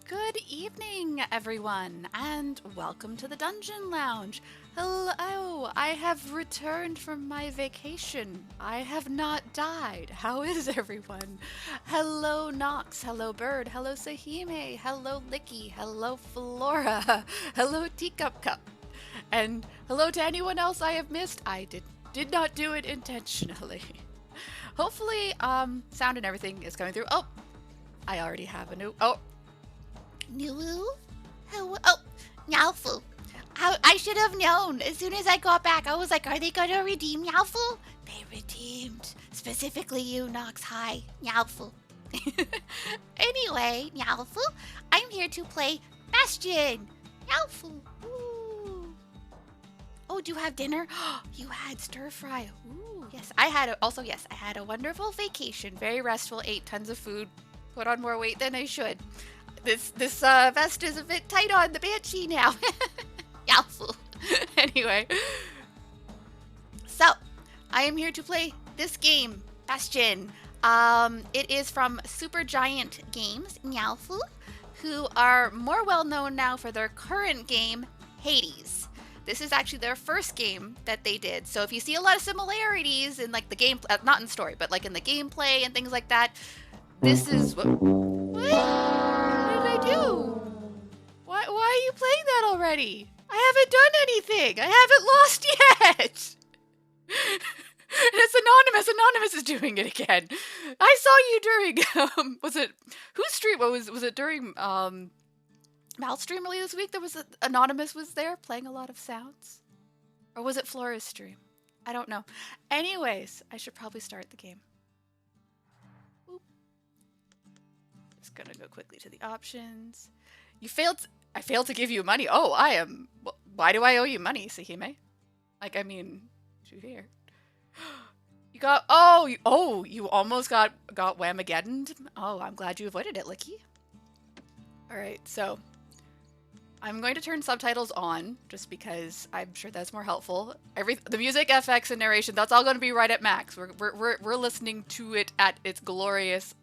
Good evening, everyone, and welcome to the Dungeon Lounge. Hello, I have returned from my vacation. I have not died. How is everyone? Hello, Nox. Hello, Bird. Hello, Sahime. Hello, Licky. Hello, Flora. Hello, Teacup Cup. And hello to anyone else I have missed. I did not do it intentionally. Hopefully, sound and everything is coming through. Oh, I already have a new. Oh, Nulu? Oh, Nyalfu. I should have known. As soon as I got back, I was like, are they going to redeem Nyalfu? They redeemed. Specifically you, Nox. Hi, Nyalfu. Anyway, Nyalfu, I'm here to play Bastion. Nyalfu. Ooh. Oh, do you have dinner? You had stir fry. Ooh. Yes, I had a wonderful vacation. Very restful. Ate tons of food. Put on more weight than I should. This vest is a bit tight on the banshee now. Yowful. Anyway, so I am here to play this game, Bastion. It is from Super Giant Games, Nyalfu, who are more well known now for their current game, Hades. This is actually their first game that they did. So if you see a lot of similarities in like the game, not in story, but like in the gameplay and things like that, this is what did I do? Why are you playing that already? I haven't done anything. I haven't lost yet. It's anonymous. Anonymous is doing it again. I saw you during was it whose stream? Was it during Mal's stream earlier this week? There was anonymous was there playing a lot of sounds, or was it Flora's stream? I don't know. Anyways, I should probably start the game. Gonna go quickly to the options. I failed to give you money. Oh, I am. Why do I owe you money, Sahime? Like, I mean, to here. You got. You almost got Whamageddon. Oh, I'm glad you avoided it, Licky. All right, so I'm going to turn subtitles on just because I'm sure that's more helpful. The music, FX, and narration, that's all going to be right at max. We're listening to it at its gloriousness.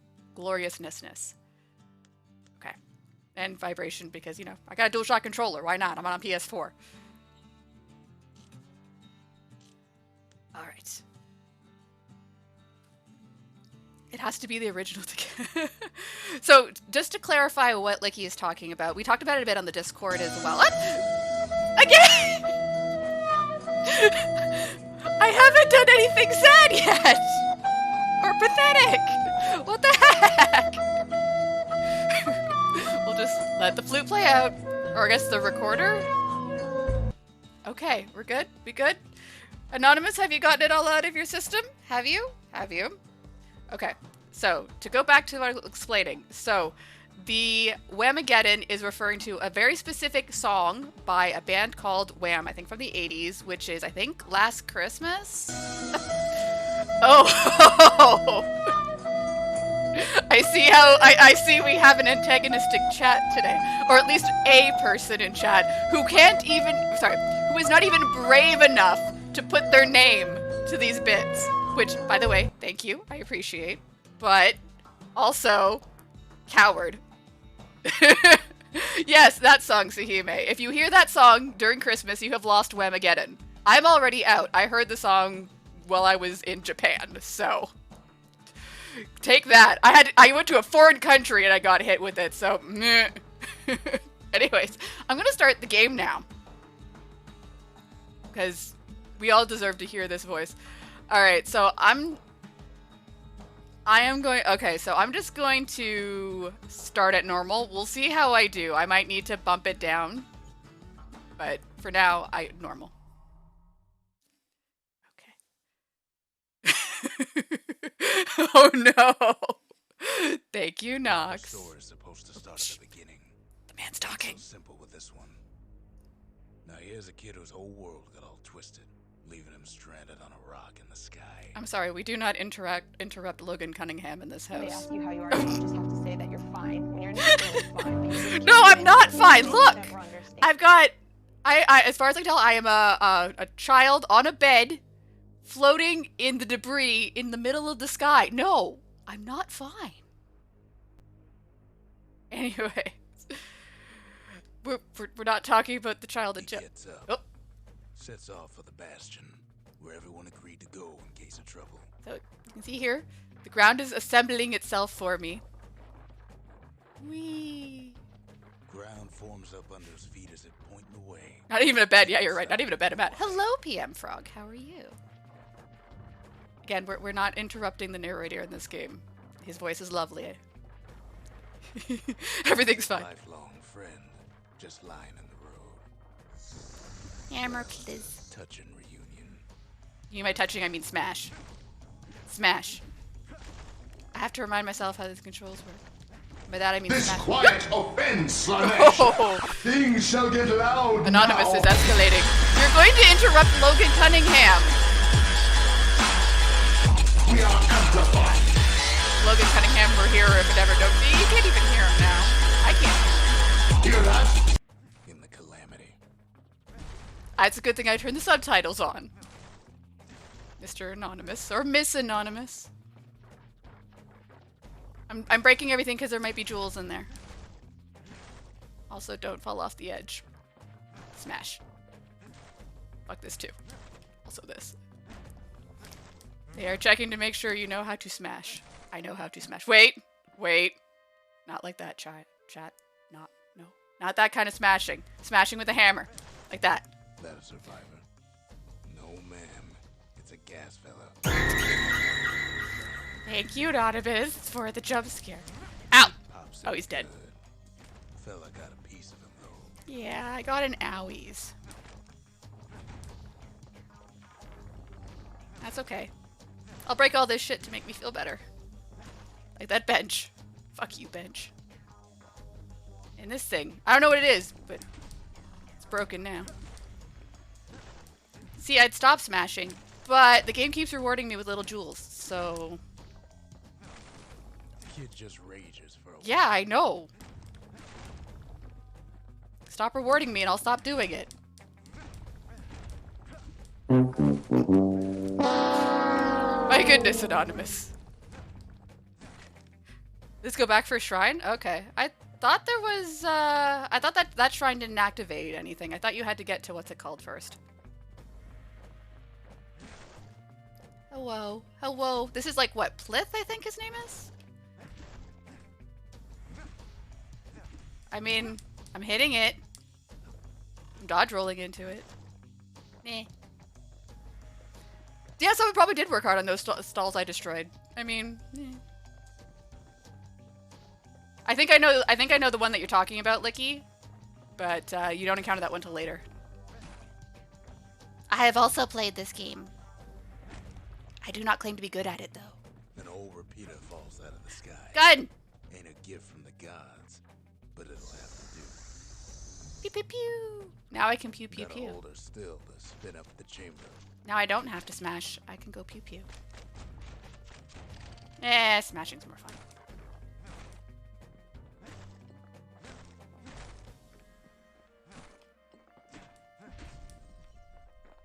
And vibration because, you know, I got a DualShock controller. Why not? I'm on PS4. All right. It has to be the original. So, just to clarify what Licky is talking about, we talked about it a bit on the Discord as well. Again! I haven't done anything sad yet! Or pathetic! What the heck? Just let the flute play out. Or I guess the recorder? Okay, we're good? We good? Anonymous, have you gotten it all out of your system? Have you? Have you? Okay, so to go back to what I was explaining. So the Whamageddon is referring to a very specific song by a band called Wham, I think from the 80s, which is, I think, Last Christmas? Oh! I see we have an antagonistic chat today, or at least a person in chat who who is not even brave enough to put their name to these bits, which, by the way, thank you, I appreciate, but also, coward. Yes, that song, Sahime. If you hear that song during Christmas, you have lost Whamageddon. I'm already out. I heard the song while I was in Japan, so take that. I went to a foreign country and I got hit with it, so meh. Anyways, I'm gonna start the game now. Because we all deserve to hear this voice. Alright, so I'm just going to start at normal. We'll see how I do. I might need to bump it down. But for now, normal. Oh no! Thank you, Nox. The story is supposed to start at the beginning. The man's talking. So simple with this one. Now here's a kid whose whole world got all twisted, leaving him stranded on a rock in the sky. I'm sorry, we do not interrupt Logan Cunningham in this When they house. ask you how you are, you just have to say that you're fine when you're not really fine. No, I'm not fine. Look, I've got. As far as I can tell, I am a child on a bed, floating in the debris in the middle of the sky. No, I'm not fine. Anyway, we're not talking about the child He in jail. gets up, Oh, sets off for the Bastion, where everyone agreed to go in case of trouble. so you can see here, the ground is assembling itself for me. Whee! Ground forms up under his feet as it pointing away. Not even a bed. Yeah, you're right. Not even a bed. I'm at. Hello, PM Frog. How are you? Again, we're not interrupting the narrator in this game. His voice is lovely. Everything's fine. Lifelong friend, just lying in the road. Hammer, please. Touching reunion. You by touching, I mean smash. Smash. I have to remind myself how these controls work. By that I mean This smash. quiet offense, Slanesh. Oh, Things shall get loud Anonymous now. is escalating. You're going to interrupt Logan Cunningham. We are amplified. Logan Cunningham were here if it ever don't. You can't even hear him now. I can't. Hear that? In the calamity. It's a good thing I turned the subtitles on. Mr. Anonymous. Or Miss Anonymous. I'm breaking everything because there might be jewels in there. Also, don't fall off the edge. Smash. Fuck this too. Also this. They are checking to make sure you know how to smash. I know how to smash. Wait! Wait! Not like that, chat. No. Not that kind of smashing. Smashing with a hammer. Like that. That a survivor? No, ma'am. It's a gas fella. Thank you, Anonymous, for the jump scare. Ow! Pops Oh, he's dead. good. Fella got a piece of him, though. Yeah, I got an owies. That's okay. I'll break all this shit to make me feel better. Like that bench. Fuck you, bench. And this thing. I don't know what it is, but it's broken now. See, I'd stop smashing, but the game keeps rewarding me with little jewels, so... Kid just rages for a Yeah, I know. Stop rewarding me and I'll stop doing it. My goodness, Anonymous. Let's go back for a shrine? Okay. I thought there was, I thought that shrine didn't activate anything. I thought you had to get to what's it called first. Hello. Hello. This is like, what, Plith, I think his name is? I mean, I'm hitting it. I'm dodge rolling into it. Meh. Yeah, someone probably did work hard on those stalls I destroyed. I mean, I think I know the one that you're talking about, Licky, but you don't encounter that one till later. I have also played this game. I do not claim to be good at it, though. An old repeater falls out of the sky. Gun! Ain't a gift from the gods, but it'll have to do. Pew pew pew! Now I can pew pew Gotta pew. hold her still to spin up the chamber. Now I don't have to smash. I can go pew pew. Smashing's more fun.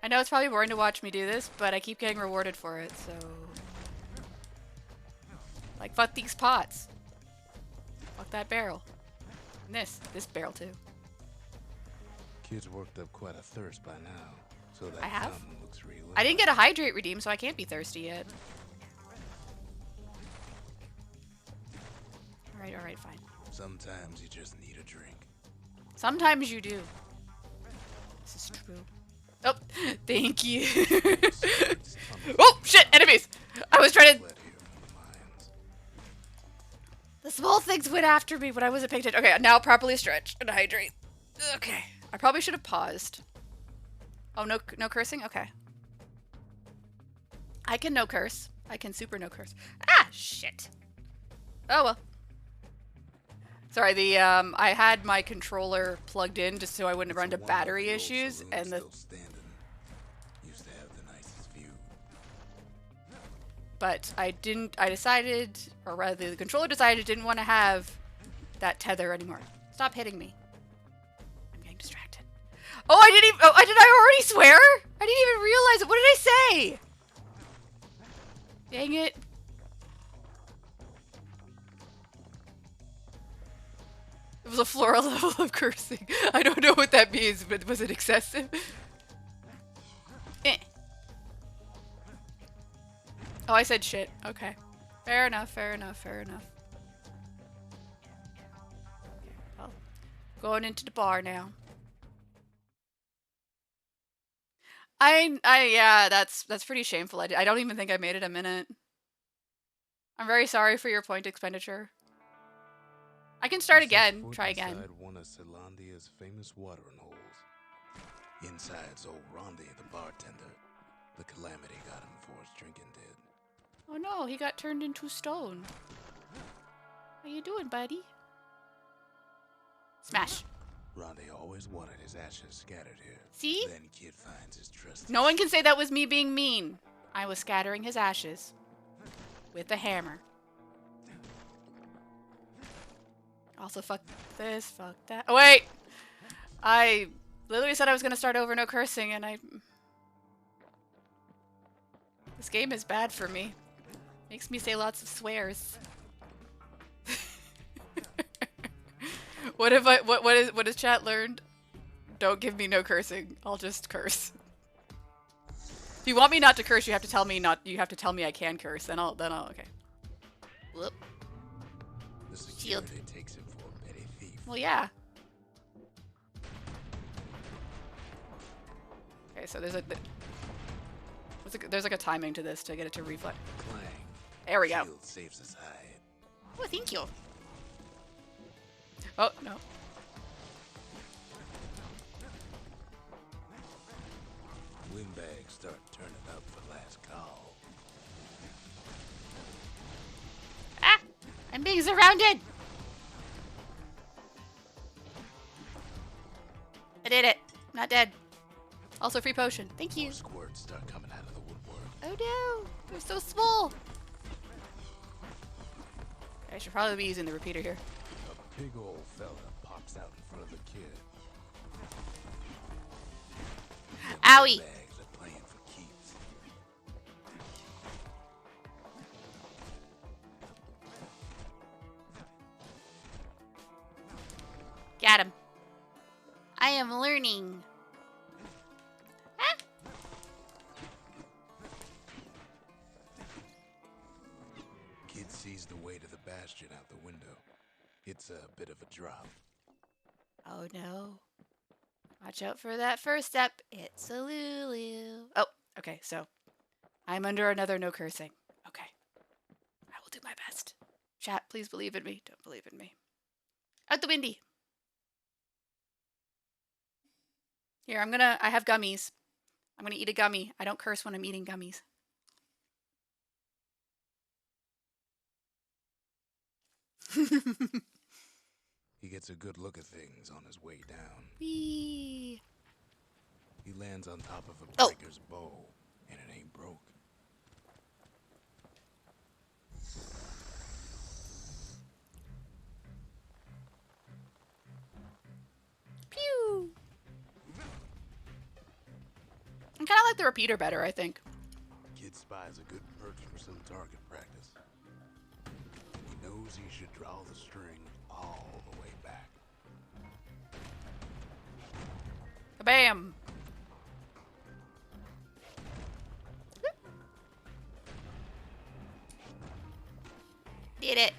I know it's probably boring to watch me do this, but I keep getting rewarded for it, so... Like, fuck these pots. Fuck that barrel. And this barrel too. Kid's worked up quite a thirst by now, so that I have? fountain looks real. I didn't get a hydrate redeem, so I can't be thirsty yet. Alright, fine. Sometimes you just need a drink. Sometimes you do. This is true. Oh, thank you. Oh, shit, enemies! I was trying to... Fled here from the mines. The small things went after me when I wasn't paying attention. Okay, now properly stretch and hydrate. Okay. I probably should have paused. Oh, no cursing? Okay. I can no curse. I can super no curse. Ah, shit. Oh, well. Sorry, I had my controller plugged in just so I wouldn't run into One battery of the old issues, saloons and the... still standing. Used to have the nicest view. But I decided, or rather the controller decided it didn't want to have that tether anymore. Stop hitting me. I'm getting distracted. Oh, did I already swear? I didn't even realize it. What did I say? Dang it. It was a floral level of cursing. I don't know what that means, but was it excessive? Eh. Oh, I said shit. Okay. Fair enough, fair enough, fair enough. Well, going into the bar now. Yeah, that's pretty shameful. I don't even think I made it a minute. I'm very sorry for your point expenditure. I can start again. Try again. Inside one of Celandia's famous watering holes. Inside's old Rondi, the bartender. The calamity got him before his drinking did. Oh no, he got turned into stone. How you doing, buddy? Smash. Rondi always wanted his ashes scattered here. See? Then Kid finds his trusty. No one can say that was me being mean. I was scattering his ashes with a hammer. Also, fuck this, fuck that. Oh, wait! I literally said I was gonna start over no cursing, and this game is bad for me. Makes me say lots of swears. What has chat learned? Don't give me no cursing. I'll just curse. If you want me not to curse, you have to tell me you have to tell me I can curse, then I'll okay. Whoop. The security takes him for a petty thief. Well, yeah. Okay, so there's like a timing to this to get it to reflect. Clang. There we go. Shield saves his hide. Oh, thank you. Oh, no. Windbags start turning up for last call. Ah! I'm being surrounded! I did it. Not dead. Also, free potion. Thank you. More squirts start coming out of the woodwork. Oh no, they're so small. I should probably be using the repeater here. A big old fella pops out in front of the kid. Owie! Windbags are playing for keeps. Got him. I am learning. Ah! Kid sees the way to the Bastion out the window. It's a bit of a drop. Oh no. Watch out for that first step. It's a Lulu. Oh, okay, so I'm under another no cursing. Okay. I will do my best. Chat, please believe in me. Don't believe in me. Out the windy. Here, I have gummies. I'm gonna eat a gummy. I don't curse when I'm eating gummies. He gets a good look at things on his way down. Whee! He lands on top of a Oh. breaker's bow, and it ain't broke. Pew! I kind of like the repeater better, I think. Kid spies a good perch for some target practice. He knows he should draw the string all the way back. Bam! Did it.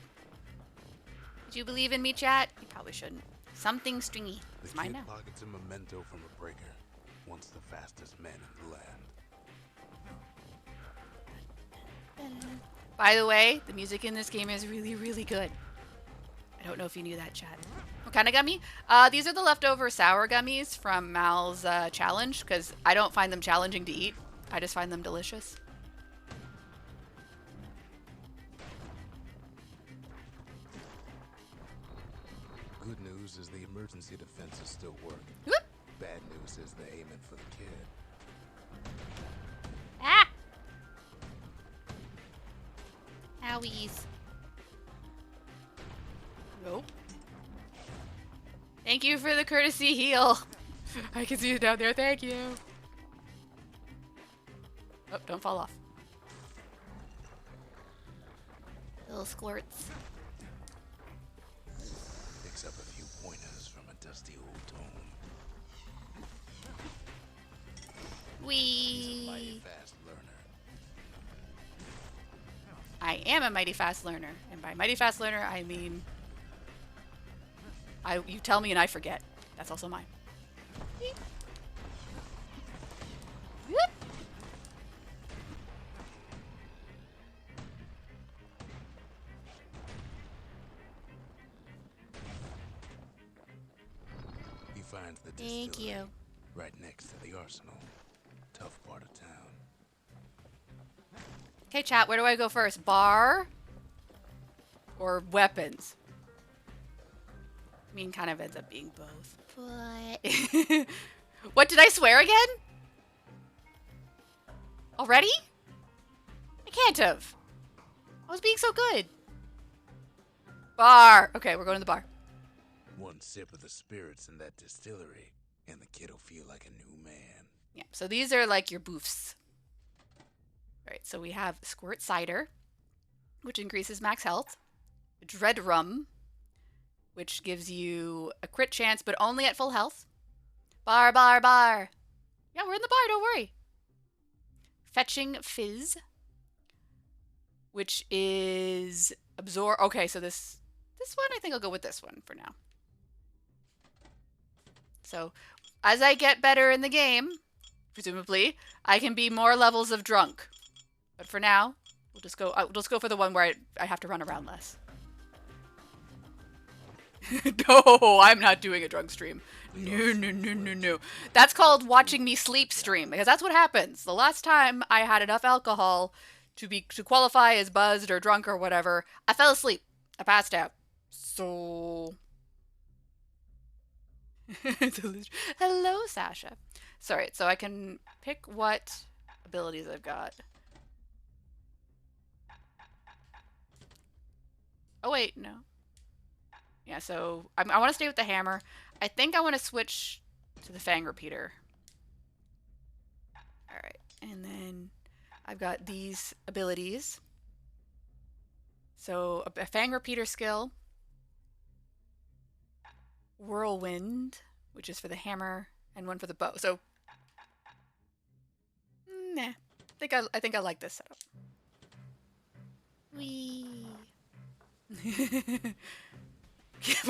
Did you believe in me, chat? You probably shouldn't. Something stringy. The It's mine kid now. pockets a memento from a breaker, once the fastest man in the land. By the way, the music in this game is really, really good. I don't know if you knew that, chat. What kind of gummy? These are the leftover sour gummies from Mal's challenge, because I don't find them challenging to eat. I just find them delicious. Good news is the emergency defenses still work. Whoop! Bad news is they're aiming for the kid. Ah! Owies. Nope. Thank you for the courtesy heal. I can see you down there. Thank you. Oh, don't fall off. Little squirts. Picks up a few dusty old tome. He's a mighty Wee. fast learner. I am a mighty fast learner, and by mighty fast learner, I mean you tell me and I forget. That's also mine. Whoop. He finds the Thank distillery you. right next to the arsenal. Tough part of town. Okay, chat, where do I go first? Bar or weapons? I mean, kind of ends up being both. But What, did I swear again? Already? I can't have. I was being so good. Bar. Okay, we're going to the bar. One sip of the spirits in that distillery, and the kid'll feel like a new man. Yeah, so these are like your boofs. Alright, so we have Squirt Cider, which increases max health. Dread Rum, which gives you a crit chance, but only at full health. Bar, bar, bar. Yeah, we're in the bar, don't worry. Fetching Fizz, which is absorb. Okay, so this one, I think I'll go with this one for now. So, as I get better in the game, presumably, I can be more levels of drunk. But for now, we'll just go for the one where I have to run around less. No, I'm not doing a drunk stream. No, no, no, no, no. That's called watching me sleep stream, because that's what happens. The last time I had enough alcohol to qualify as buzzed or drunk or whatever, I fell asleep. I passed out. So hello, Sasha. Sorry, so I can pick what abilities I've got. Oh wait, no. Yeah, so I want to stay with the hammer. I think I want to switch to the Fang Repeater. Alright, and then I've got these abilities. So a Fang Repeater skill. Whirlwind, which is for the hammer, and one for the bow. So, nah. I think I like this setup. wee.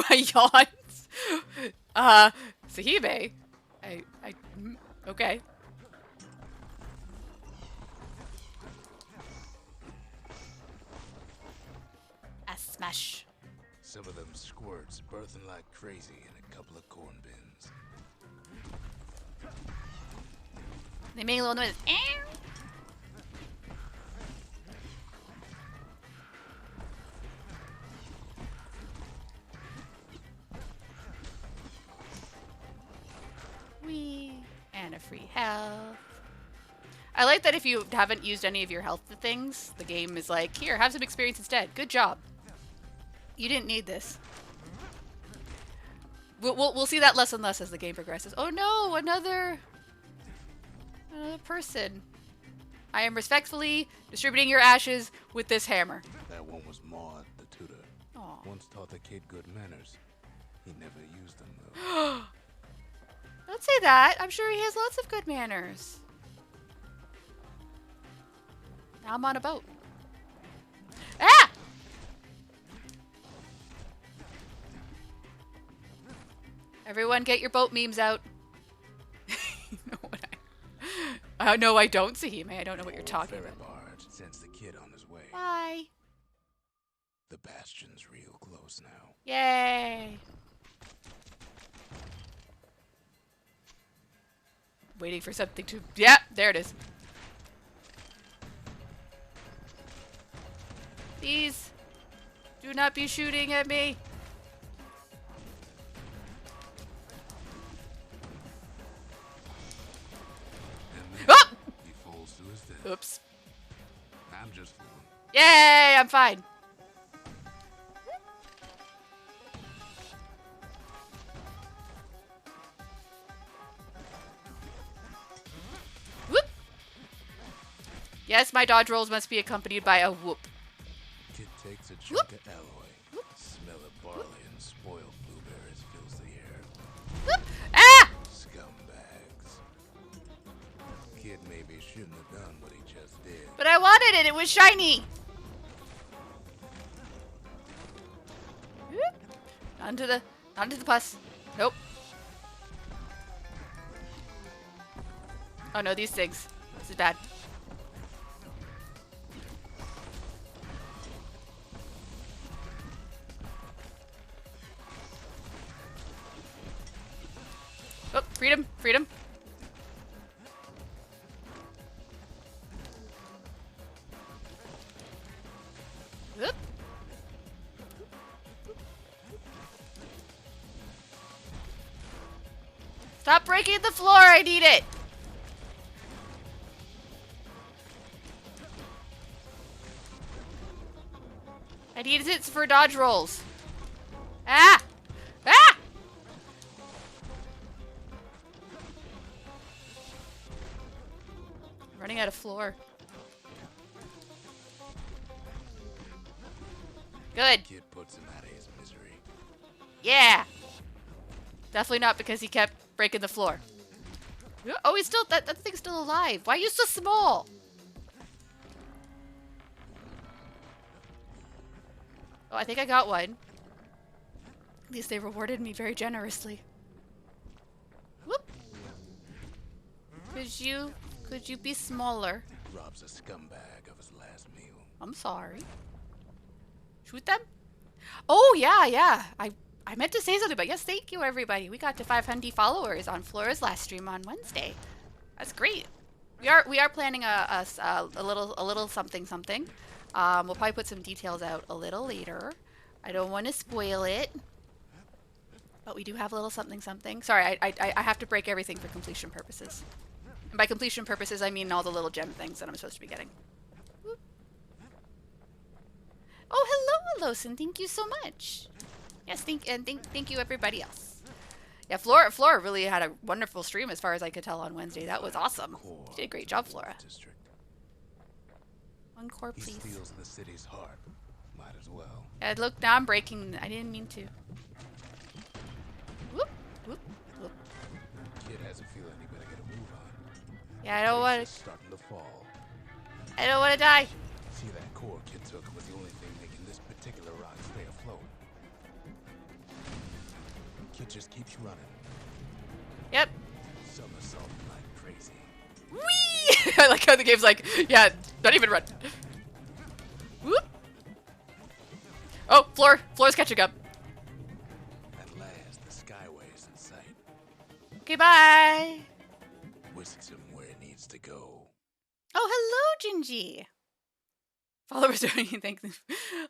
My yawns. Sahibe. Okay. A smash. Some of them squirts birthing like crazy in a couple of corn bins. They make a little noise. Ow. Wee. And a free health. I like that if you haven't used any of your health things, the game is like, here, have some experience instead. Good job. You didn't need this. We'll see that less and less as the game progresses. Oh no, another person. I am respectfully distributing your ashes with this hammer. That one was Maud, the tutor. Aw. Once taught the kid good manners. He never used them, though. Don't say that. I'm sure he has lots of good manners. Now I'm on a boat. Ah! Everyone get your boat memes out. You know what no, I don't, Sahime. I don't know what you're Old talking ferry about. barge sends the kid on his way. Bye. The Bastion's real close now. Yay. Waiting for something to... Yeah, there it is. Please, do not be shooting at me. And then Oh! he falls to his death. Oops. I'm just fooling. Yay, I'm fine. Whoop. Yes, my dodge rolls must be accompanied by a whoop. Kid takes a chunk of alloy. Smell of barley and spoiled blueberries fills the air. maybe shouldn't have done what he just did. But I wanted it. It was shiny. Whoop. Not into the pus. Nope. Oh no, these things. This is bad. Oh, freedom, freedom. Whoop. Stop breaking the floor, I need it. I need it for dodge rolls. Ah! Ah! Running out of floor. Good. Kid puts him out of his misery. Yeah. Definitely not because he kept breaking the floor. Oh, he's still that thing's still alive. Why are you so small? Oh, I think I got one. At least they rewarded me very generously. Whoop. Could you be smaller? Robs a scumbag of his last meal. I'm sorry. Shoot them? Oh, yeah. I meant to say something, but yes, thank you, everybody. We got to 500 followers on Flora's last stream on Wednesday. That's great. We are planning a little something. We'll probably put some details out a little later. I don't want to spoil it, but we do have a little something. Sorry, I have to break everything for completion purposes. And by completion purposes, I mean all the little gem things that I'm supposed to be getting. Whoop. Oh, hello, Alosin. Thank you so much. Yes, thank you, everybody else. Yeah, Flora really had a wonderful stream as far as I could tell on Wednesday. That was awesome. You did a great job, Flora. District. One core, He please. steals the city's heart. Might as well. Yeah, look, now I'm breaking. I didn't mean to. Whoop, whoop, whoop. Kid has a feeling he better get a move on. Yeah, I don't want It's to. starting to fall. I don't want to die. See, that core kid took was the only thing making this particular rock stay afloat. Kid just keeps running. Yep. Somersaulting like crazy. Whee! I like how the game's like, yeah, not even run. Whoop. Oh, Floor's catching up. At last, the skyway's in sight. Okay, bye. Whisks him where it needs to go. Oh, hello, Gingy. Followers don't even thank them.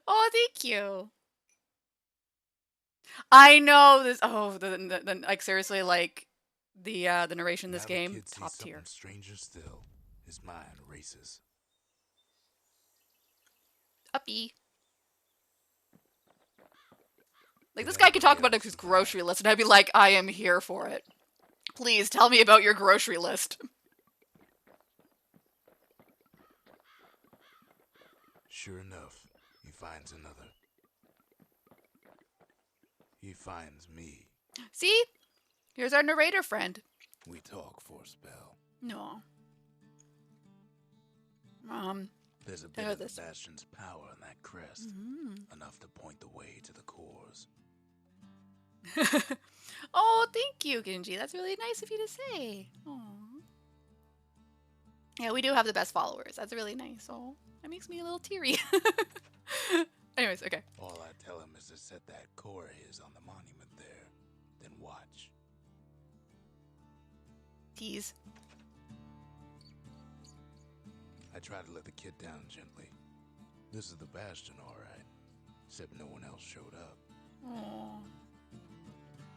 Oh, thank you. I know this. Oh, the like seriously, like the narration in this Now the game, kid sees top tier. something stranger still. His mind races. Uppy. Like this guy could talk about his grocery list, and I'd be like, I am here for it. Please tell me about your grocery list. Sure enough, he finds another. He finds me. See, here's our narrator friend. We talk for a spell. No. There's a bit know of the this. Bastion's power in that crest. Enough to point the way to the cores. Oh, thank you, Genji. That's really nice of you to say. Aw. Yeah, we do have the best followers. That's really nice. Oh, that makes me a little teary. Anyways, okay. All I tell him is to set that core of his on the monument there. Then watch. Tease. I try to let the kid down gently. This is the Bastion, all right. Except no one else showed up. Oh.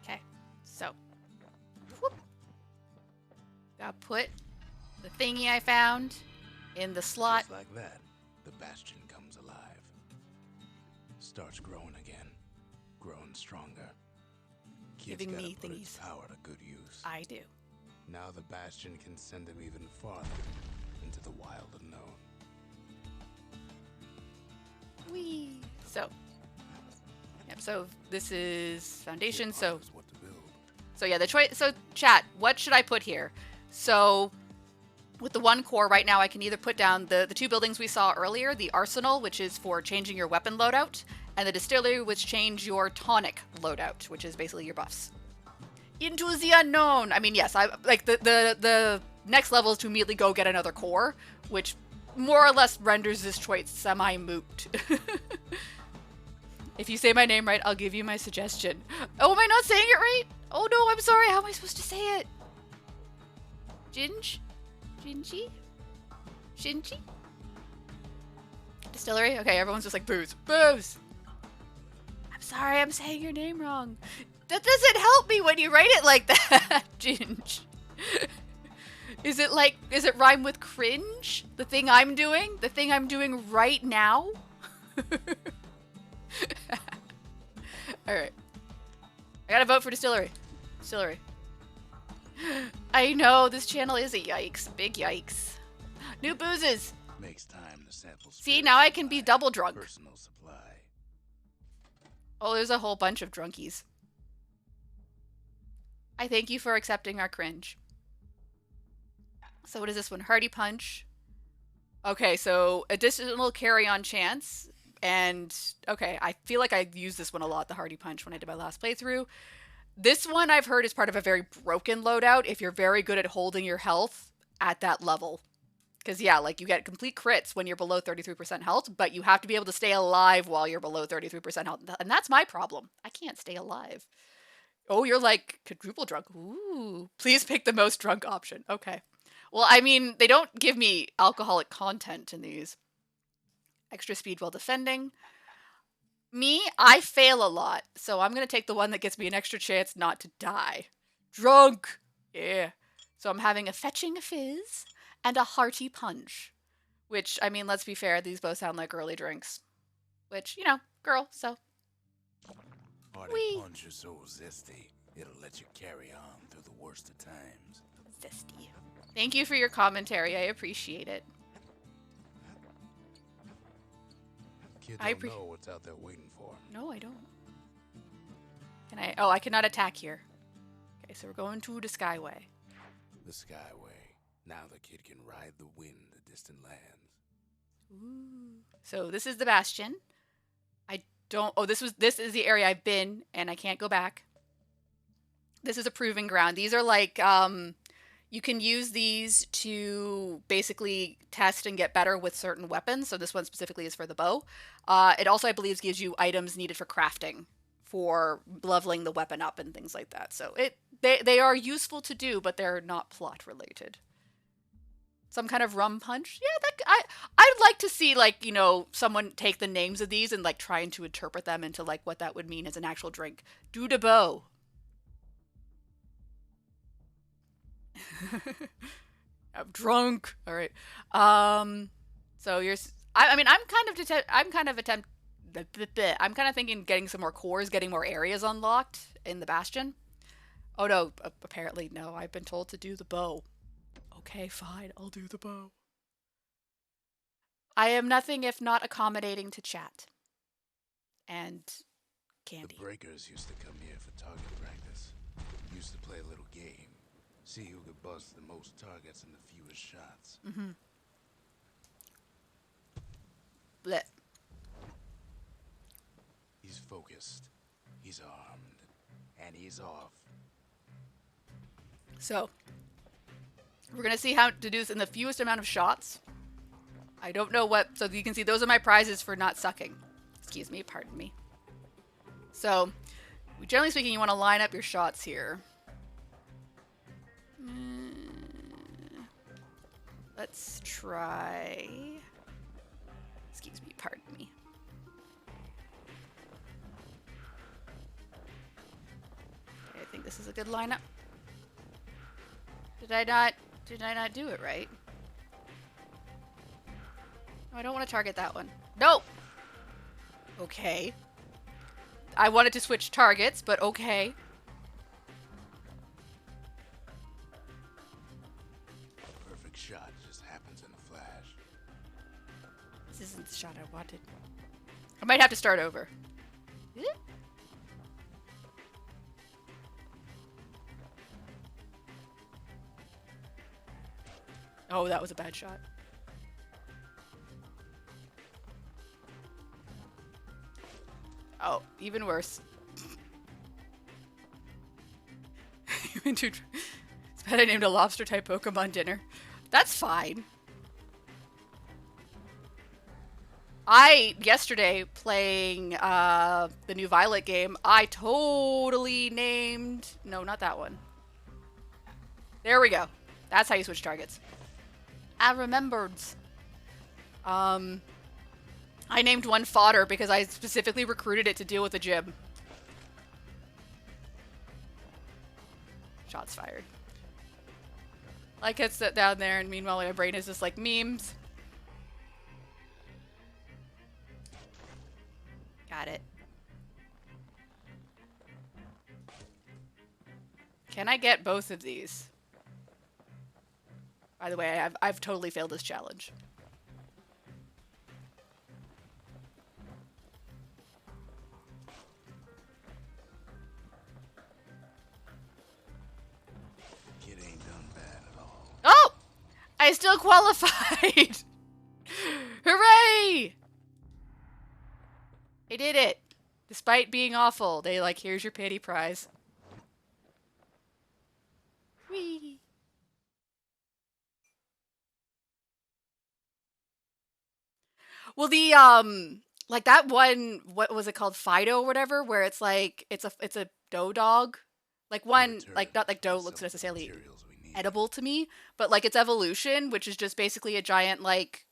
Okay. So. Whoop. Gotta put the thingy I found in the slot. Just like that, the Bastion comes alive. Starts growing again. Growing stronger. Kid's Giving gotta me put its thingies. power to good use. I do. Now the Bastion can send him even farther into the wild unknown. Whee. So. Yep, so this is foundation, Kid so ponders what to build. So yeah, the choice. So chat, what should I put here? So With the 1 core right now, I can either put down the 2 buildings we saw earlier, the arsenal, which is for changing your weapon loadout, and the distillery, which change your tonic loadout, which is basically your buffs. Into the unknown! I mean, yes, I like the next level is to immediately go get another core, which more or less renders this choice semi-moot. If you say my name right, I'll give you my suggestion. Oh, am I not saying it right? Oh no, I'm sorry, how am I supposed to say it? Ginge? Gingy? Shinji? Distillery? Okay, everyone's just like, booze. Booze! I'm sorry, I'm saying your name wrong. That doesn't help me when you write it like that, Ginge. Is it rhyme with cringe? The thing I'm doing? The thing I'm doing right now? Alright. I gotta vote for distillery. Distillery. I know, this channel is a yikes. Big yikes. New boozes! Makes time to sample. See, now I can be double drunk. Personal supply. Oh, there's a whole bunch of drunkies. I thank you for accepting our cringe. So what is this one? Hardy Punch. Okay, so additional carry-on chance. And, okay, I feel like I used this one a lot, the Hardy Punch, when I did my last playthrough. This one I've heard is part of a very broken loadout if you're very good at holding your health at that level. Because, yeah, like, you get complete crits when you're below 33% health, but you have to be able to stay alive while you're below 33% health. And that's my problem. I can't stay alive. Oh, you're, like, quadruple drunk. Ooh. Please pick the most drunk option. Okay. Well, I mean, they don't give me alcoholic content in these. Extra speed while defending. Me, I fail a lot, so I'm going to take the one that gets me an extra chance not to die. Drunk! Yeah. So I'm having a fetching fizz and a hearty punch. Which, I mean, let's be fair, these both sound like early drinks. Which, you know, girl, so. Party Wee. punch is so zesty, it'll let you carry on through the worst of times. Zesty. Thank you for your commentary, I appreciate it. Kid I don't know what's out there waiting for him. No, I don't. Can I? Oh, I cannot attack here. Okay, so we're going to the Skyway. The Skyway. Now the kid can ride the wind to distant lands. Ooh. So this is the Bastion. I don't. Oh, this is the area I've been, and I can't go back. This is a proving ground. These are like you can use these to basically test and get better with certain weapons. So this one specifically is for the bow. It also, I believe, gives you items needed for crafting, for leveling the weapon up and things like that. So they are useful to do, but they're not plot related. Some kind of rum punch? Yeah, I'd like to see, like, you know, someone take the names of these and, like, trying to interpret them into, like, what that would mean as an actual drink. Do de bow. I'm drunk. All right. So you're. I mean, I'm kind of thinking getting some more cores, getting more areas unlocked in the Bastion. Oh no! Apparently no. I've been told to do the bow. Okay, fine. I'll do the bow. I am nothing if not accommodating to chat. And candy. The breakers used to come here for target practice. Used to play a little game. See who could bust the most targets in the fewest shots. Mm-hmm. Blech. He's focused. He's armed. And he's off. So, we're going to see how to do this in the fewest amount of shots. I don't know what... So you can see those are my prizes for not sucking. Excuse me, pardon me. So, generally speaking, you want to line up your shots here. Let's try... Excuse me, pardon me. Okay, I think this is a good lineup. Did I not do it right? No, I don't want to target that one. No! Okay. I wanted to switch targets, but okay. A perfect shot just happens in a flash. This isn't the shot I wanted. I might have to start over. Oh, that was a bad shot. Oh, even worse. It's bad I named a lobster-type Pokemon dinner. That's fine. Yesterday, playing the new Violet game, I totally named... No, not that one. There we go. That's how you switch targets. I remembered. I named one Fodder because I specifically recruited it to deal with a gym. Shots fired. Like, it's sit down there, and meanwhile my brain is just like, memes. Got it. Can I get both of these? By the way, I've totally failed this challenge. Kid ain't done bad at all. Oh! I still qualified! Hooray! I did it! Despite being awful, they like, here's your pity prize. Whee! Well, the like that one, what was it called, Fido or whatever, where it's like it's a dough dog, like one, like not like dough looks necessarily edible to me, but like its evolution, which is just basically a giant like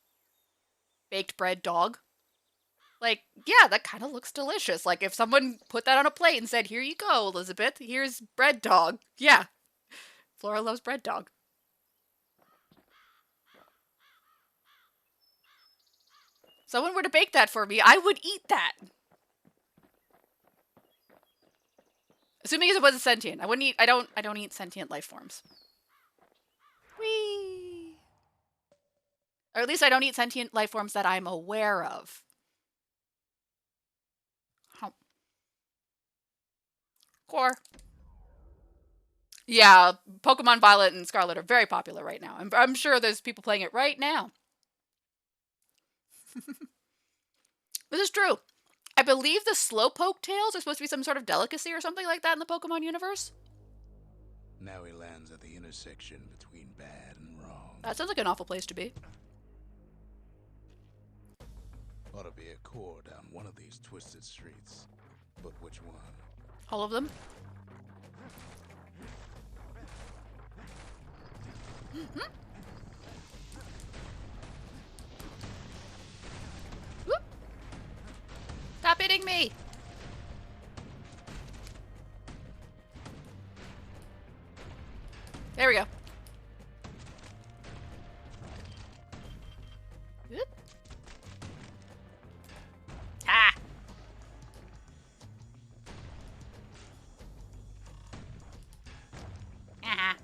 baked bread dog. Like, yeah, that kind of looks delicious. Like if someone put that on a plate and said, "Here you go, Elizabeth. Here's bread dog." Yeah, Flora loves bread dog. Someone were to bake that for me, I would eat that. Assuming it wasn't sentient. I wouldn't eat, I don't eat sentient life forms. Whee! Or at least I don't eat sentient life forms that I'm aware of. Oh. Core. Yeah, Pokemon Violet and Scarlet are very popular right now. I'm sure there's people playing it right now. This is true. I believe the Slowpoke tails are supposed to be some sort of delicacy or something like that in the Pokemon universe. Now he lands at the intersection between bad and wrong. That sounds like an awful place to be. Ought to be a core down one of these twisted streets. But which one? All of them. Mm-hmm. Whoop. Stop hitting me! There we go. Whoop. Ah! Ah.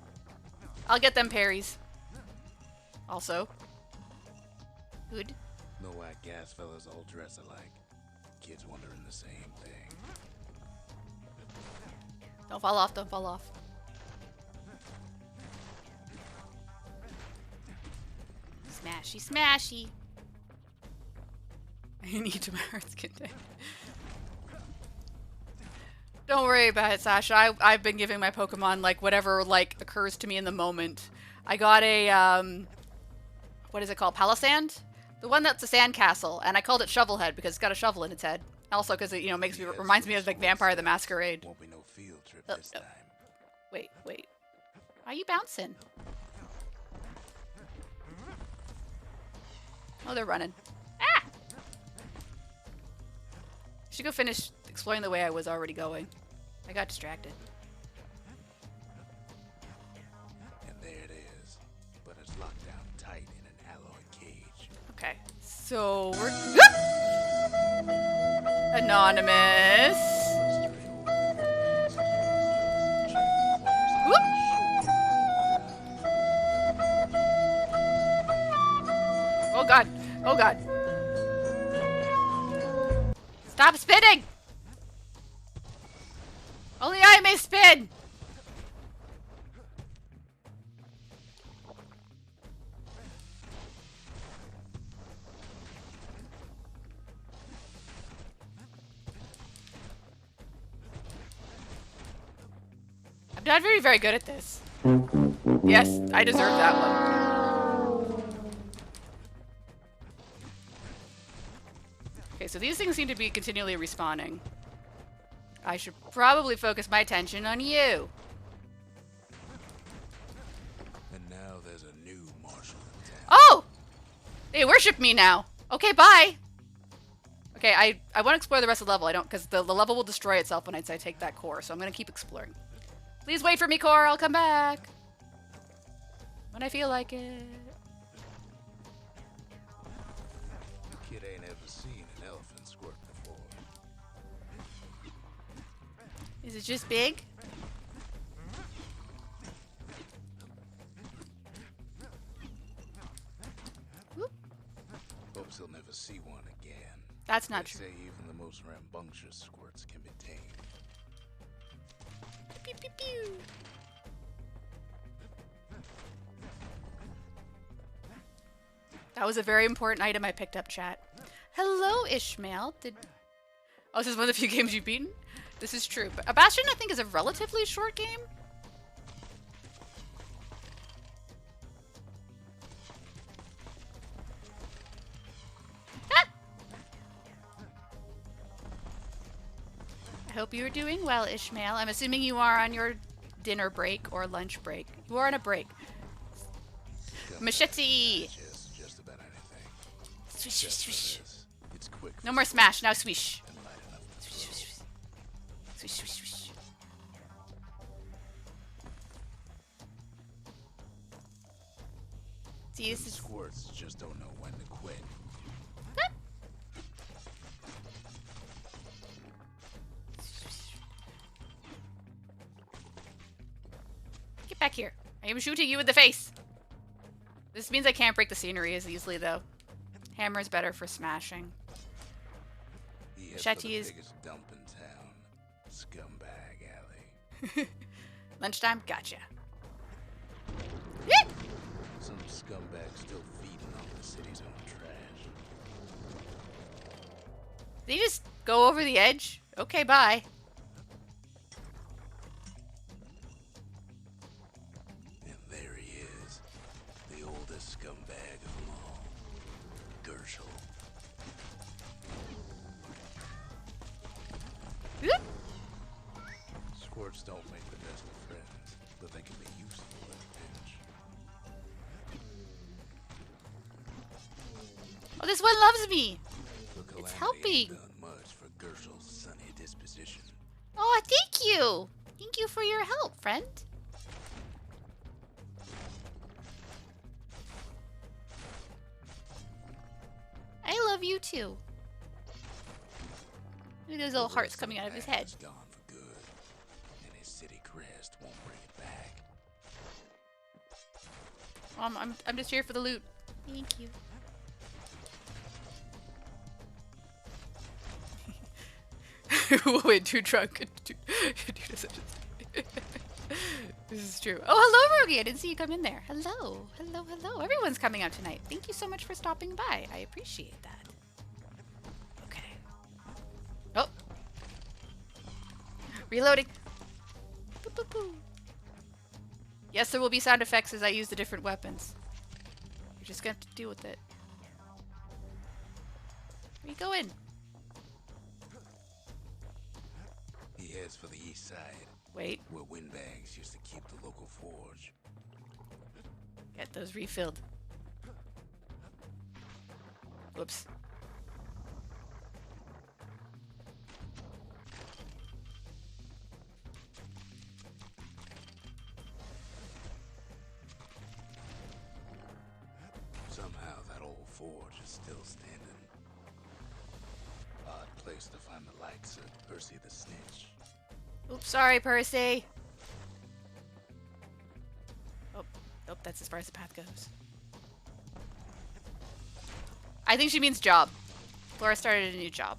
I'll get them parries. Also. Good. No whack gas fellas all dress alike. Kids wondering the same thing. Don't fall off, don't fall off. Smashy, smashy. I need to my heart's content. Don't worry about it, Sasha. I've been giving my Pokemon, like, whatever, like, occurs to me in the moment. I got a, what is it called? Palisand? The one that's a sandcastle, and I called it Shovelhead because it's got a shovel in its head. Also because it, you know, makes me, reminds me of, like, Vampire the Masquerade. Won't be no field trip this time. Wait. Why are you bouncing? Oh, they're running. Ah! Should go finish exploring the way I was already going. I got distracted. And there it is. But it's locked down tight in an alloy cage. Okay, so we're... Anonymous. Whoop. Oh god. Oh god. Stop spinning! Only I may spin! not very, very good at this. Yes, I deserve that one. Okay, so these things seem to be continually respawning. I should probably focus my attention on you. And now there's a new marshal in town. Oh! They worship me now. Okay, bye. Okay, I want to explore the rest of the level. I don't, because the level will destroy itself when I take that core, so I'm going to keep exploring. Please wait for me, core. I'll come back. When I feel like it. The kid ain't ever seen an elephant squirt before. Is it just big? Whoop. Hopes he'll never see one again. That's not They true. say even the most rambunctious squirts can be tamed. Pew, pew, pew. That was a very important item I picked up, chat. Hello, Ishmael. Oh, this is one of the few games you've beaten? This is true. But Bastion, I think, is a relatively short game. Ah! I hope you're doing well, Ishmael. I'm assuming you are on your dinner break or lunch break. You are on a break. Machete! Just about anything. Swish, swish, Just for swish. this. It's quick. No more smash, now swish. And light enough to Swish, throw. swish, swish. Swish, swish, swish. See, this Them is... squirts just don't know when to quit. Get back here. I am shooting you in the face. This means I can't break the scenery as easily, though. Hammer's better for smashing. He heads Machete for the is- biggest dump in town. Scumbag Alley. Lunchtime? Gotcha. Some scumbag still feeding on the city's own trash. They just go over the edge? Okay, bye. And there he is. The oldest scumbag of them all. Gershel. Whoop. Squirts don't make the best of friends, but they can be useful in a pinch. Oh, this one loves me. The Calamity helping. ain't done much for Gershel's sunny disposition. Oh, thank you. Thank you for your help, friend. I love you too. Look at those little The hearts rest of coming the out of his pack head. is gone for good, and his city crest won't bring it back. I'm just here for the loot. Thank you. Wait, too drunk. This is true. Oh, hello, Rogie. I didn't see you come in there. Hello. Hello, hello. Everyone's coming out tonight. Thank you so much for stopping by. I appreciate that. Okay. Oh. Reloading. Boop, boop, boop. Yes, there will be sound effects as I use the different weapons. You're just gonna have to deal with it. Where you going? He heads for the east side, Wait. where windbags used to keep the local forge. Get those refilled. Whoops. Somehow that old forge is still standing. Odd place to find the likes of Percy the Snitch. Oops, sorry, Percy. Oh, nope, that's as far as the path goes. I think she means job. Laura started a new job.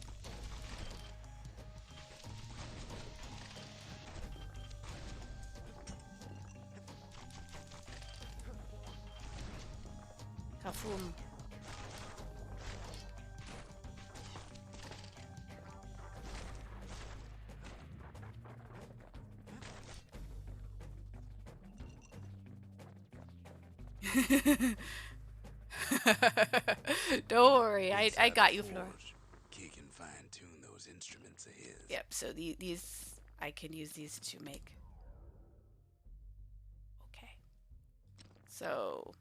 Kafum. Don't worry, I Inside got the you, Flora. forge, Key can fine-tune those instruments of his. Yep, so these, I can use these to make. Okay. So,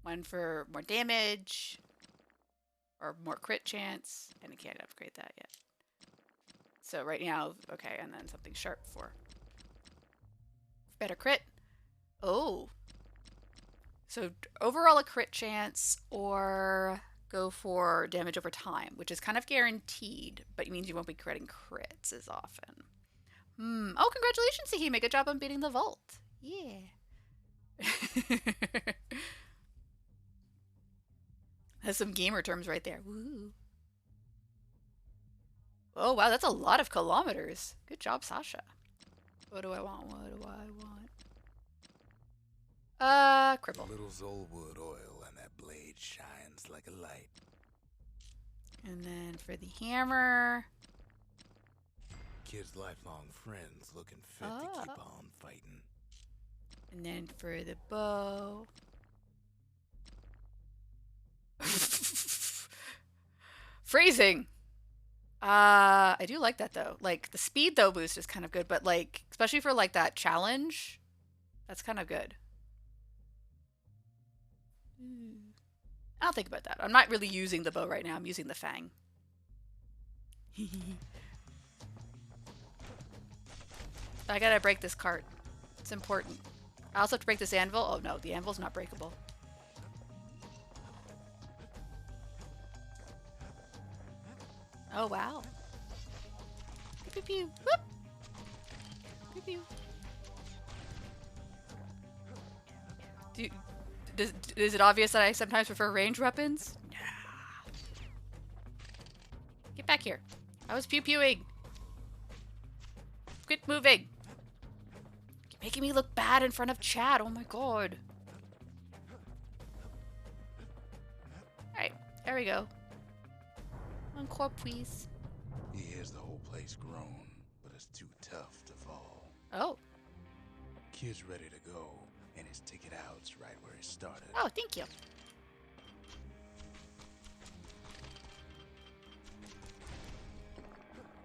one for more damage, or more crit chance, and I can't upgrade that yet. So right now, okay, and then something sharp for better crit. Oh. So overall a crit chance, or go for damage over time, which is kind of guaranteed, but it means you won't be critting crits as often. Oh, congratulations, Sahime. Good job on beating the vault. Yeah. Has some gamer terms right there. Woo. Oh, wow, that's a lot of kilometers. Good job, Sasha. What do I want? What do I want? Cripple. A little Zolwood oil and that blade shines like a light. And then for the hammer. Kid's lifelong friends looking fit to keep on fighting. And then for the bow. Phrasing. I do like that though. Like the speed though boost is kind of good, but like especially for like that challenge, that's kind of good. I'll think about that. I'm not really using the bow right now. I'm using the fang. I gotta break this cart. It's important. I also have to break this anvil. Oh no, the anvil's not breakable. Oh wow. Pew pew pew. Whoop. Pew pew. Is it obvious that I sometimes prefer ranged weapons? Nah. Get back here. I was pew-pewing. Quit moving. You're making me look bad in front of chat. Oh my god. Alright, there we go. Encore, please. He hears the whole place groan, but it's too tough to fall. Oh. Kid's ready to go, and his ticket out's right where he started. Oh, thank you.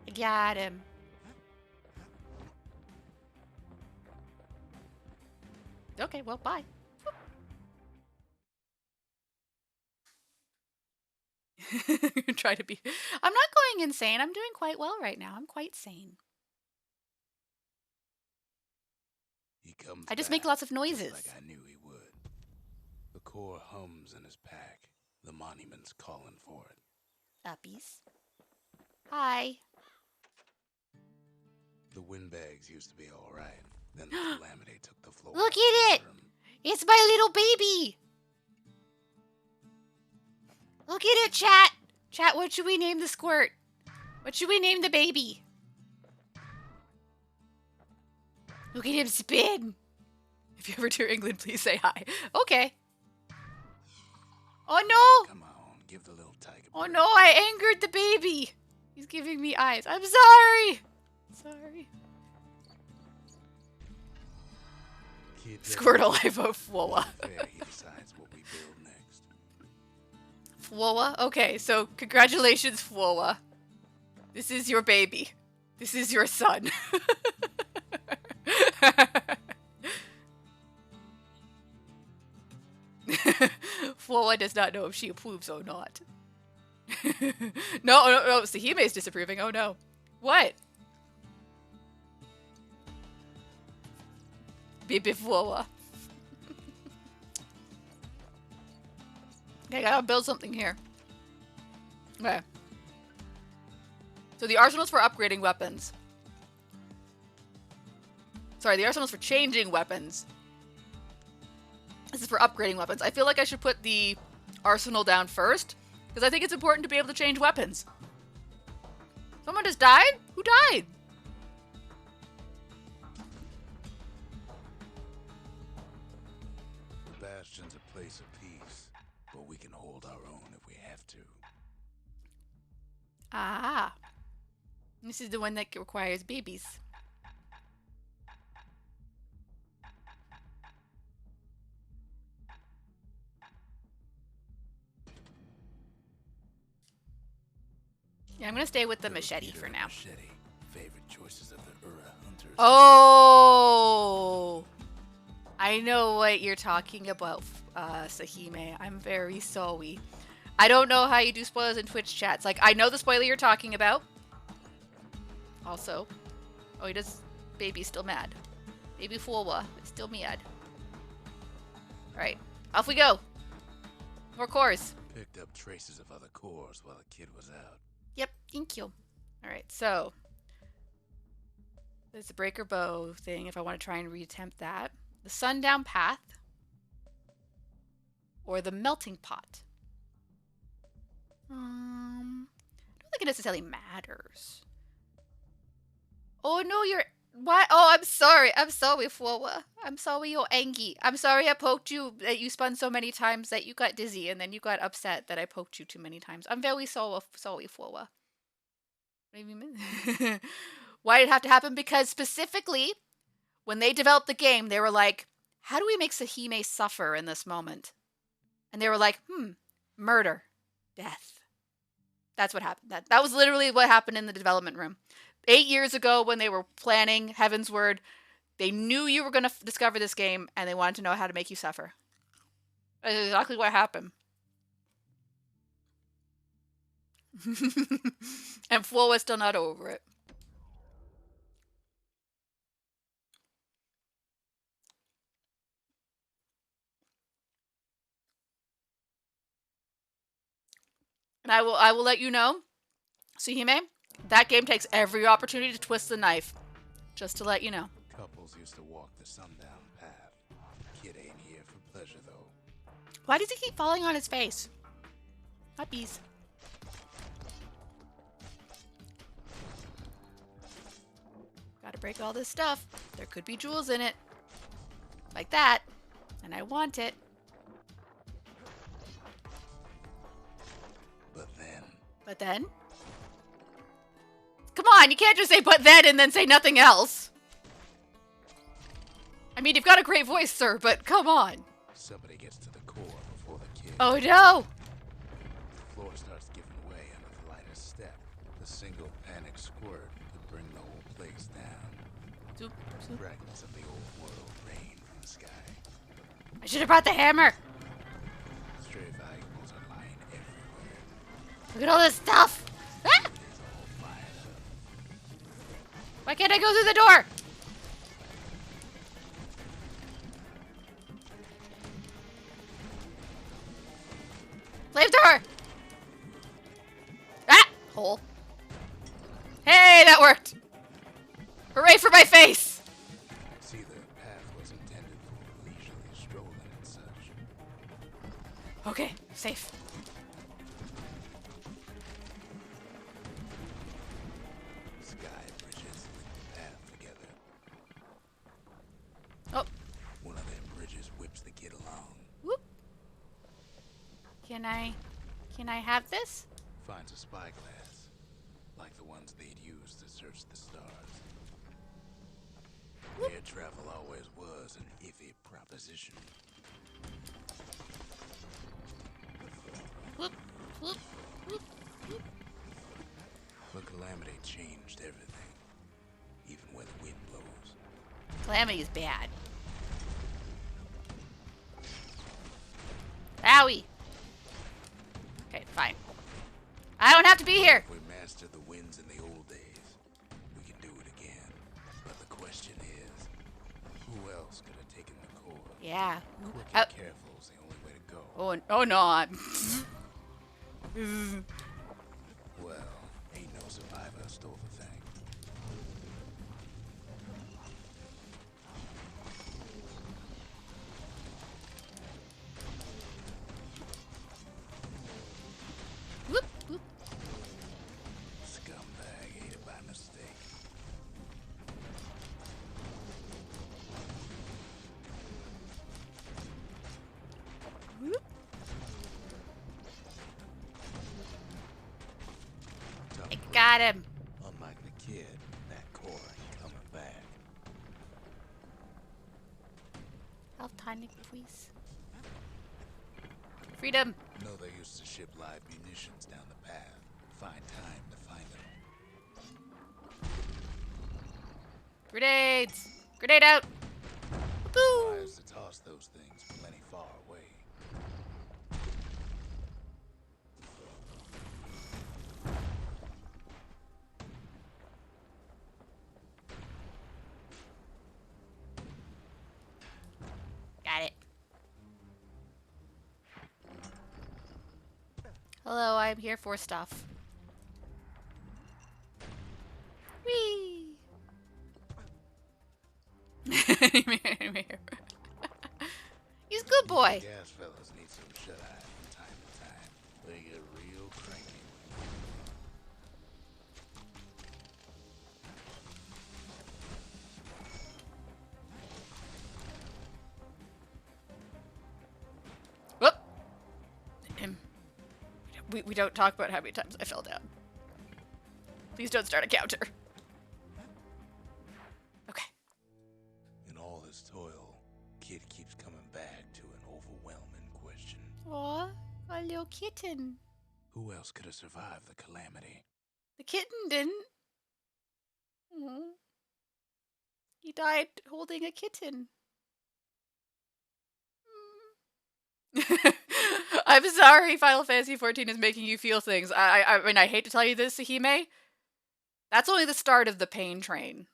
I got him. Okay, well, bye. Try to be. I'm not going insane. I'm doing quite well right now. I'm quite sane. He comes I just back, make lots of just noises. like I knew he would. The core hums in his pack. The monument's calling for it. Uppies. Hi. The windbags used to be all right. Then the calamity took the floor. Look at it! It's my little baby! Look at it, chat! Chat, what should we name the squirt? What should we name the baby? Look at him spin! If you ever tour England, please say hi. Okay. Oh no! Come on, give the little tiger. Oh no, I angered the baby! He's giving me eyes. I'm sorry! Sorry. Squirtle, I vote Fwoa. He decides what we build next. Fwoa? Okay, so congratulations, Fwoa. This is your baby. This is your son. Fwoa does not know if she approves or not. No, Sahime's disapproving. Oh no. What? Baby Fwoa. Okay, I gotta build something here. Okay. So the arsenal's for upgrading weapons. Sorry, the arsenal's for changing weapons. This is for upgrading weapons. I feel like I should put the arsenal down first, because I think it's important to be able to change weapons. Someone just died? Who died? The Bastion's a place of peace, but we can hold our own if we have to. Ah. This is the one that requires babies. Yeah, I'm gonna stay with the Those machete Peter for and now. Machete, favorite choices of the Ura hunters. Oh, I know what you're talking about, Sahime. I'm very sorry. I don't know how you do spoilers in Twitch chats. Like, I know the spoiler you're talking about. Also, oh, he does. Baby's still mad. Baby Fuwa is still mad. All right, off we go. More cores. Picked up traces of other cores while the kid was out. Yep, thank you. All right, so there's the breaker bow thing if I want to try and reattempt that. The sundown path or the melting pot. I don't think it necessarily matters. Oh no, you're what? Oh, I'm sorry. I'm sorry, Fuwa. I'm sorry you're angry. I'm sorry I poked you that you spun so many times that you got dizzy and then you got upset that I poked you too many times. I'm very sorry, Fuwa. What do you mean? Why did it have to happen? Because specifically, when they developed the game, they were like, how do we make Sahime suffer in this moment? And they were like, murder. Death. That's what happened. That was literally what happened in the development room. 8 years ago when they were planning Heaven's Word, they knew you were going to discover this game, and they wanted to know how to make you suffer. That's exactly what happened. And Flo was still not over it. And I will let you know, Suhime, that game takes every opportunity to twist the knife. Just to let you know. Couples used to walk the sundown path. Kid ain't here for pleasure, though. Why does he keep falling on his face? Puppies. Gotta break all this stuff. There could be jewels in it. Like that. And I want it. But then? Come on, you can't just say but then and then say nothing else. I mean, you've got a great voice, sir, but come on. Somebody gets to the core before the kid. Oh no! The floor starts giving way under the lightest step. The single panic squirt could bring the whole place down. Zoop, zoop. Fragments of the old world rain from the sky. I should have brought the hammer. Stray valuables are lying everywhere. Look at all this stuff. Ah! It is all fired up. Why can't I go through the door? Flamethrower! Ah! Hole. Hey, that worked! Hooray for my face! See, the path was intended for leisurely strolling and such. Okay, safe. Sky bridges link the path together. Oh, One of them bridges whips the kid along. whoop. Can I have this? Finds a spyglass, like the ones they'd used to search the stars. Air travel always was an iffy proposition. Whoop, whoop, whoop, whoop. But Calamity changed everything, even where the wind blows. Calamity is bad. Owie. Okay, fine. I don't have to be here. We mastered the winds in the old days. We can do it again. But the question is, who else could have taken the core? Yeah. Quick and careful is the only way to go. Oh no. Well, ain't no survivor stole the thing. Whoop, whoop. Scumbag ate it by mistake. Whoop. Tough I break. got him. Unlike the kid, that core ain't coming back. Health tonic, please. Freedom. No, they used to ship live munitions down the path. Find time to find Grenades! Grenade out! Boo! Wise to toss those things plenty far away. Got it. Hello, I'm here for stuff. Whee! He's a good boy. Gas fellas need some shut-eye from time to time. They get real cranky. Whoop! We don't talk about how many times I fell down. Please don't start a counter. Okay. In all this toil, Kid keeps coming back to an overwhelming question. Aw, a little kitten. Who else could have survived the calamity? The kitten didn't. Aw. He died holding a kitten. I'm sorry Final Fantasy XIV is making you feel things. I mean, I hate to tell you this, Sahime. That's only the start of the pain train.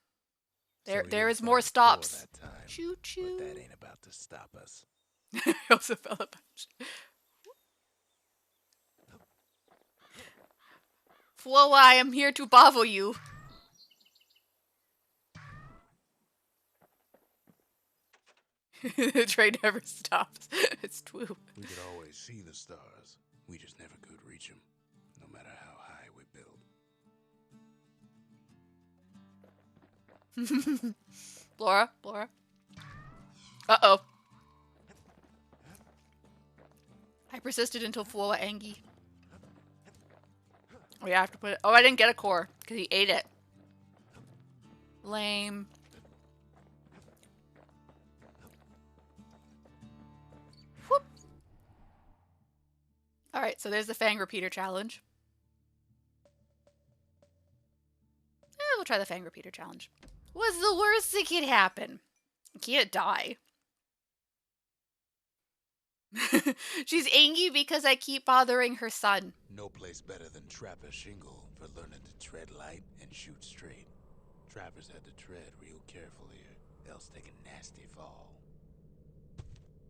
There is more stops. That time, Choo choo. But that ain't about to stop us. I also fell a bunch. Whoa, I am here to bavel you. The train never stops. It's true. We could always see the stars. We just never could reach them, no matter how high we build. Blora. Uh-oh. I persisted until Fuwa Angie. We have to put it. Oh, I didn't get a core because he ate it. Lame. Whoop. All right, so there's the Fang Repeater challenge. We'll try the Fang Repeater challenge. What's the worst that could happen? You can't die. She's angry because I keep bothering her son. No place better than Trapper Shingle for learning to tread light and shoot straight. Trappers had to tread real careful here, else take a nasty fall.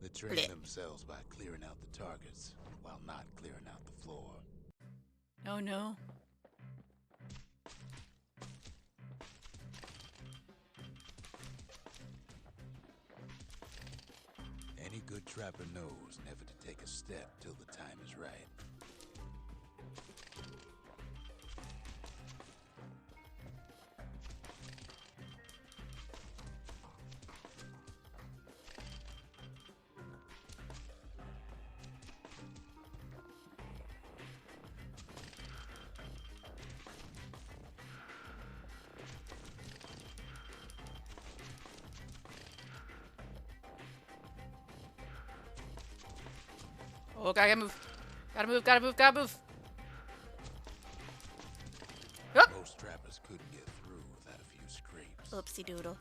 They train Blech. themselves by clearing out the targets, while not clearing out the floor. Oh no. Any good trapper knows never to take a step till the time is right. Oh, gotta move. Gotta move. Oh. Most trappers couldn't get through without a few scrapes. Oopsie doodle.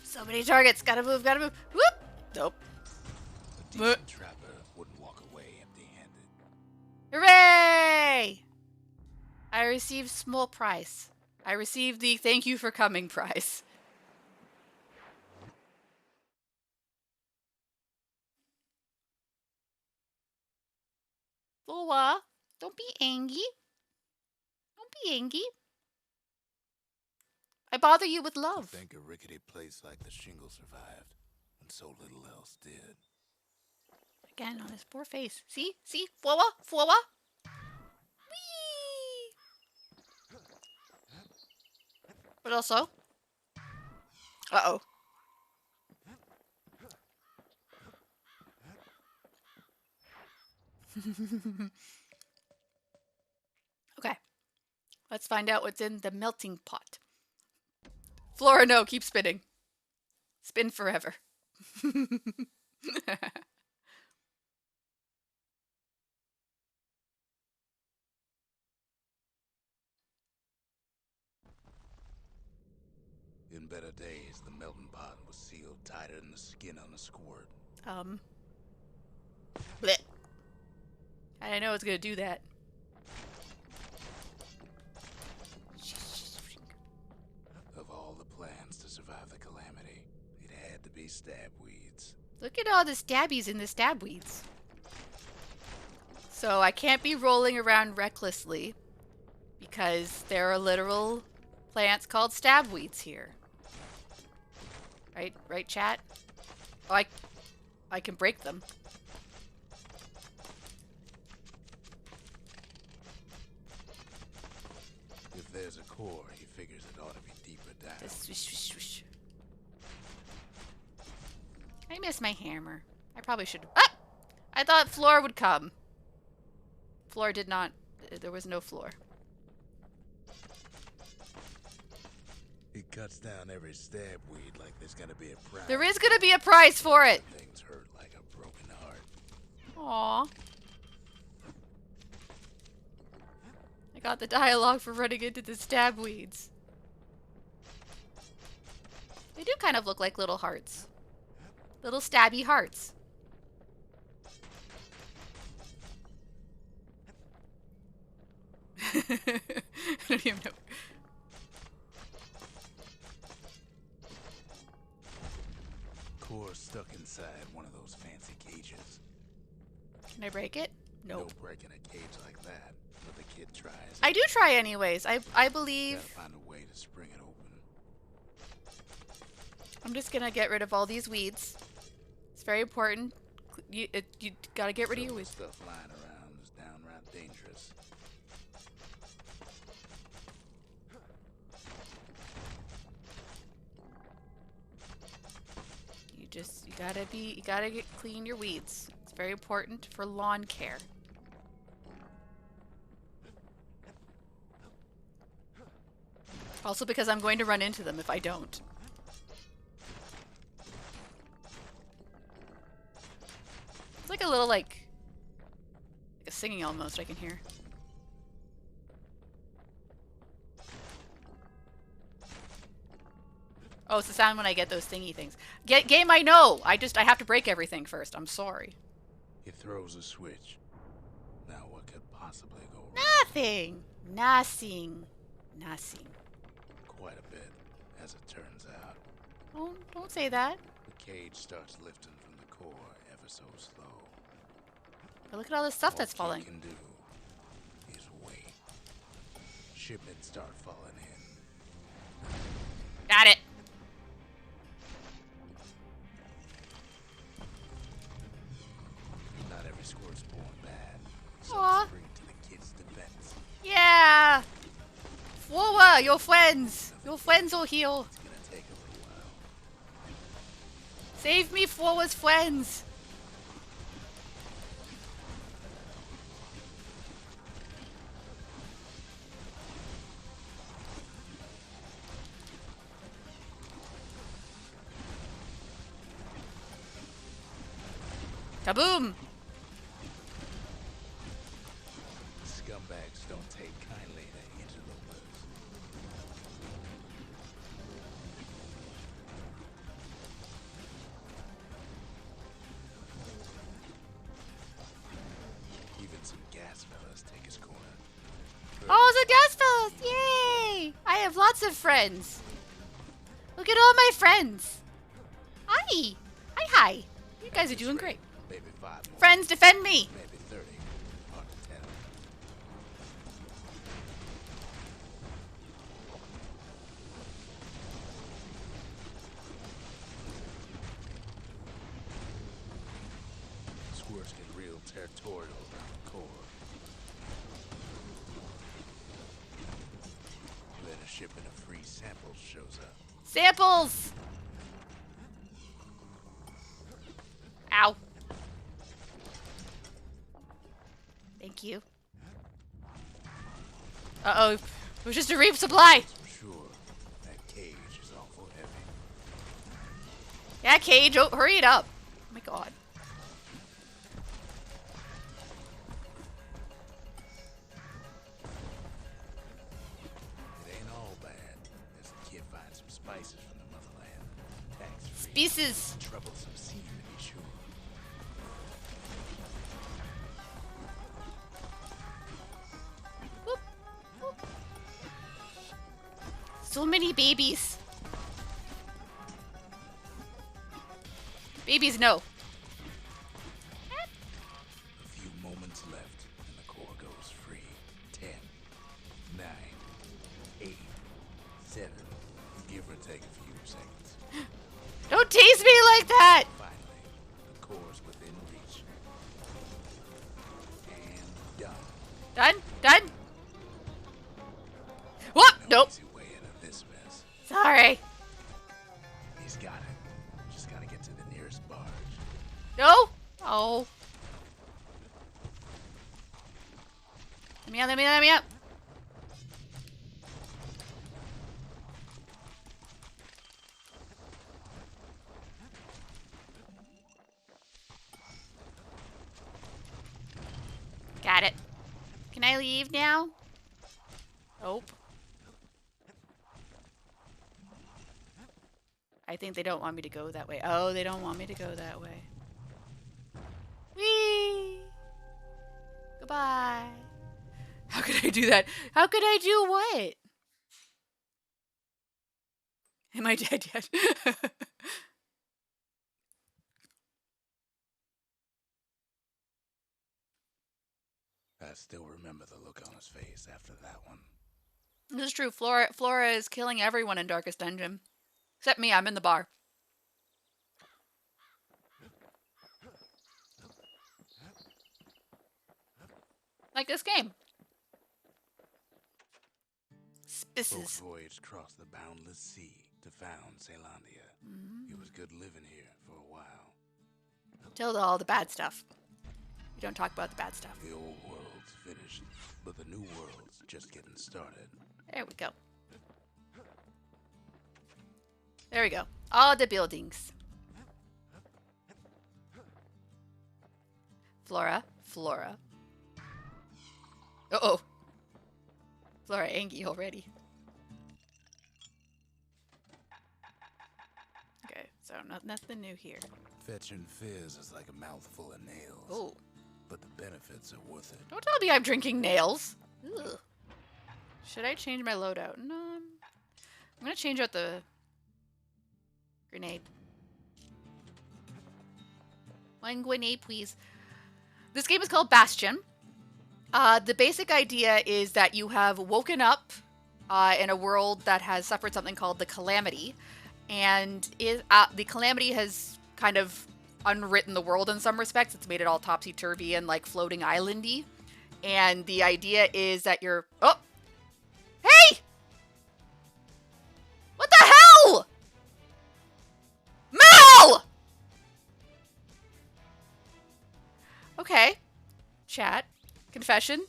So many targets. Gotta move. Whoop. Nope. A decent trapper wouldn't walk away empty-handed. Hooray! I received small prize. I received the thank you for coming prize. Loa, don't be angry. Don't be angry. I bother you with To love. think a rickety place like the Shingle survived, when so little else did. Again on his poor face. See? Floa? Whee! But also... Uh-oh. Okay. Let's find out what's in the melting pot. Flora, no, keep spinning. Spin forever. In better days, the melting pot was sealed tighter than the skin on a squirt. Blech. I didn't know it was gonna do that. Of all the plans to survive the calamity, it had to be stabweeds. Look at all the stabbies in the stabweeds. So I can't be rolling around recklessly because there are literal plants called stabweeds here. Right, chat? Oh, I can break them. If there's a core, he figures it ought to be deeper down. Just swish, swish, swish. I miss my hammer. I probably should. Ah! I thought floor would come. Floor did not. There was no floor. It cuts down every stabweed like there's gonna be a prize. There is gonna be a prize for it. Things hurt like a broken heart. Aww. I got the dialogue for running into the stabweeds. They do kind of look like little hearts. Little stabby hearts. I don't even know. Core stuck inside one of those fancy cages. Can I break it? Nope. No breaking a cage like that, but the kid tries. I do try anyways. I believe. Gotta find a way to spring it open. I'm just gonna get rid of all these weeds. It's very important. You gotta get rid of your Some weeds. stuff lying around is downright dangerous. You gotta get clean your weeds. It's very important for lawn care. Also because I'm going to run into them if I don't. It's like a little like a singing almost I can hear. Oh, it's the sound when I get those thingy things. Game, I know! I have to break everything first. I'm sorry. He throws a switch. Now what could possibly go wrong? Nothing! Nothing. Nothing. Quite a bit, as it turns out. Don't say that. The cage starts lifting from the core ever so slow. But look at all this stuff All that's Kid falling. can do is wait. Shipments start falling in. Got it. Not every squirt's born bad. Aw. Some spring to the kid's defense. Yeah! Forward, your friends! Your friends are here. It's gonna take a little while. Save me, Forward's friends! Kaboom! Scumbags don't take kindly to interlopers. Even some gas fellas take his corner. Oh, the gas fellas! Yay! I have lots of friends. Look at all my friends. Hi! Hi! You guys are doing great. Maybe 5 more, Friends, defend me! maybe 30. Hard to tell. Squirts get real territorial around the core. Then a shipment of free samples shows up. Samples! Ow. Thank you. Uh-oh. It was just a reap supply. For sure, that cage is awful heavy. Yeah, Cage, oh, hurry it up. Oh my god. It ain't all bad, as the kid finds some spices from pieces. Troublesome scene to be sure. So many babies. Babies, no. A few moments left, and the core goes free. 10, 9, 8, 7. Give or take a few seconds. Don't tease me like that. Finally, the core's within reach. And done. Done? Done? Whoop! No Nope. easy way out of this mess. Sorry. He's got it. Just gotta get to the nearest barge. No? Oh. Let me out, let me out, let me out. Got it. Can I leave now? Nope. I think they don't want me to go that way. Oh, they don't want me to go that way. Whee! Goodbye. How could I do that? How could I do what? Am I dead yet? I still remember the look on his face after that one. This is true. Flora is killing everyone in Darkest Dungeon. Except me, I'm in the bar. Like this game. Both Spisses. voyaged across the boundless sea to found Celandia. It was good living here for a while. Till all the bad stuff. We don't talk about the bad stuff. The old world's finished, but the new world's just getting started. There we go. There we go. All the buildings. Flora. Uh-oh. Flora angry already. Okay, so nothing new here. Fetching fizz is like a mouthful of nails. Oh. But the benefits are worth it. Don't tell me I'm drinking nails. Ugh. Should I change my loadout? No. I'm gonna change out the grenade. One grenade, please. This game is called Bastion. The basic idea is that you have woken up in a world that has suffered something called the Calamity. And the Calamity has kind of unwritten the world in some respects. It's made it all topsy-turvy and like floating islandy. And the idea is that you're... Oh! Hey! What the hell? Mal! Okay. Chat. Confession.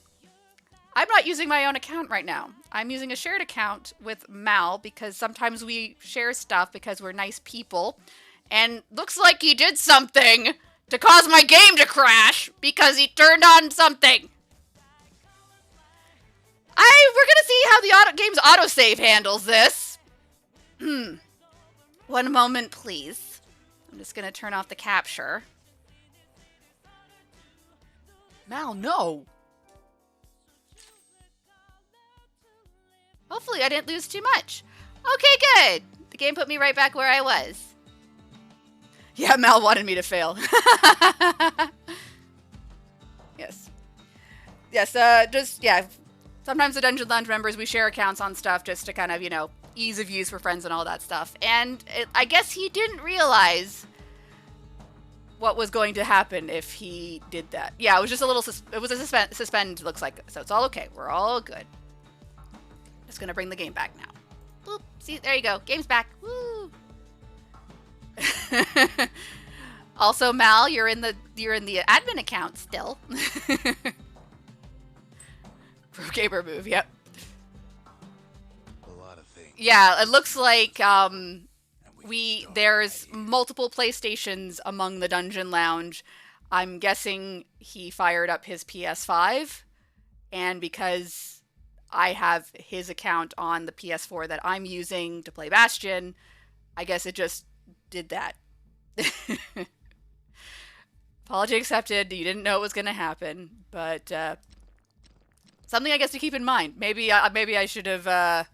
I'm not using my own account right now. I'm using a shared account with Mal because sometimes we share stuff because we're nice people. And looks like he did something to cause my game to crash because he turned on something. We're gonna see how the game's autosave handles this. One moment, please. I'm just gonna turn off the capture. Mal, no. Hopefully I didn't lose too much. Okay, good. The game put me right back where I was. Yeah, Mal wanted me to fail. Yes. Yes, sometimes the Dungeon Lounge members, we share accounts on stuff just to kind of, ease of use for friends and all that stuff. And I guess he didn't realize what was going to happen if he did that. Yeah, it was just a little, it was a suspend, looks like. So it's all okay. We're all good. Just gonna bring the game back now. Boop. See, there you go. Game's back. Woo! Also, Mal, you're in the admin account still. Pro gamer move, yep. A lot of things. Yeah, it looks like And there's multiple PlayStations among the Dungeon Lounge. I'm guessing he fired up his PS5, and because I have his account on the PS4 that I'm using to play Bastion, I guess it just did that. Apology accepted. You didn't know it was going to happen, but something I guess to keep in mind. Maybe I should have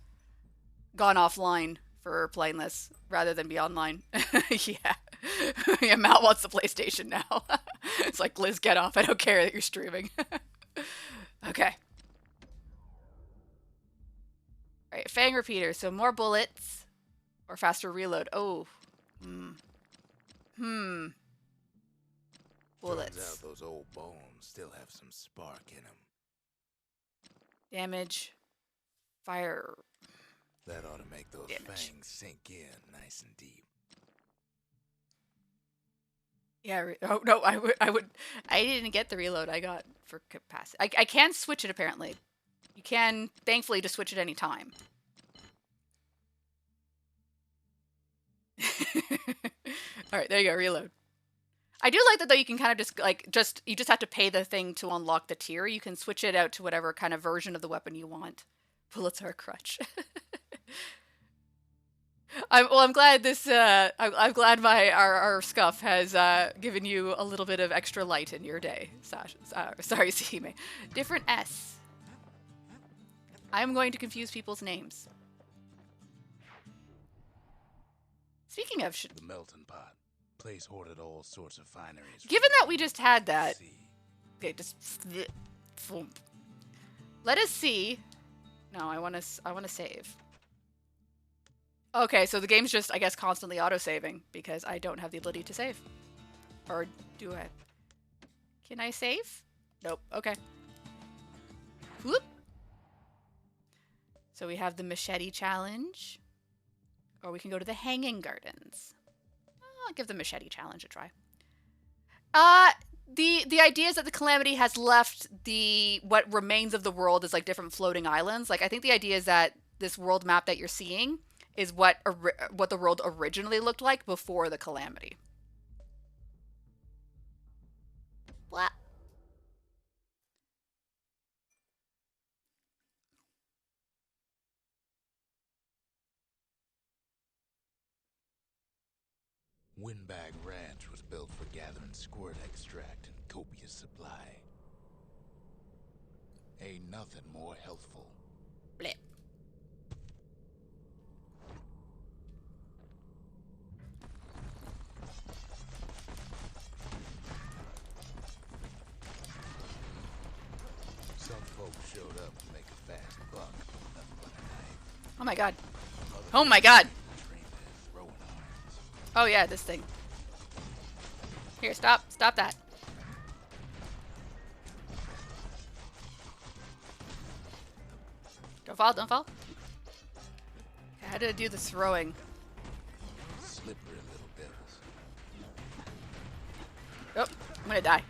gone offline for playing this rather than be online. Yeah. Yeah, Matt wants the PlayStation now. It's like, Liz, get off. I don't care that you're streaming. Okay. Alright, Fang Repeater. So more bullets or faster reload. Oh. Bullets. Turns out those old bones still have some spark in them. Damage. Fire. That ought to make those Damage. fangs sink in nice and deep. Yeah. Oh no, I didn't get the reload. I got for capacity. I can switch it apparently. You can, thankfully, just switch it any time. All right, there you go. Reload. I do like that though. You can kind of you just have to pay the thing to unlock the tier. You can switch it out to whatever kind of version of the weapon you want. Bullets are a crutch. I'm glad this. I'm glad our scuff has given you a little bit of extra light in your day. Sorry, Sihime. Different S. I'm going to confuse people's names. Speaking of, The melting pot. Place hoarded all sorts of fineries. given that we just had that, See. okay, just let us see. No, I want to save. Okay, so the game's just, I guess, constantly auto-saving because I don't have the ability to save. Or do I? Can I save? Nope. Okay. Whoop. So we have the machete challenge. Or we can go to the hanging gardens. I'll give the machete challenge a try. The idea is that the Calamity has left what remains of the world is like different floating islands. Like I think the idea is that this world map that you're seeing is what the world originally looked like before the Calamity. What? Windbag Ranch was built for gathering squirt extract in copious supply. Ain't nothing more healthful. Blech. Some folks showed up to make a fast buck, nothing but a knife. Oh my god. Others Oh my god. trained their throwing irons. Oh yeah, this thing. Here, stop. Stop that. Don't fall, don't fall. Okay, how to do the throwing. Slippery little devils. Oh, I'm gonna die.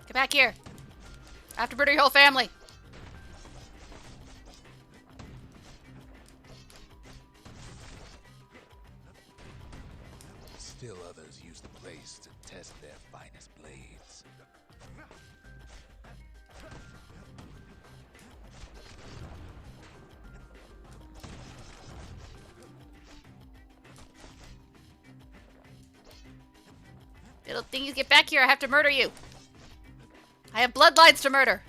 Get back here. I have to murder your whole family. Still others use the place to test their finest blades. Little thingies, get back here. I have to murder you. I have bloodlines to murder.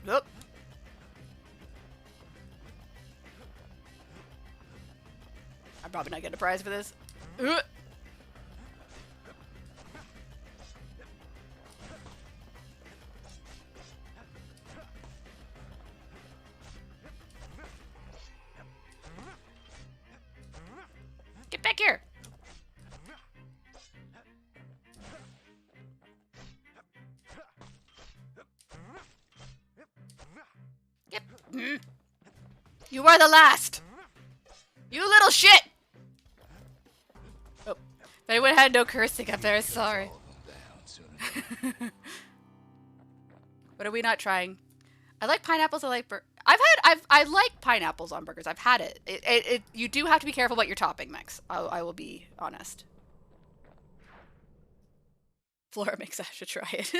Nope. I'm probably not getting a prize for this. Get back here. Yep. You are the last. You little shit. Oh, Someone had no cursing up there. Sorry. All of them down soon enough. What are we not trying? I like pineapples. I like I like pineapples on burgers. I've had it. You do have to be careful about your topping mix. I will be honest. Flora makes Asha try it.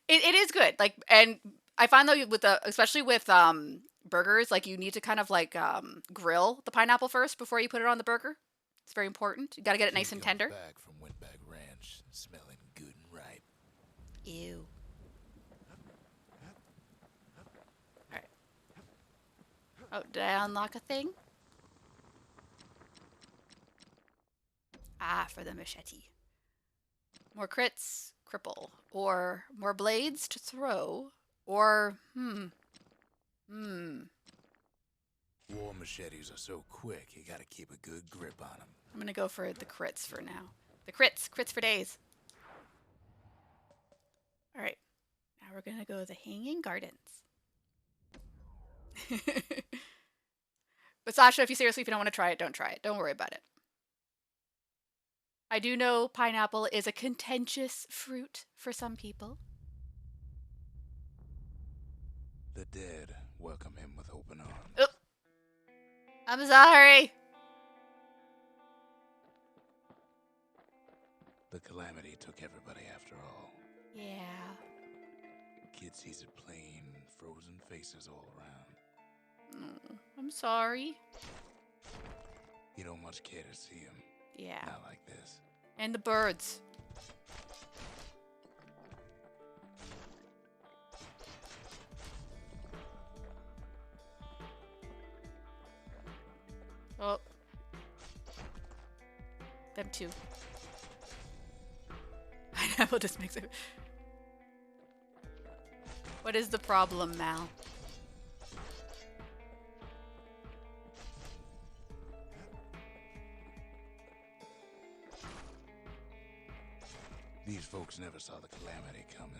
It is good. Like, and I find though with especially with burgers, like you need to kind of like grill the pineapple first before you put it on the burger. It's very important. You got to get it nice Kid and comes tender. Back from Windbag Ranch, smelling good and ripe. Ew. Alright. Oh, did I unlock a thing? Ah, for the machete. More crits, cripple. Or more blades to throw. Or, War machetes are so quick, you gotta keep a good grip on them. I'm gonna go for the crits for now. The crits for days. Alright. Now we're gonna go the Hanging Gardens. But Sasha, if you don't want to try it, don't try it. Don't worry about it. I do know pineapple is a contentious fruit for some people. The dead welcome him with open arms. Oh, I'm sorry. The calamity took everybody after all. Yeah. Kid sees it plain, frozen faces all around. Oh, I'm sorry. You don't much care to see him. Yeah. Not like this. And the birds. Oh. Them too. Pineapple just makes it. What is the problem, Mal? These folks never saw the calamity coming,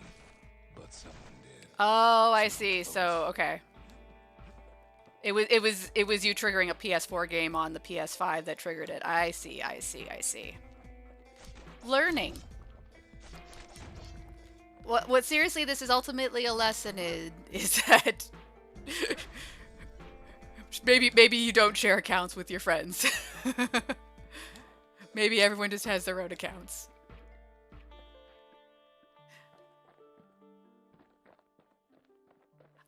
but someone did. Oh, I see. So, okay. It was you triggering a PS4 game on the PS5 that triggered it. I see. Learning. What seriously this is ultimately a lesson in is that maybe you don't share accounts with your friends. Maybe everyone just has their own accounts.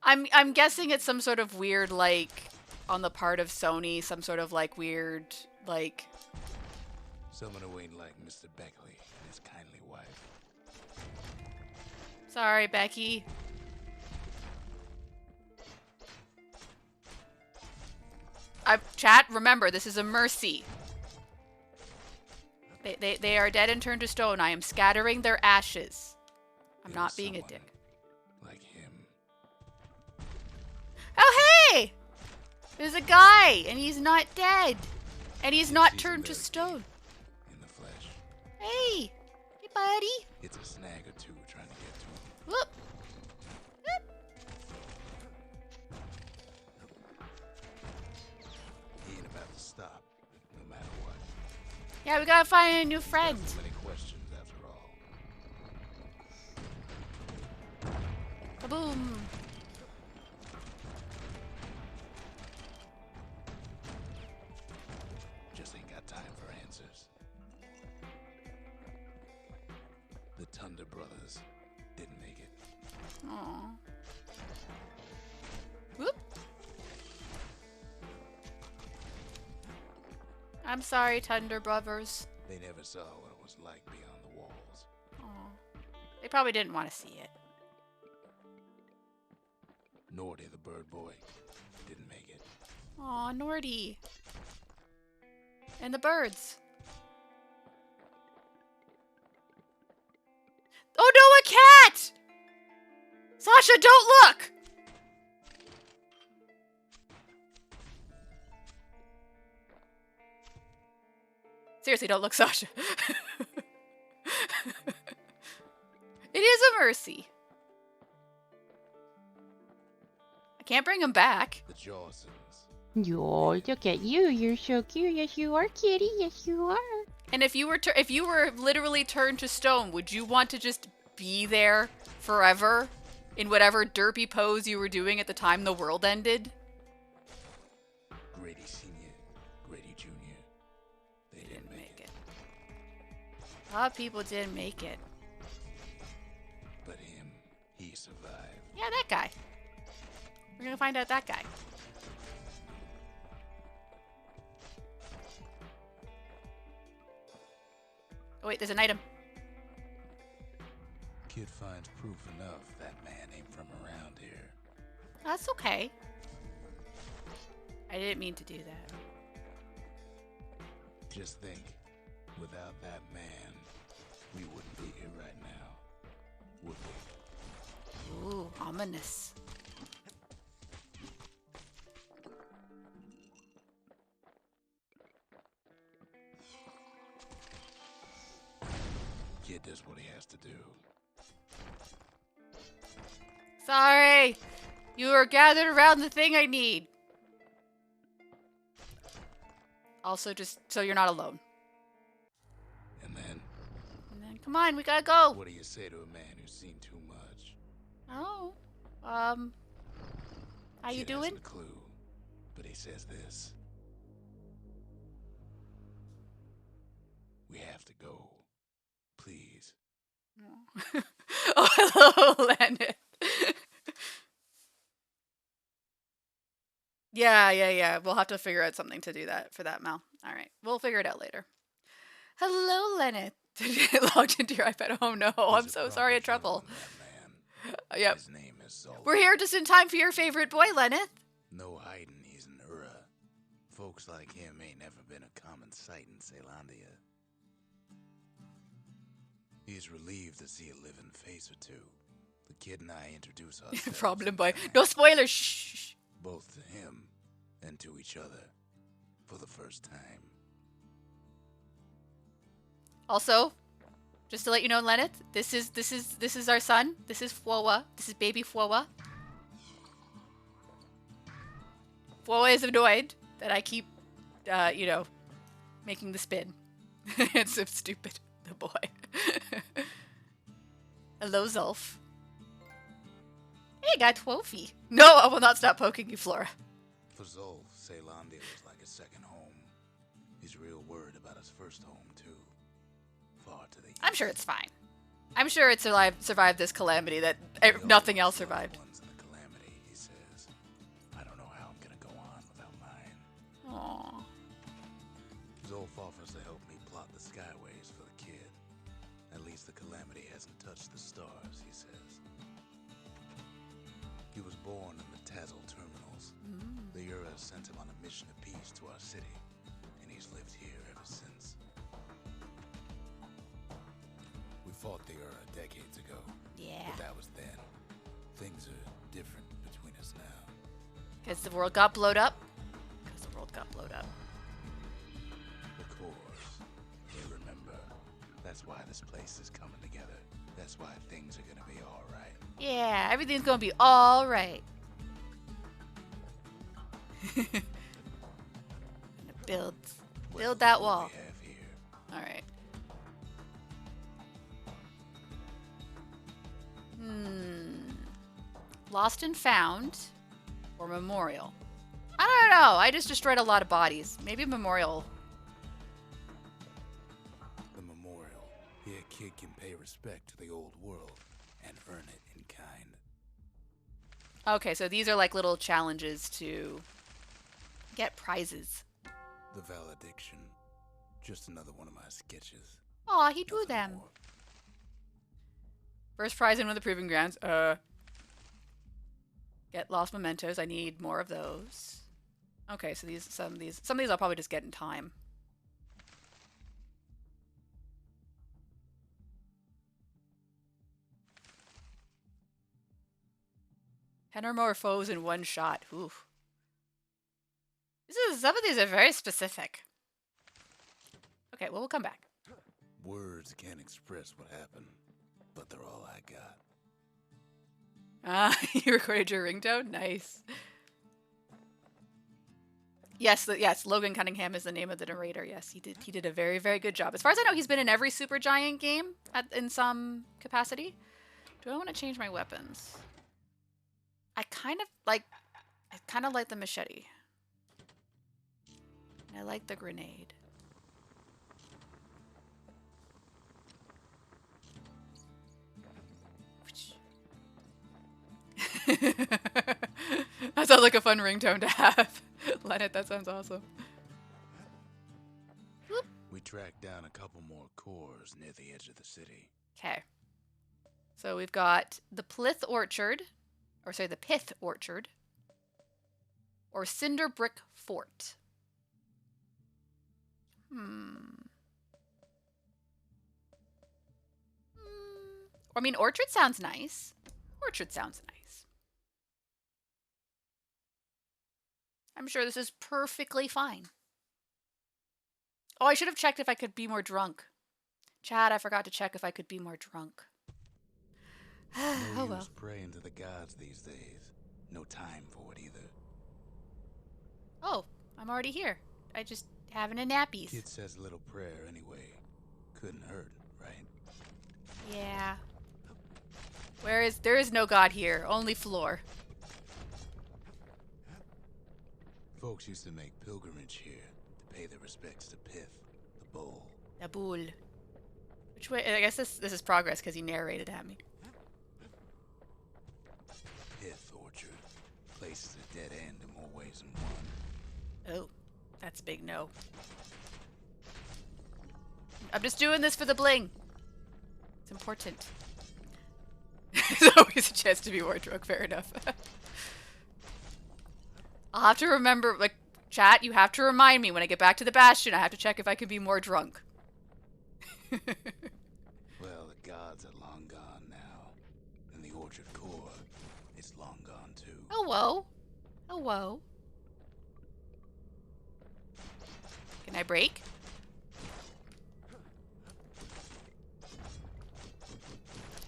I'm guessing it's some sort of weird, like, on the part of Sony, some sort of like weird, like. Someone who ain't like Mr. Beckley and his kindly wife. Sorry, Becky. Chat, remember, this is a mercy. They are dead and turned to stone. I am scattering their ashes. I'm There was not being a someone dick. Like him. Oh, hey! There's a guy, and he's not dead. And he's not She's turned to very stone. In the flesh. Hey! Hey, buddy! It's a snag or two trying to get to him. Whoop! Whoop. He ain't about to stop, no matter what. Yeah, we gotta find a new friend. Got so many questions after all. Kaboom! Just ain't got time for answers. The Thunder brothers didn't make it. Aww. Whoop! I'm sorry, Thunder Brothers. They never saw what it was like beyond the walls. Aw. They probably didn't want to see it. Nordy, the bird boy, didn't make it. Aw, Nordy. And the birds. Oh no, a cat! Sasha, don't look! Seriously, don't look, Sasha. It is a mercy. I can't bring him back. The Jawsons. Oh, look at you. You're so cute. Yes, you are, kitty. Yes, you are. And if you were literally turned to stone, would you want to just be there forever in whatever derpy pose you were doing at the time the world ended? Grady Sr., Grady Jr., they didn't make it. A lot of people didn't make it. But him, he survived. Yeah, that guy. We're gonna find out that guy. Oh wait, there's an item. Kid finds proof enough that man ain't from around here. That's okay. I didn't mean to do that. Just think, without that man, we wouldn't be here right now, would we? Ooh, ominous. Kid does what he has to do. Sorry! You are gathered around the thing I need. Also, just so you're not alone. And then, Come on, we gotta go. what do you say to a man who's seen too much? Oh, how you Kid doing? hasn't a clue, but he says this. We have to go. Please. Oh, hello, Landon. Yeah. We'll have to figure out something to do that for that, Mal. All right, we'll figure it out later. Hello, Lenneth. Logged into your iPad. Oh no, I'm He's a so sorry, proper trouble. gentleman, that man. Yep. His name is Zol. We're here just in time for your favorite boy, Lenneth. No hiding he's an Ura. Folks like him ain't never been a common sight in Celandia. He's relieved to see a living face or two. The kid and I introduce ourselves. Problem boy. No spoilers. Shh. Both to him and to each other for the first time. Also, just to let you know, Lenneth, this is our son. This is Fwowa. This is baby Fwowa. Fwowa is annoyed that I keep, making the spin. It's so stupid, the boy. Hello, Zolf. Hey, I got Twofi. No, I will not stop poking you, Flora. For Zolf, Celandia was like a second home. He's real worried about his first home, too. Far to the I'm sure it's fine. I'm sure it survived this calamity that nothing else survived. Ones in the calamity, he says. I don't know how I'm gonna go on without mine. Aww. Zolf offers to help me plot the skyways for the kid. At least the calamity hasn't touched the stars, he says. He was born in the Tazzle terminals. The Uras sent him on a mission of peace to our city, and he's lived here ever since. We fought the Ura decades ago. Yeah. But that was then. Things are different between us now. Because the world got blowed up? Because the world got blowed up. Of course. They remember. That's why this place is coming together. That's why things are gonna be alright. Yeah, everything's gonna be all right. Build that wall. We have here. All right. Lost and found, or memorial. I don't know. I just destroyed a lot of bodies. Maybe memorial. The memorial. Here a kid can pay respect to the old world and earn it in kind. Okay, so these are like little challenges to get prizes. The valediction. Just another one of my sketches. Aw, he drew Nothing them. more. First prize in one of the proving grounds. Get lost mementos. I need more of those. Okay, so some of these I'll probably just get in time. Ten or more foes in one shot. Ooh. Some of these are very specific. Okay, well, we'll come back. Words can't express what happened, but they're all I got. You recorded your ringtone? Nice. Yes, Logan Cunningham is the name of the narrator. Yes, he did a very, very good job. As far as I know, he's been in every Supergiant game in some capacity. Do I want to change my weapons? I kind of like the machete. I like the grenade. That sounds like a fun ringtone to have. Leonard, that sounds awesome. We tracked down a couple more cores near the edge of the city. Okay. So we've got the Pith Orchard, or Cinder Brick Fort. I mean, Orchard sounds nice. I'm sure this is perfectly fine. Oh, I should have checked if I could be more drunk. Chad, I forgot to check if I could be more drunk. No well. use praying to the gods these days. No time for it either. Oh, I'm already here. I just having a nappies. Kid says a little prayer anyway. Couldn't hurt, right? Yeah. There is no god here, only floor. Folks used to make pilgrimage here to pay their respects to Pith, the bull. The bull. Which way? I guess this is progress because he narrated at me. Pith Orchard. Place is a dead end in more ways than one. Oh, that's a big no. I'm just doing this for the bling. It's important. There's always a chance to be more drunk, fair enough. I'll have to remember, like, chat, you have to remind me when I get back to the Bastion, I have to check if I can be more drunk. Well, the gods are long gone now. And the Orchard core is long gone too. Oh, whoa. Oh, whoa. Can I break?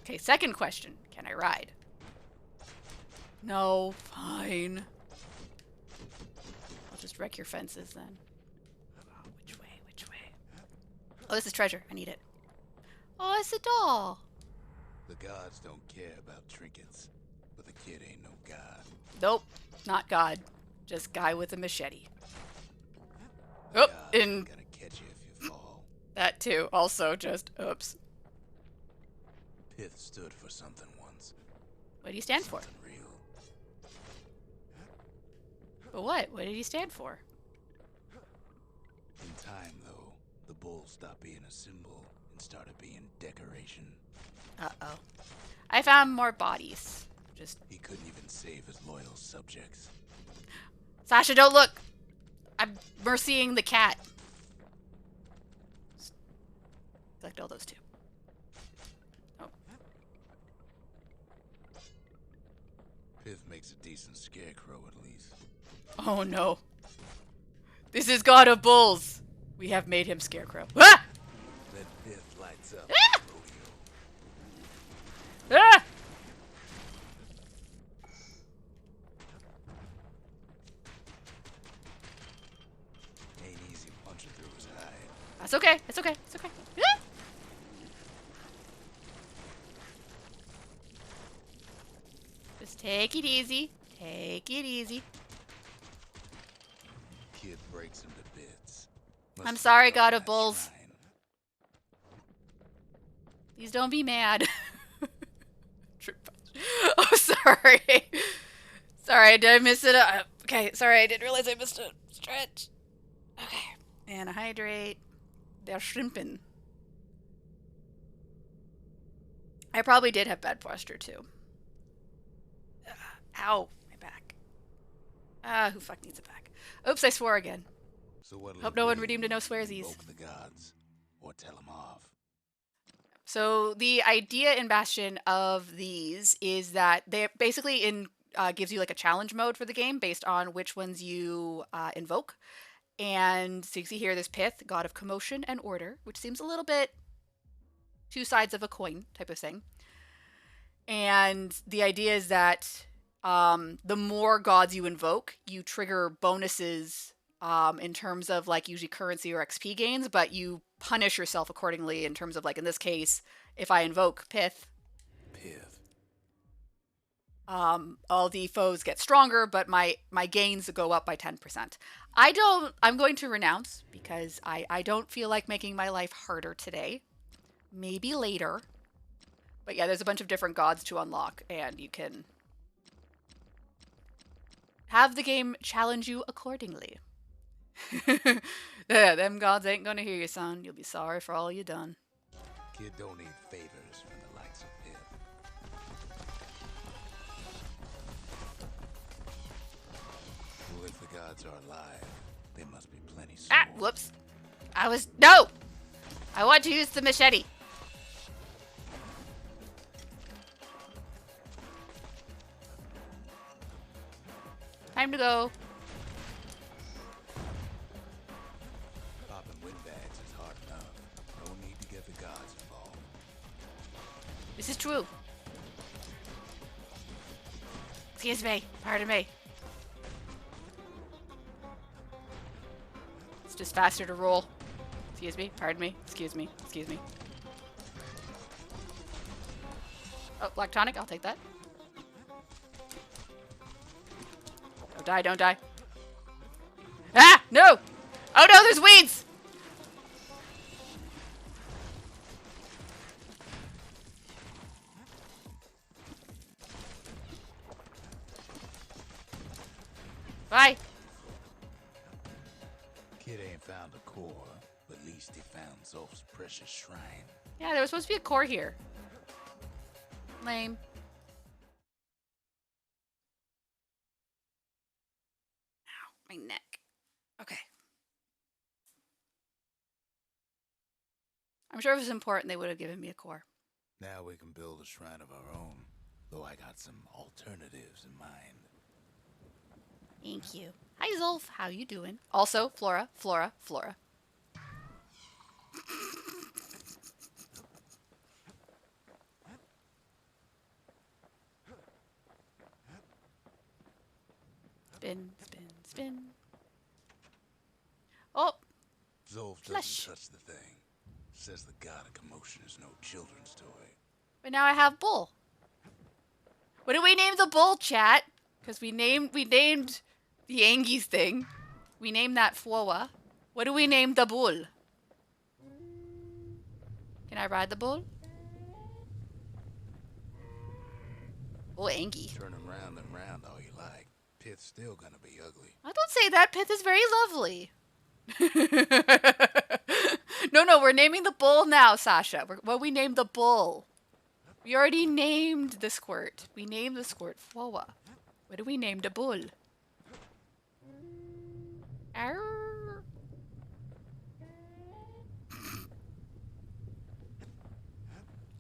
Okay, second question. Can I ride? No, fine. I'll just wreck your fences then. Oh, which way? Which way? Oh, this is treasure. I need it. Oh, it's a doll. The gods don't care about trinkets, but the kid ain't no god. Nope, not God. Just guy with a machete. The Oh, gods and gotta catch you if you fall. that too. Also, just oops. Pith stood for something once. What do you stand for? Something real. But what? What did he stand for? In time, though, the bull stopped being a symbol and started being decoration. Uh-oh. I found more bodies. Just He couldn't even save his loyal subjects. Sasha, don't look. I'm mercying the cat. Select all those two. Oh. Pith makes a decent scarecrow at least. Oh no. This is God of Bulls. We have made him Scarecrow. Ah! Then Pith lights up Ah! the rodeo. Ah! Ain't easy punching through his hide. That's okay. It's okay. It's okay. Ah! Just take it easy. Take it easy. Kid breaks him to bits. I'm Must sorry, have God gone of that Bulls. shrine. Please don't be mad. Trip punch. Oh, sorry. Sorry, did I miss it? Okay, sorry, I didn't realize I missed a stretch. Okay. And hydrate. They're shrimping. I probably did have bad posture, too. Ow. My back. Who fuck needs a back? Oops, I swore again. So what'll Hope it no one be? redeemed a no swearsies. Invoke the gods, or tell them off. So the idea in Bastion of these is that they basically gives you like a challenge mode for the game based on which ones you invoke. And so you see here, there's Pith, god of commotion and order, which seems a little bit two sides of a coin type of thing. And the idea is that the more gods you invoke, you trigger bonuses in terms of like usually currency or XP gains, but you punish yourself accordingly in terms of like in this case, if I invoke Pith, Pith. all the foes get stronger, but my gains go up by 10%. I'm going to renounce because I don't feel like making my life harder today. Maybe later. But yeah, there's a bunch of different gods to unlock, and you can have the game challenge you accordingly. Yeah, them gods ain't gonna hear you, son. You'll be sorry for all you done. Kid don't need favors from the likes of Pith. Well, if the gods are alive, they must be plenty sore. Ah, whoops. No! I want to use the machete. Time to go. Popping windbags is hard enough. No need to get the gods involved. This is true. Excuse me. Pardon me. It's just faster to roll. Excuse me, pardon me, excuse me, excuse me. Oh, black tonic, I'll take that. Don't die, don't die. Ah, no! Oh no, there's weeds! Bye. Kid ain't found a core, but at least he found Zolf's precious shrine. Yeah, there was supposed to be a core here. Lame. Ow, my neck. Okay. I'm sure if it was important, they would have given me a core. Now we can build a shrine of our own, though I got some alternatives in mind. Thank you. Hi, Zolf. How you doing? Also, Flora, Flora, Flora. Spin, spin, spin. Oh, Zolf Flesh. doesn't touch the thing. Says the god of commotion is no children's toy. but now I have bull. What do we name the bull, chat? Because we named the Angies thing. We named that Fwoa. What do we name the bull? Can I ride the bull? Oh, Angie. Turn him round and round all you like. Pith's still gonna be ugly. I don't say that. Pith is very lovely. No, we're naming the bull now, Sasha. We named the bull. We already named the squirt. We named the squirt Fwoa. What do we name the bull? Arr.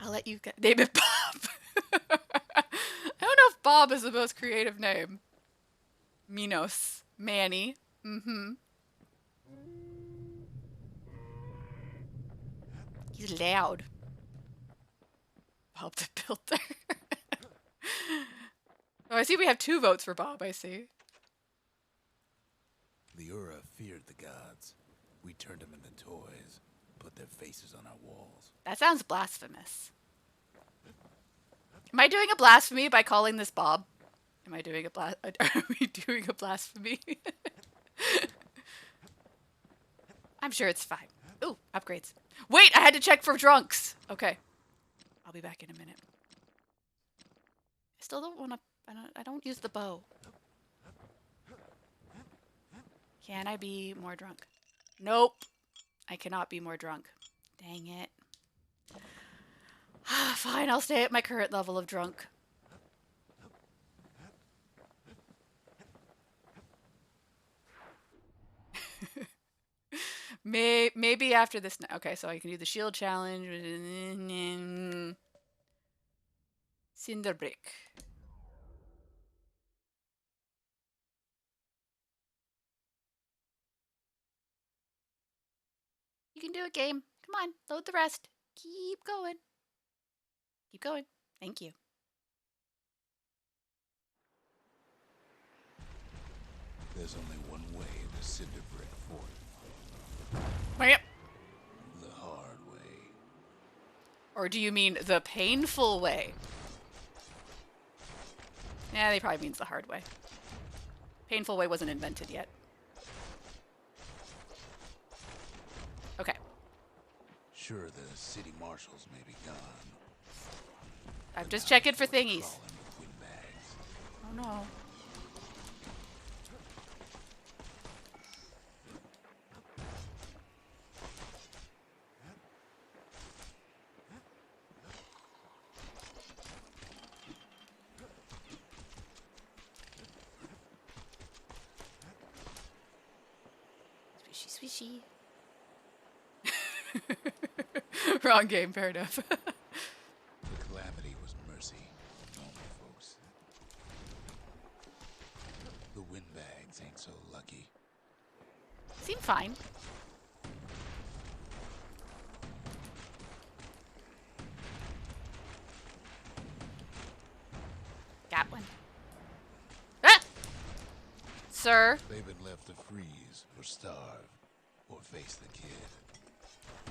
I'll let you name it Bob. I don't know if Bob is the most creative name. Minos. Manny. Mm-hmm. He's loud. Bob the Builder. Oh, I see we have 2 votes for Bob, I see. The Ura feared the gods. We turned them into toys, put their faces on our walls. That sounds blasphemous. Am I doing a blasphemy by calling this Bob? Am I doing a are we doing a blasphemy? I'm sure it's fine. Ooh, upgrades. Wait, I had to check for drunks. Okay. I'll be back in a minute. I still don't want to... I don't use the bow. Can I be more drunk? Nope. I cannot be more drunk. Dang it. Fine, I'll stay at my current level of drunk. Maybe after this... Okay, so I can do the shield challenge. Cinderbrick. You can do it, game. Come on, load the rest. Keep going. Keep going. Thank you. There's only one way this cinder brick fort Wait. the hard way. Or do you mean the painful way? Yeah, they probably means the hard way. Painful way wasn't invented yet. Okay. Sure, the city marshals may be gone. I'm just checking for thingies. Crawling with windbags. Oh no. Swishy, swishy. Wrong game, fair enough. The calamity was mercy, only folks. The windbags ain't so lucky. Seem fine. Got one. Ah! Sir, They've been left to freeze or starve or face the kid.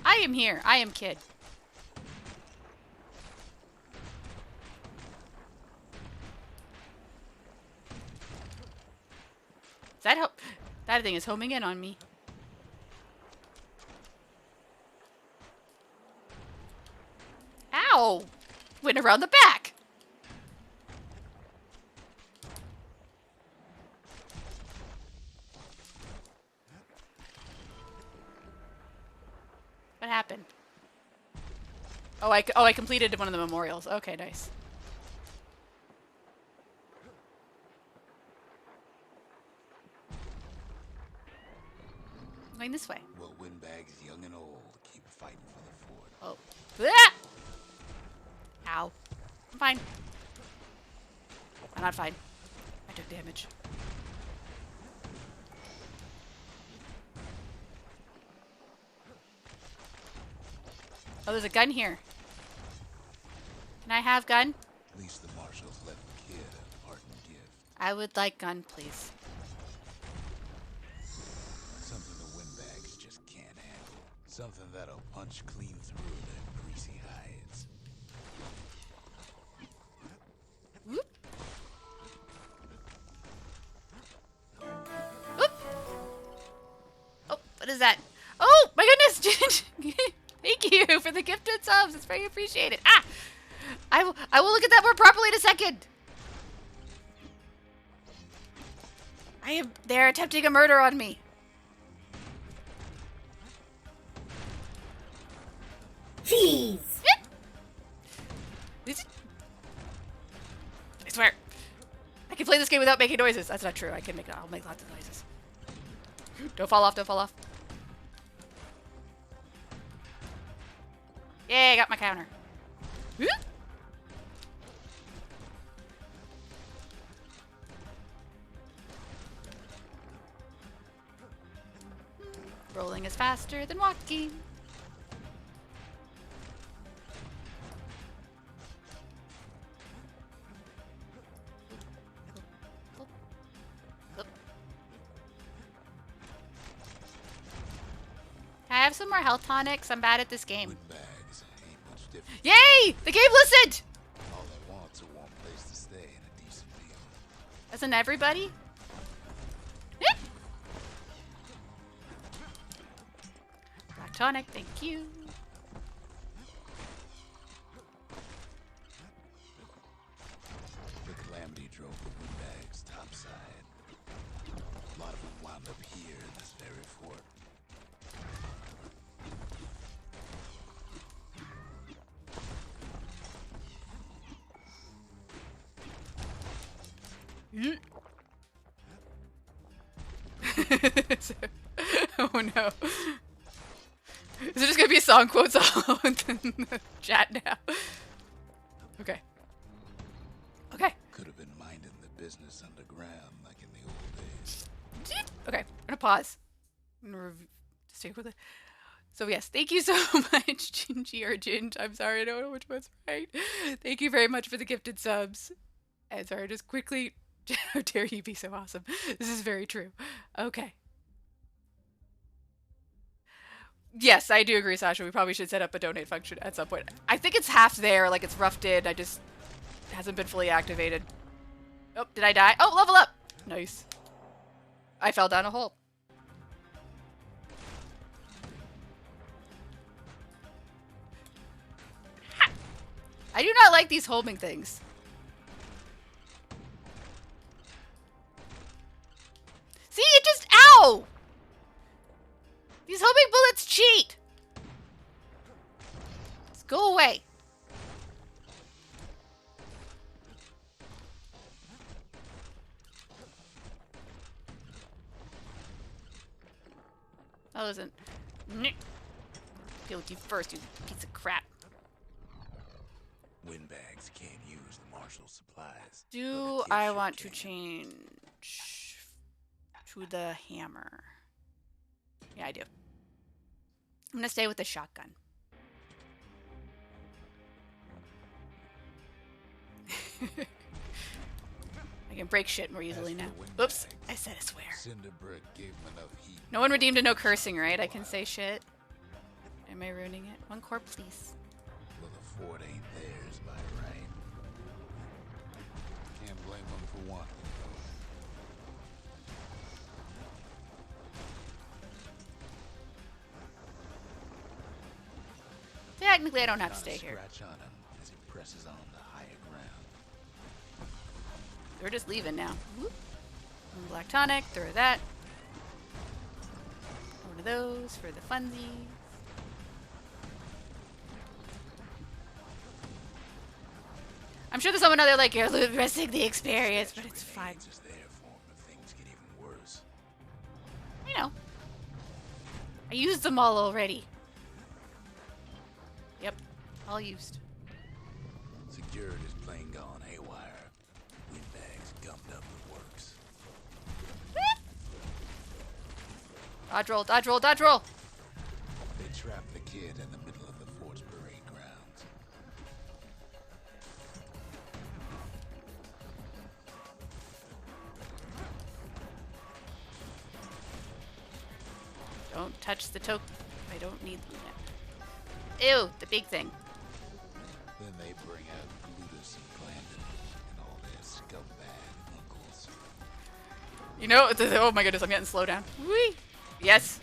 I am here. I am kid. That thing is homing in on me. Ow! Went around the back. What happened? Oh, I completed one of the memorials. Okay, nice. Going this way. Well, windbags young and old keep fighting for the fort. Oh. Ah! Ow. I'm fine. I'm not fine. I took damage. Oh, there's a gun here. Can I have gun? At least the marshals left the kid a parting gift. I would like gun, please. Something the windbags just can't handle. Something that'll punch clean through their greasy hides. Whoop. Whoop. Oh, what is that? Oh, my goodness! Thank you for the gifted subs. It's very appreciated. Ah! I will look at that more properly in a second. They're attempting a murder on me. Jeez. I swear. I can play this game without making noises. That's not true. I'll make lots of noises. Don't fall off, don't fall off. Yay, I got my counter. Whoop. Rolling is faster than walking. Can I have some more health tonics? I'm bad at this game. Windbags ain't much different. Yay! The game listened! All I want's a warm place to stay and a decent meal. Isn't everybody? Black tonic, thank you. The calamity drove the windbags topside. A lot of them wound up here in this very fort. Oh no. Is it just gonna be song quotes all in the chat now? Okay. Okay. Could have been minding the business underground like in the old days. Okay, I'm gonna pause. I'm gonna stick with it. So yes, thank you so much, Gingy or Ginge. I'm sorry, I don't know which one's right. Thank you very much for the gifted subs. And sorry, just quickly, how dare you be so awesome? This is very true. Okay. Yes, I do agree, Sasha. We probably should set up a donate function at some point. I think it's half there, like it's roughed in. I just hasn't been fully activated. Oh, did I die? Oh, level up! Nice. I fell down a hole. Ha! I do not like these homing things. See, it just, ow! These homing bullets cheat! Let's go away. That wasn't... Deal with you first, you piece of crap. Windbags can't use the marshal supplies. Do but I kids want sure to can. change to the hammer? Yeah, I do. I'm gonna stay with the shotgun. I can break shit more easily As for now. windbags, Oops, I said I swear. Cinderbrick gave him enough heat. No one redeemed a no cursing, right? I can say shit. Am I ruining it? One core, please. Well, the fort ain't theirs by right. Can't blame them for wanting it, Technically, I don't though. have to Not stay a here. scratch on him as he presses on to higher ground. We're just leaving now. Whoop. Black tonic, throw that. One of those for the funsies. I'm sure there's someone out there like, you're missing the experience, but it's fine. Remains is there for him if things get even worse. You know. I used them all already. Yep, all used. Security's plane gone haywire. Windbags gummed up the works. Dodge roll, dodge roll, dodge roll! They trapped the kid in the middle of the fort's parade grounds. Don't touch the token. I don't need them yet. Ew, the big thing. Then they bring out Glutus and Glandon and all their scumbag uncles. You know, oh my goodness, I'm getting slow down. Whee! Yes.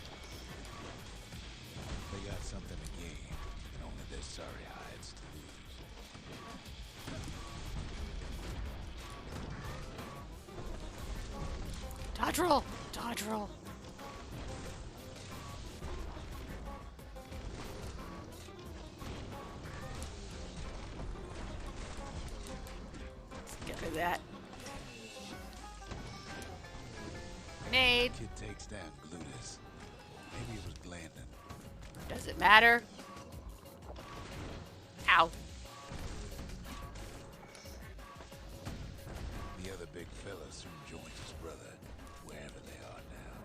They got something to gain, and only their sorry hides to lose. Dodge roll, dodge roll. Let's get rid of that. Grenade. Kid takes down Glutus. Maybe it was Glandon. Does it matter? Ow. The other big fella soon joins his brother, wherever they are now.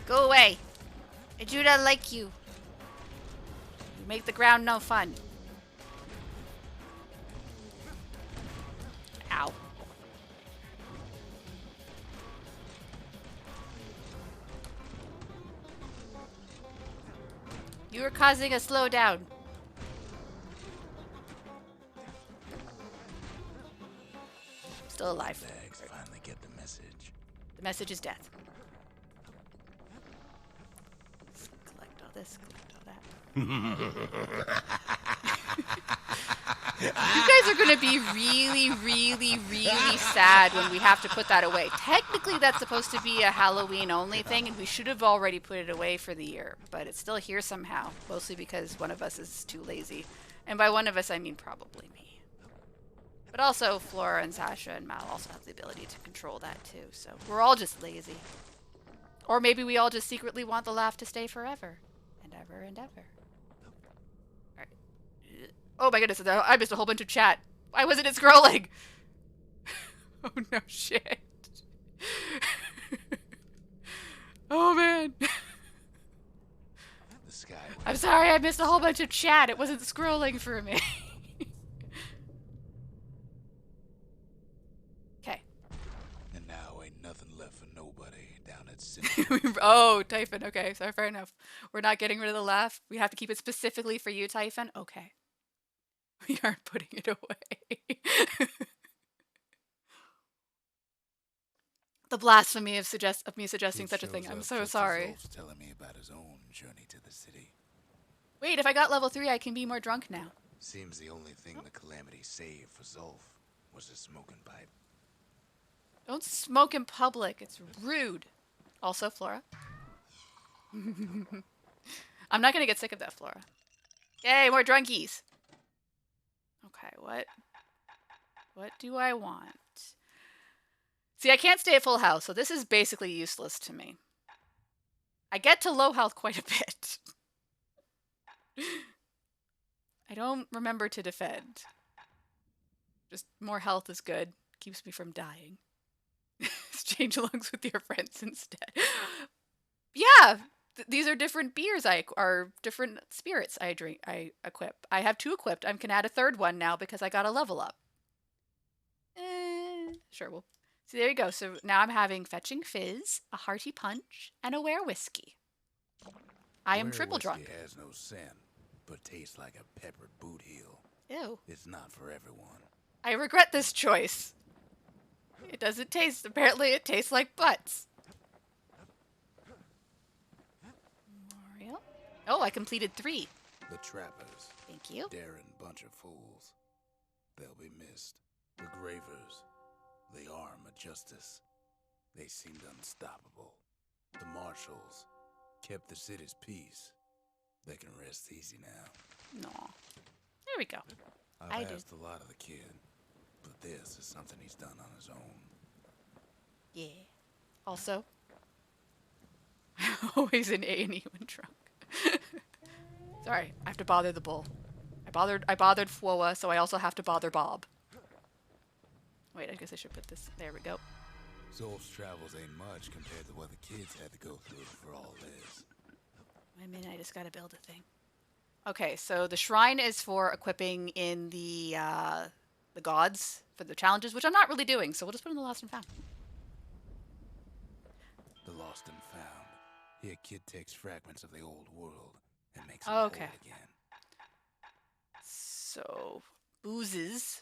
Go away. I do not like you. You make the ground no fun. Ow. You are causing a slowdown. Still alive. Bags finally get the message. The message is death. Let's collect all this, collect all that. You guys are gonna be really, really, really sad when we have to put that away. Technically, that's supposed to be a Halloween only thing, and we should have already put it away for the year. But it's still here somehow, mostly because one of us is too lazy. And by one of us, I mean probably me. But also, Flora and Sasha and Mal also have the ability to control that too. So we're all just lazy. Or maybe we all just secretly want the laugh to stay forever. And ever and ever. Alright. Oh my goodness, I missed a whole bunch of chat. Why wasn't it scrolling? Oh no shit. Oh man. The sky. I'm sorry, I missed a whole bunch of chat. It wasn't scrolling for me. Okay. And now ain't nothing left for nobody Oh, Typhon. Okay, so fair enough. We're not getting rid of the laugh. We have to keep it specifically for you, Typhon. Okay. We aren't putting it away. The blasphemy of me suggesting Kid such a thing. shows I'm up so just as sorry. Ulf's telling me about his own journey to the city. Wait, if I got level 3, I can be more drunk now. Seems the only thing the Calamity saved for Zulf was a smoking pipe. Don't smoke in public. It's rude. Also, Flora. I'm not gonna get sick of that, Flora. Yay, more drunkies. Okay, what do I want? See, I can't stay at full health, so this is basically useless to me. I get to low health quite a bit. I don't remember to defend. Just more health is good. Keeps me from dying. Exchange lungs with your friends instead. Yeah, these are different beers are different spirits I drink. I equip. I have 2 equipped. I can add a 3rd one now because I got a level up. Sure. Well, so there you go. So now I'm having fetching fizz, a hearty punch, and a were whiskey. I am Where triple whiskey drunk. has no scent, but tastes like a peppered boot heel. Ew. It's not for everyone. I regret this choice. It doesn't taste. Apparently, it tastes like butts. Mario. Oh, I completed 3. The trappers, Thank you. daring bunch of fools. They'll be missed. The gravers, the arm of justice. They seemed unstoppable. The marshals kept the city's peace. They can rest easy now. No. There we go. I I've did. asked a lot of the kid, but this is something he's done on his own. Yeah. Also, I'm always in A&E when drunk. Sorry, I have to bother the bull. I bothered Fwoa, so I also have to bother Bob. Wait, I guess I should put this. There we go. Zulf's travels ain't much compared to what the kids had to go through for all this. Wait a minute, I just gotta build a thing. Okay, so the shrine is for equipping in the gods for the challenges, which I'm not really doing, so we'll just put in the lost and found. The lost and found. Here, kid takes fragments of the old world and makes them Okay. whole again. So, boozes.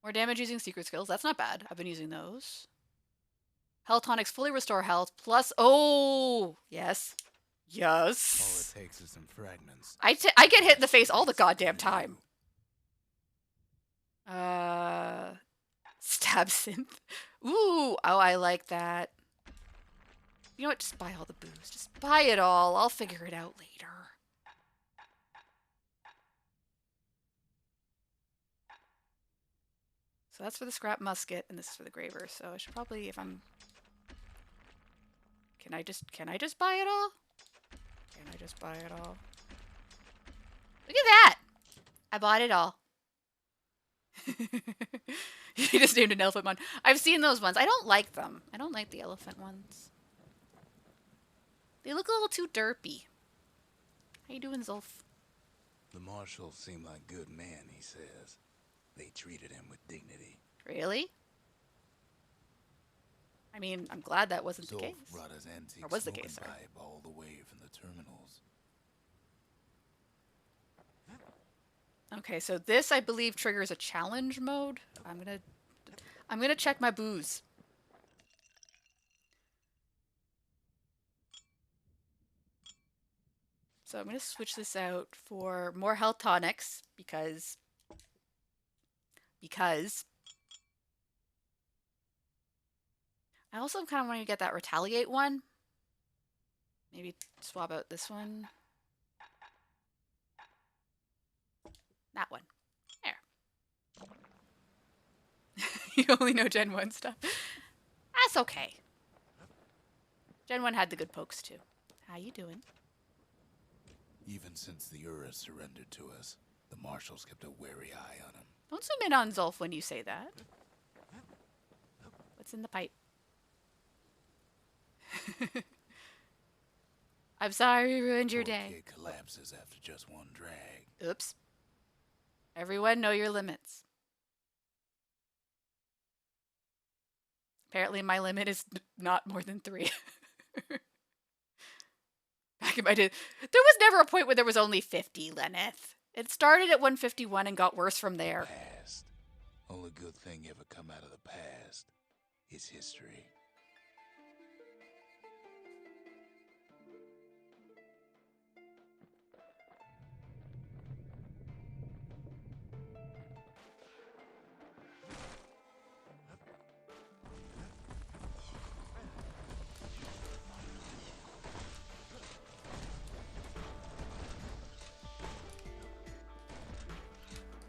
More damage using secret skills. That's not bad. I've been using those. Health tonics fully restore health. Plus, oh, yes. All Yes. it takes is some fragments. I get hit in the face all the goddamn time. Stab synth. Ooh, oh, I like that. You know what? Just buy all the booze. Just buy it all. I'll figure it out later. So that's for the scrap musket, and this is for the graver. So I should probably, if I'm, can I just buy it all? Can I just buy it all? Look at that! I bought it all. You just named an elephant one. I've seen those ones. I don't like them. I don't like the elephant ones. They look a little too derpy. How you doing, Zulf? The marshals seem like good men, he says. They treated him with dignity. Really? I mean, I'm glad that wasn't the Zulf case. brought his antique Or was the smoking case, sorry. pipe all the way from the terminals. Okay, so this I believe triggers a challenge mode. I'm gonna check my booze. So I'm gonna switch this out for more health tonics because I also kind of want to get that retaliate one. Maybe swap out this one. That one. There. You only know Gen 1 stuff. That's okay. Gen 1 had the good pokes too. How you doing? Even since the Ura surrendered to us, the marshals kept a wary eye on him. Don't zoom in on Zulf when you say that. What's in the pipe? I'm sorry we ruined your Poor day. kid collapses after just one drag. Oops. Everyone know your limits. Apparently my limit is not more than 3. Back in my day, there was never a point where there was only 50, Lenneth. It started at 151 and got worse from there. Past. Only good thing ever come out of the past is history.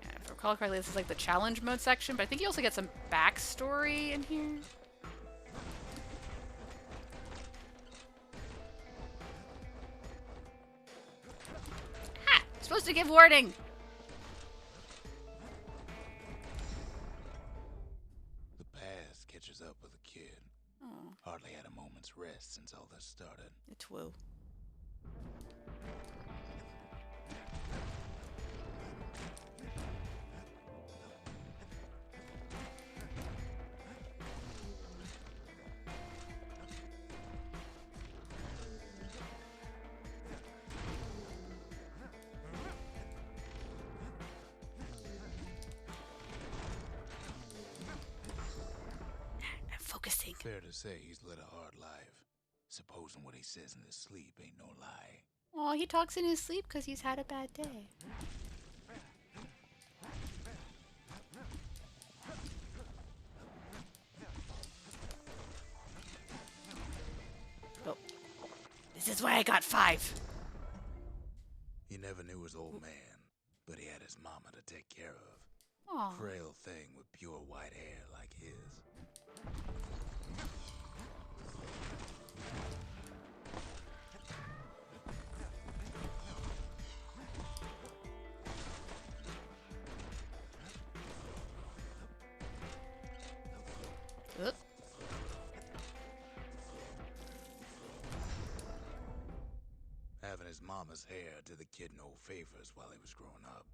Yeah, if I recall correctly, this is like the challenge mode section, but I think you also get some backstory in here. Ha! Supposed to give warning! The past catches up with the kid. Oh, Hardly had a moment's rest since all this started. it's woo. I'm focusing. Fair to say he's led a hard life. Supposing what he says in his sleep ain't no lie. Oh, he talks in his sleep because he's had a bad day. Oh. This is why I got 5. He never knew his old man, but he had his mama to take care of. Aw. Frail thing with pure white hair like his. Oop. Having his mama's hair did the kid no favors while he was growing up.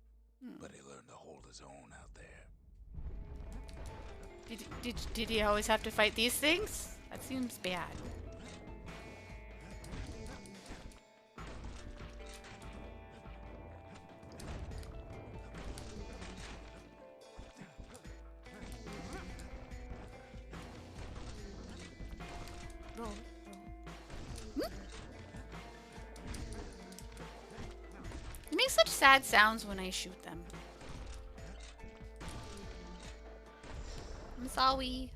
But he learned to hold his own out there. Did he always have to fight these things? That seems bad. Roll, roll. They make such sad sounds when I shoot them. I'm sorry.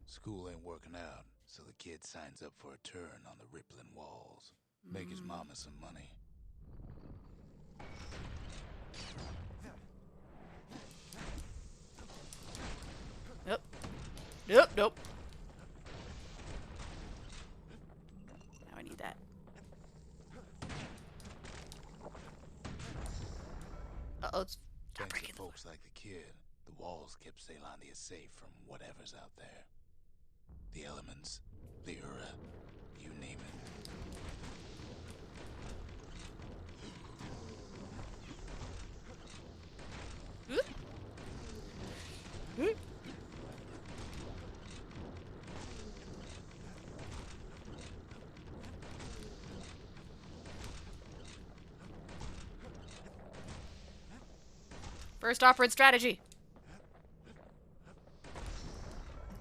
School ain't working out, so the kid signs up for a turn on the rippling walls. Make his mama some money. Nope. Nope, nope. Now I need that. Uh-oh, it's stop Thanks breaking to the folks like the kid, the walls kept Ceylondia safe from whatever's out there. The elements, the Ura, you name it. Oop. Oop. First operant strategy.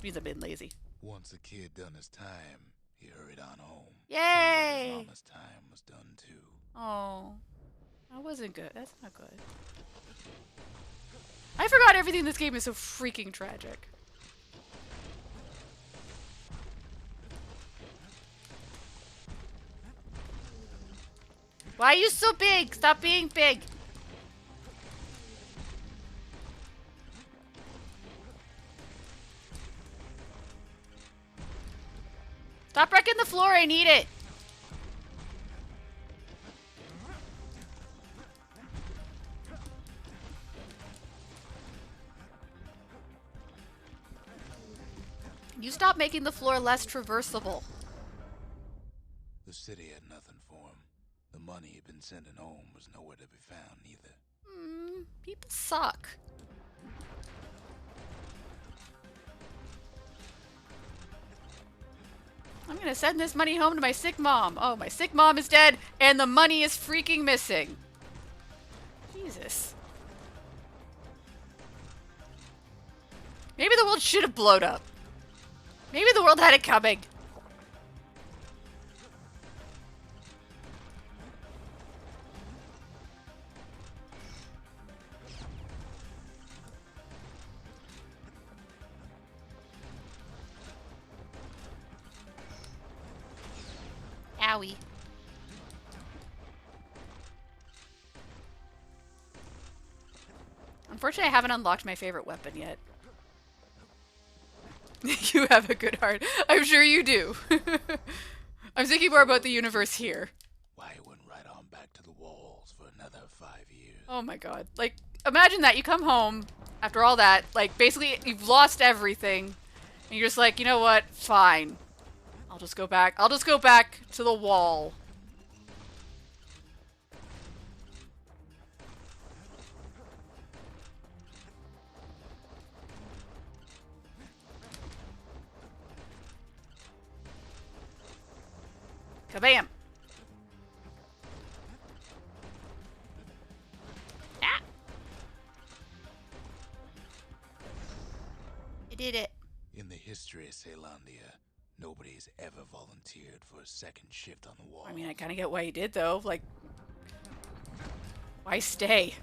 Means I've been lazy. Once the kid done his time, he hurried on home. Yay! Turned out his mama's time was done too. Oh, that wasn't good. That's not good. I forgot everything in this game is so freaking tragic. Why are you so big? Stop being big. Stop wrecking the floor. I need it. You stop making the floor less traversable. The city had nothing for him. The money he'd been sending home was nowhere to be found either. People suck. I'm gonna send this money home to my sick mom. Oh, my sick mom is dead, and the money is freaking missing. Jesus. Maybe the world should have blown up. Maybe the world had it coming. Owie. Unfortunately, I haven't unlocked my favorite weapon yet. You have a good heart. I'm sure you do. I'm thinking more about the universe here. Why you went right on back to the walls for another 5 years? Oh my god. Like, imagine that. You come home after all that. Like, basically, you've lost everything. And you're just like, you know what? Fine. I'll just go back. I'll just go back to the wall. Kabam! Ah! I did it. In the history of Caelandia, nobody's ever volunteered for a second shift on the wall. I mean, I kind of get why he did, though. Like, why stay?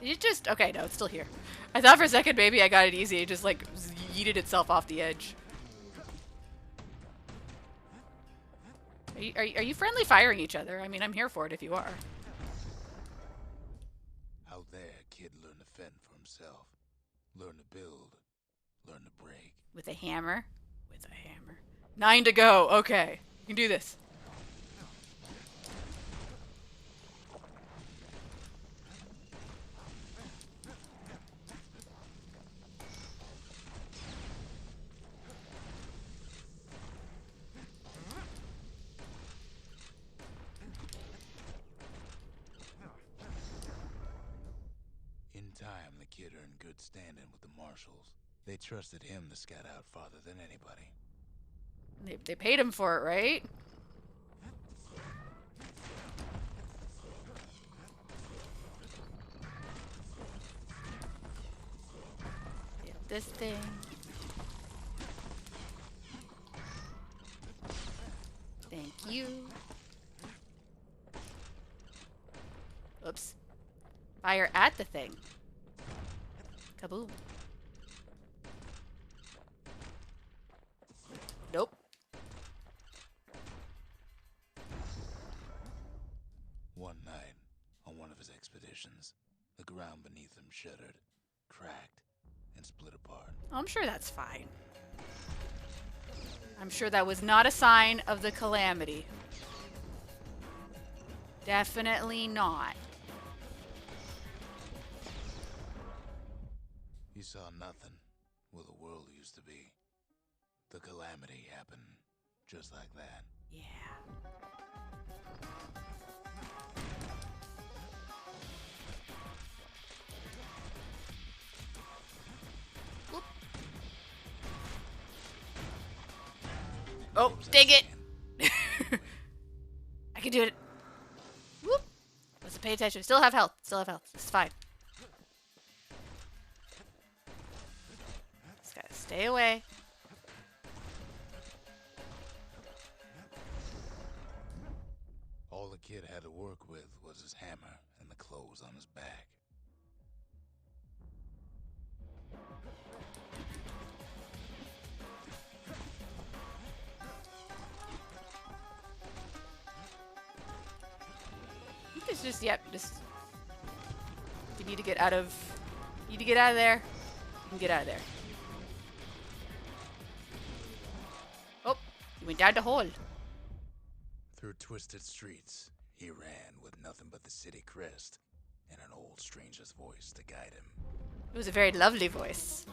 Did it just... Okay, no, it's still here. I thought for a second maybe I got it easy. It just, like, yeeted itself off the edge. Are you friendly firing each other? I mean, I'm here for it if you are. Out there, kid learned to fend for himself. Learn to build. Learn to break. With a hammer? With a hammer. 9 to go. Okay. You can do this. In time, the kid earned good standing with the marshals. They trusted him to scout out farther than anybody. They paid him for it, right? Yeah, this thing. Thank you. Oops. Fire at the thing. Kaboom. Nope. One night, on one of his expeditions, the ground beneath him shuddered, cracked, and split apart. I'm sure that's fine. I'm sure that was not a sign of the calamity. Definitely not. You saw nothing where the world used to be. The calamity happened just like that. Yeah. Whoop. Oh, dang it! I can do it. Whoop. Let's pay attention. Still have health. Still have health. It's fine. Just gotta stay away. All the kid had to work with was his hammer and the clothes on his back. I think it's just, yep, just... You need to get out of... You need to get out of there. You can get out of there. Oh, you went down the hole. Through twisted streets, he ran with nothing but the city crest and an old stranger's voice to guide him. It was a very lovely voice.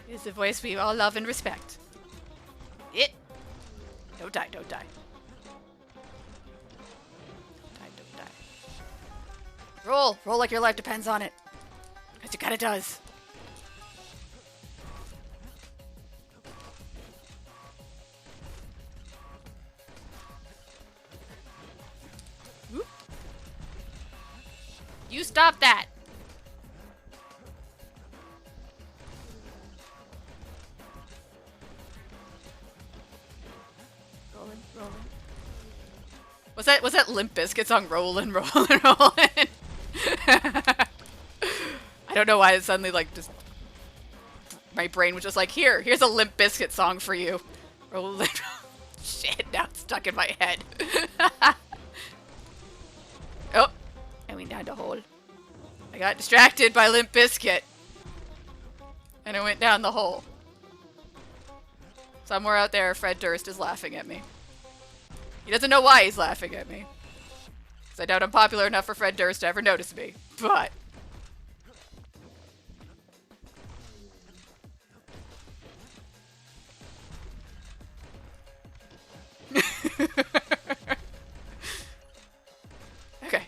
It is a voice we all love and respect. It. Don't die, don't die. Don't die, don't die. Roll. Roll like your life depends on it. It kinda does. Whoop. You stop that! Rolling, rolling. Was that Limp Bizkit song? Rollin', rollin', rollin'. I don't know why it suddenly like just my brain was just like, here's a Limp Bizkit song for you. Rollin'. Shit, now it's stuck in my head. Oh, I went down the hole. I got distracted by Limp Bizkit. And I went down the hole. Somewhere out there, Fred Durst is laughing at me. He doesn't know why he's laughing at me. Because I doubt I'm popular enough for Fred Durst to ever notice me. But... okay.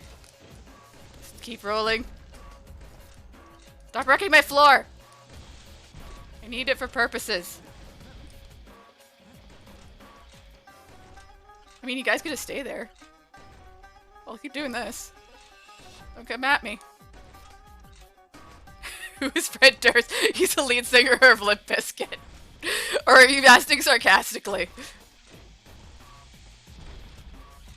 Just keep rolling. Stop wrecking my floor! I need it for purposes. I mean, you guys could just stay there. I'll keep doing this. Don't come at me. Who is Fred Durst? He's the lead singer of Limp Bizkit. Or are you asking sarcastically?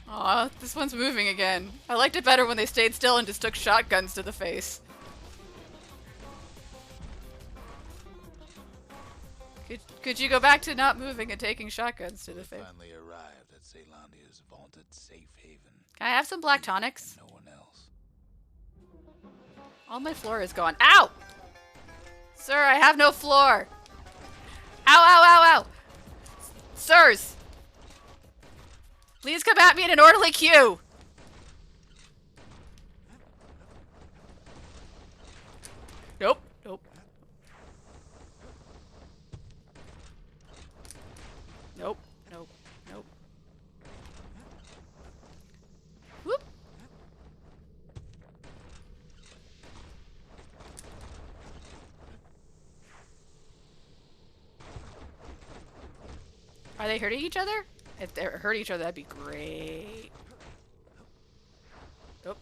Aw, this one's moving again. I liked it better when they stayed still and just took shotguns to the face. Could you go back to not moving and taking shotguns to the face? Finally arrived at Caelondia's vaunted safe haven. Can I have some black tonics? No one else. All my floor is gone. Ow! Sir, I have no floor. Ow, ow, ow, ow! Sirs! Please come at me in an orderly queue! Nope, nope. Nope, nope, nope. Whoop! Are they hurting each other? If they hurt each other, that'd be great. Oh.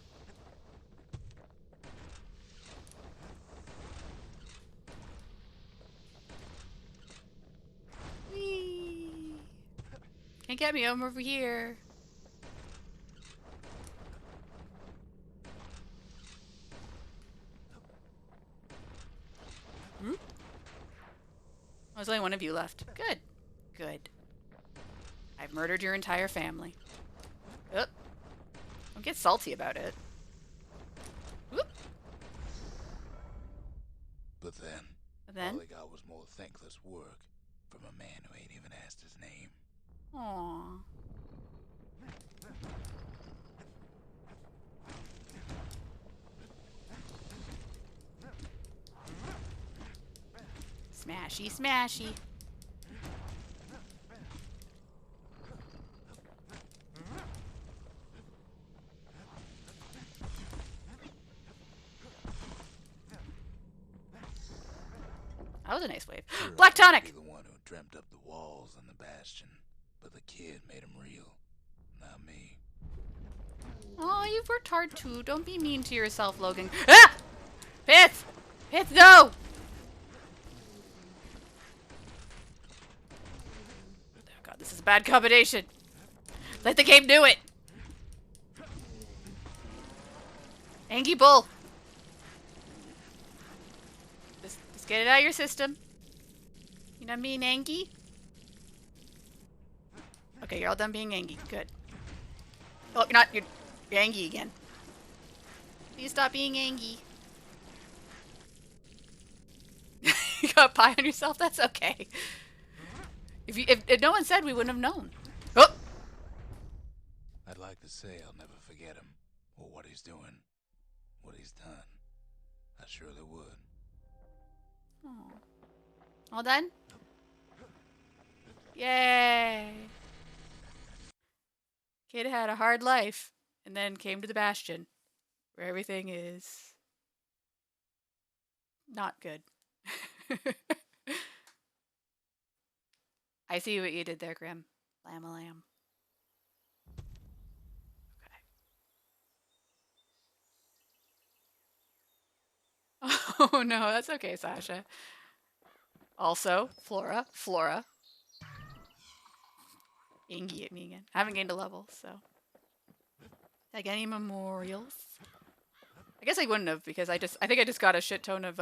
Whee! Can't get me, I'm over here. Oh, there's only one of you left. Good. Good. I've murdered your entire family. Oop. Don't get salty about it. Whoop. But then, all they got was more thankless work from a man who ain't even asked his name. Aww. Smashy, smashy. That was a nice wave. Black tonic! The one who dreamt up the walls and the Bastion, but the kid made him real, not me. Oh, you've worked hard too. Don't be mean to yourself, Logan. Ah! Pits! Pits, no! Oh god, this is a bad combination. Let the game do it! Angie Bull. Just get it out of your system. You know what I mean, Angie? Okay, you're all done being Angie. Good. Oh, you're not. You're Angie again. Please stop being Angie. You got pie on yourself? That's okay. If no one said, we wouldn't have known. Oh! I'd like to say I'll never forget him, or what he's doing, what he's done. I surely would. Oh. All done? Yay! Kid had a hard life, and then came to the Bastion. where everything is not good. I see what you did there, Grim. Lamb. Okay. Oh no, that's okay, Sasha. Also, Flora. Ingy at me again. I haven't gained a level, so. Did I get any memorials? I guess I wouldn't have because I think I just got a shit ton of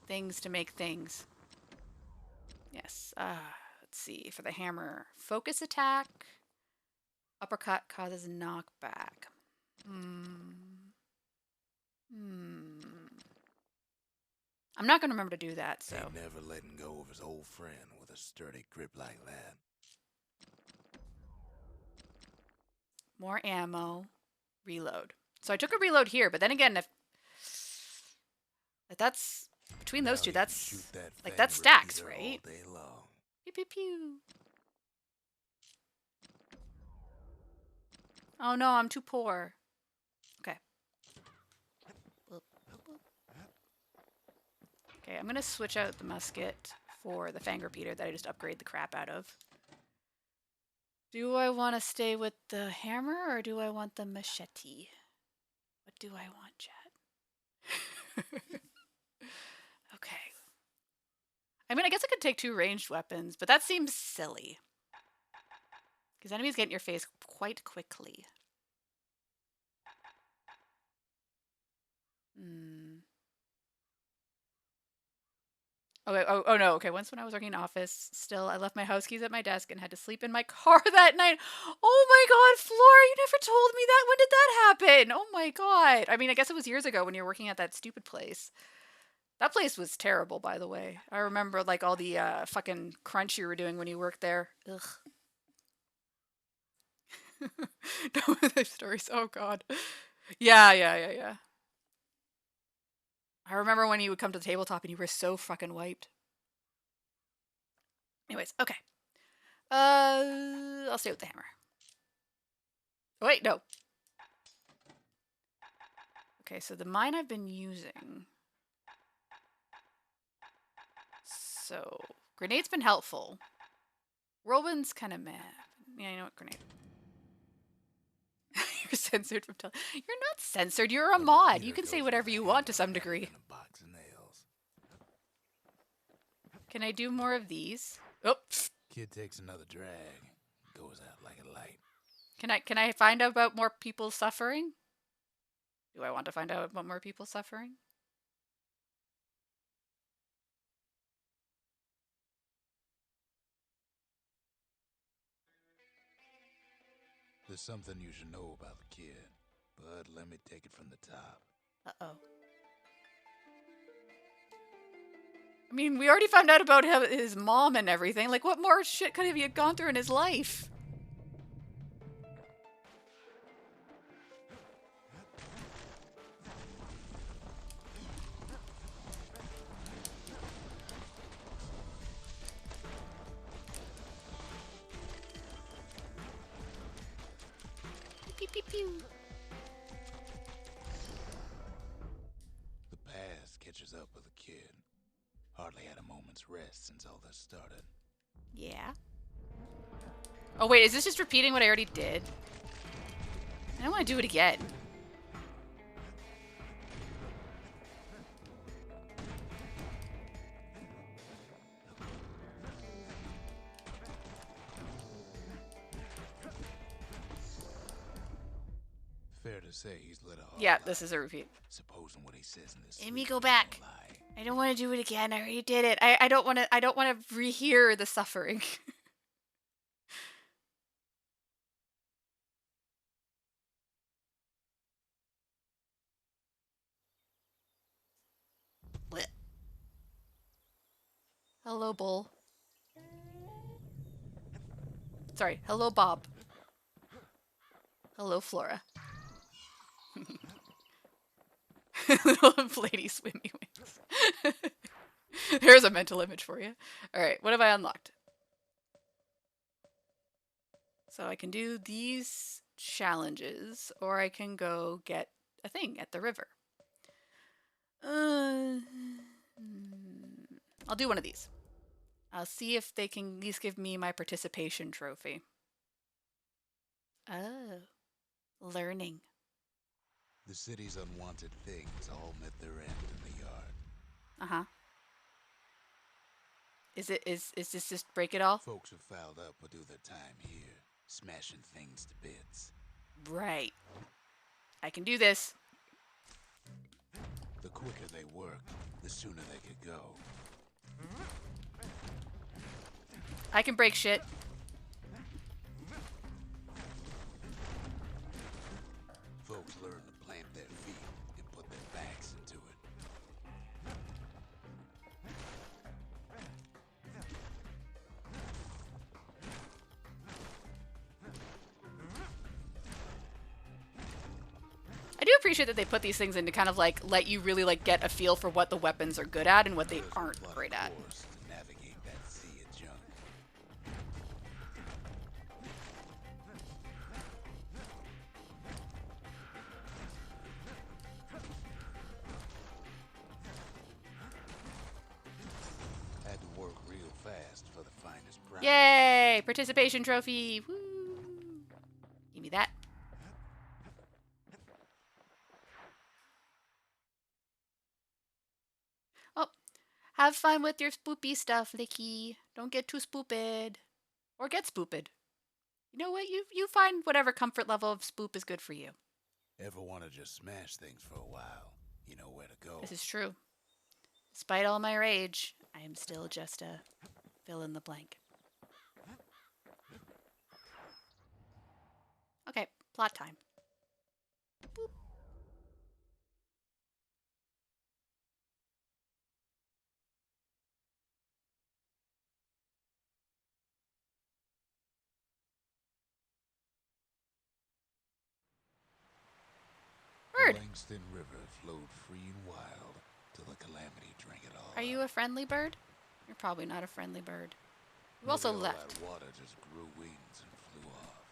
things to make things. Yes. Let's see. For the hammer, focus attack. Uppercut causes knockback. I'm not gonna remember to do that, so. Ain't never letting go of his old friend with a sturdy grip like that. More ammo. Reload. So I took a reload here, but then again, if that's between those Now two, you can that's shoot that like fang that stacks, repeater right? all day long. Pew pew pew. Oh no, I'm too poor. Okay. Okay, I'm gonna switch out the musket for the fang repeater that I just upgraded the crap out of. Do I want to stay with the hammer or do I want the machete? What do I want, chat? Okay. I mean, I guess I could take 2 ranged weapons, but that seems silly. Because enemies get in your face quite quickly. Oh no, okay, once when I was working in office, still, I left my house keys at my desk and had to sleep in my car that night. Oh my god, Flora, you never told me that! When did that happen? Oh my god. I mean, I guess it was years ago when you were working at that stupid place. That place was terrible, by the way. I remember, like, all the fucking crunch you were doing when you worked there. Ugh. No, the stories, oh god. Yeah. I remember when you would come to the tabletop and you were so fucking wiped. Anyways, okay. I'll stay with the hammer. Oh, wait, no. Okay, so the mine I've been using. So, grenade's been helpful. Whirlwind's kind of meh. Yeah, you know what, grenade. You're censored from telling. You're not censored. You're a mod. You can say whatever you want to some degree. Can I do more of these? Oops. Kid takes another drag, goes out like a light. Can I find out about more people suffering? Do I want to find out about more people suffering? There's something you should know about the kid, but let me take it from the top. Uh-oh. I mean, we already found out about his mom and everything. Like, what more shit could he have gone through in his life? Pew, pew, pew. The past catches up with the kid. Hardly had a moment's rest since all this started. Yeah. Oh, wait, is this just repeating what I already did? I don't want to do it again. Fair to say he's lit a hard Yeah, life. this is a repeat. Supposing what he says in this. Let me sleep go is back. no lie. I don't want to do it again. I already did it. I don't want to rehear the suffering. Blech. Hello, Bull. Sorry. Hello, Bob. Hello, Flora. Little lady swimmy wings. There's a mental image for you. Alright, what have I unlocked? So I can do these challenges, or I can go get a thing at the river. I'll do one of these. I'll see if they can at least give me my participation trophy. Oh, learning. The city's unwanted things all met their end in the yard. Uh-huh. Is this just break it all? Folks who fouled up will do their time here, smashing things to bits. Right. I can do this. The quicker they worked, the sooner they could go. I can break shit. Folks learn to plant their feet and put their backs into it. I do appreciate that they put these things in to kind of like let you really like get a feel for what the weapons are good at and what they There's aren't a lot of great at. course to navigate that sea of junk. Had to work real fast for the finest prize. Yay! Participation trophy. Woo! Give me that. Oh, have fun with your spoopy stuff, Licky. Don't get too spooped. Or get spooped. You know what? You find whatever comfort level of spoop is good for you. Ever want to just smash things for a while? You know where to go. This is true. Despite all my rage, I am still just a fill in the blank. Okay, plot time. Boop. Bird. The Langston River flowed free and wild till the calamity drank it all. Are you up. a friendly bird? You're probably not a friendly bird. You also Maybe all left. That water just grew wings and flew off.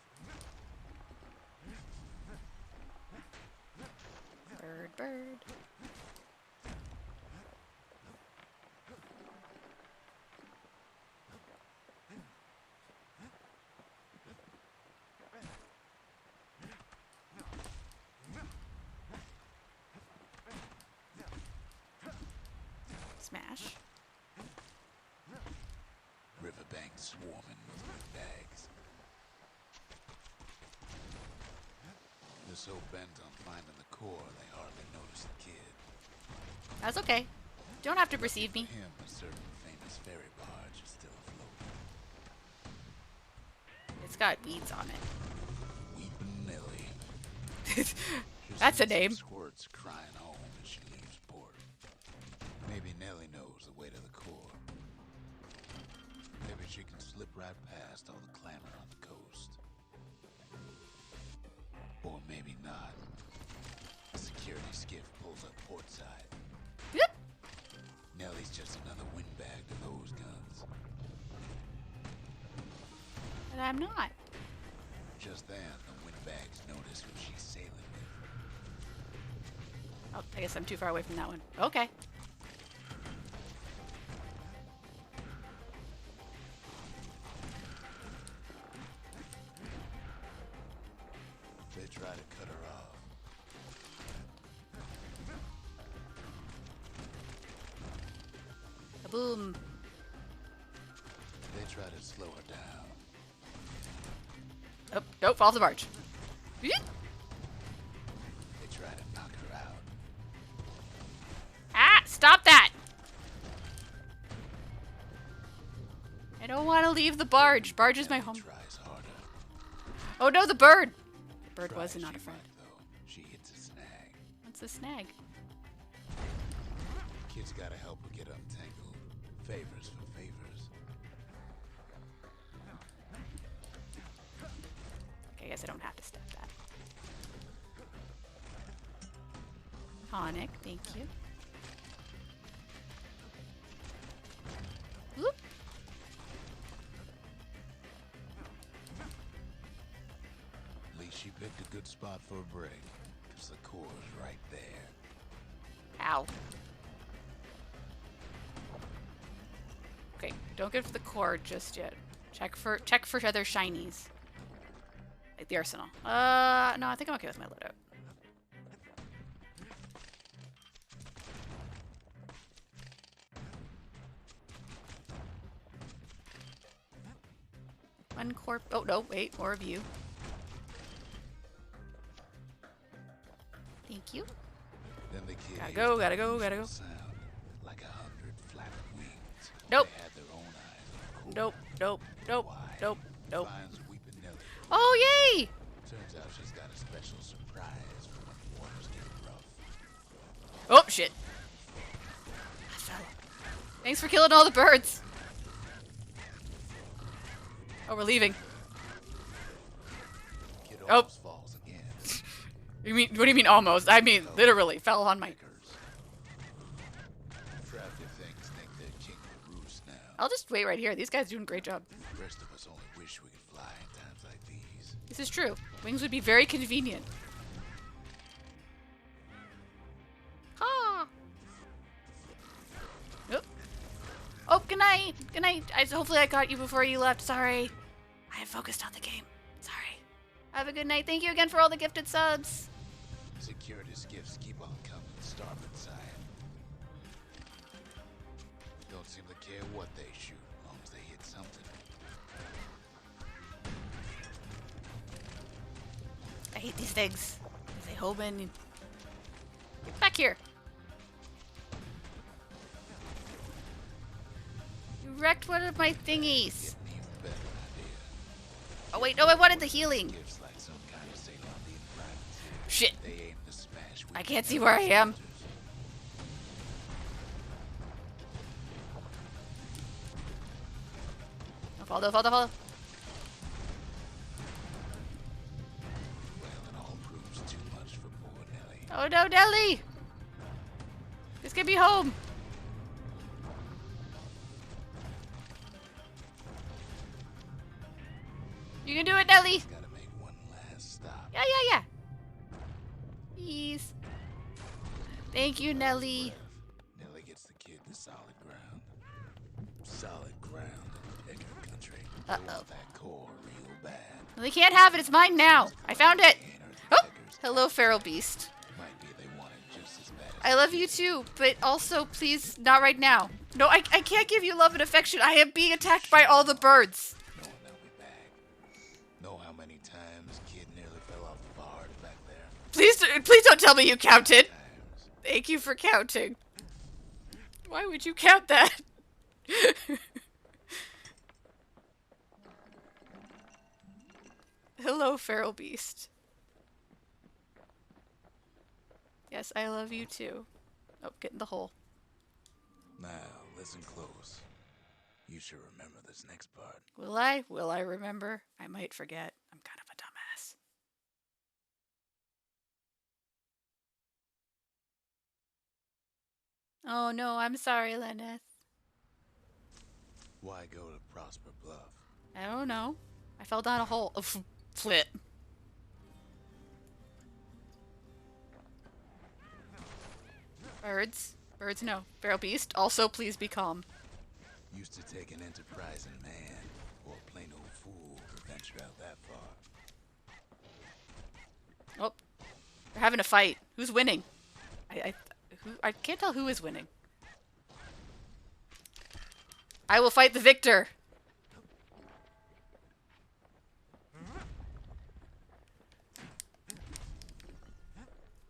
Bird, bird. Smash. Riverbanks swarming with good bags. They're so bent on finding the core, they hardly notice the kid. That's okay. Don't have to perceive me. For him, a certain famous ferry barge is still afloat. It's got weeds on it. Weepin' Nelly. She That's a sends some name. Squirts crying home as she leaves port. Maybe Nellie knows the way to the core. Maybe she can slip right past all the clamor on the coast. Or maybe not. A security skiff pulls up portside. Yep. Nellie's just another windbag to those guns. But I'm not. Just then, the windbags notice who she's sailing with. Oh, I guess I'm too far away from that one. Okay. They try to cut her off. Kaboom. They try to slow her down. Oh, nope, falls the barge. Yeet. They try to knock her out. Ah, stop that! I don't want to leave the barge. Barge is my Nellie home. tries harder. Oh no, the bird! The bird Try was as not she a friend. might, though, she hits a snag. What's the snag? Kids gotta help her get untangled. Favors for favors. Okay, I guess I don't have to step that. Tonic, thank you. Whoop. At least she picked good spot for a break. 'Cause the core's right there. Ow. Okay, don't get for the core just yet. Check for other shinies. Like the arsenal. No, I think I'm okay with my loadout. One core. Oh no, wait, more of you. Thank you. Then the kid Gotta go, gotta go, gotta go. sound, like 100 flapping wings. Nope. They had their own eyes on the core. Nope, nope, nope, Why? nope, nope. Finds Weeping Nelly. Oh, yay! Turns out she's got a special surprise for when the waters get rough. Oh, shit. I fell. Thanks for killing all the birds. Oh, we're leaving. Kid Oh. almost falls again. You mean, what do you mean almost? I mean, literally, fell on my... Attractive things think they're king of the roost now. I'll just wait right here. These guys are doing a great job. The rest of us only wish we could fly in times like these. This is true. Wings would be very convenient. Ha! Oh. Oh, good night. Good night. Hopefully I got you before you left. Sorry. I focused on the game. Sorry. Have a good night. Thank you again for all the gifted subs. Security's gifts keep on coming, starboard side. Don't seem to care what they shoot, as long as they hit something. I hate these things. They home in. Get back here. You wrecked one of my thingies. Getting even better idea. Oh wait, no, I wanted the healing. Gifts like some kind of Ceylon privateer. Shit. They aim to smash. I can't see where I am. Don't fall, don't fall, don't fall. Well, it all proves too much for poor Nelly. Oh no, Nelly! Just get me home. You can do it, Nelly. Gotta make one last stop. Yeah, yeah, yeah. Please. Thank you, Nelly. Nelly gets the kid to solid ground. Solid ground in the Pecking country. They Uh-oh. want that core real bad. They can't have it. It's mine now. I found it. Ain't hurt Oh, the Peckers. hello, feral beast. Might be they want it just as bad as I love you too, but also, please, not right now. No, I can't give you love and affection. I am being attacked by all the birds. knowing they'll be back. Know how many times kid nearly fell off the barge back there? Please don't tell me you counted. Times. Thank you for counting. Why would you count that? Hello, feral beast. Yes, I love you too. Oh, get in the hole. Now, listen close. You should remember this next part. Will I? Will I remember? I might forget. I'm kind of a dumbass. Oh no, I'm sorry, Lenneth. Why go to Prosper Bluff? I don't know. I fell down a hole. Oh, flip. Birds. Birds, no. Feral beast. Also, please be calm. Used to take an enterprising man or a plain old fool to venture out that far. Oh, they're having a fight. Who's winning? I can't tell who is winning. I will fight the victor.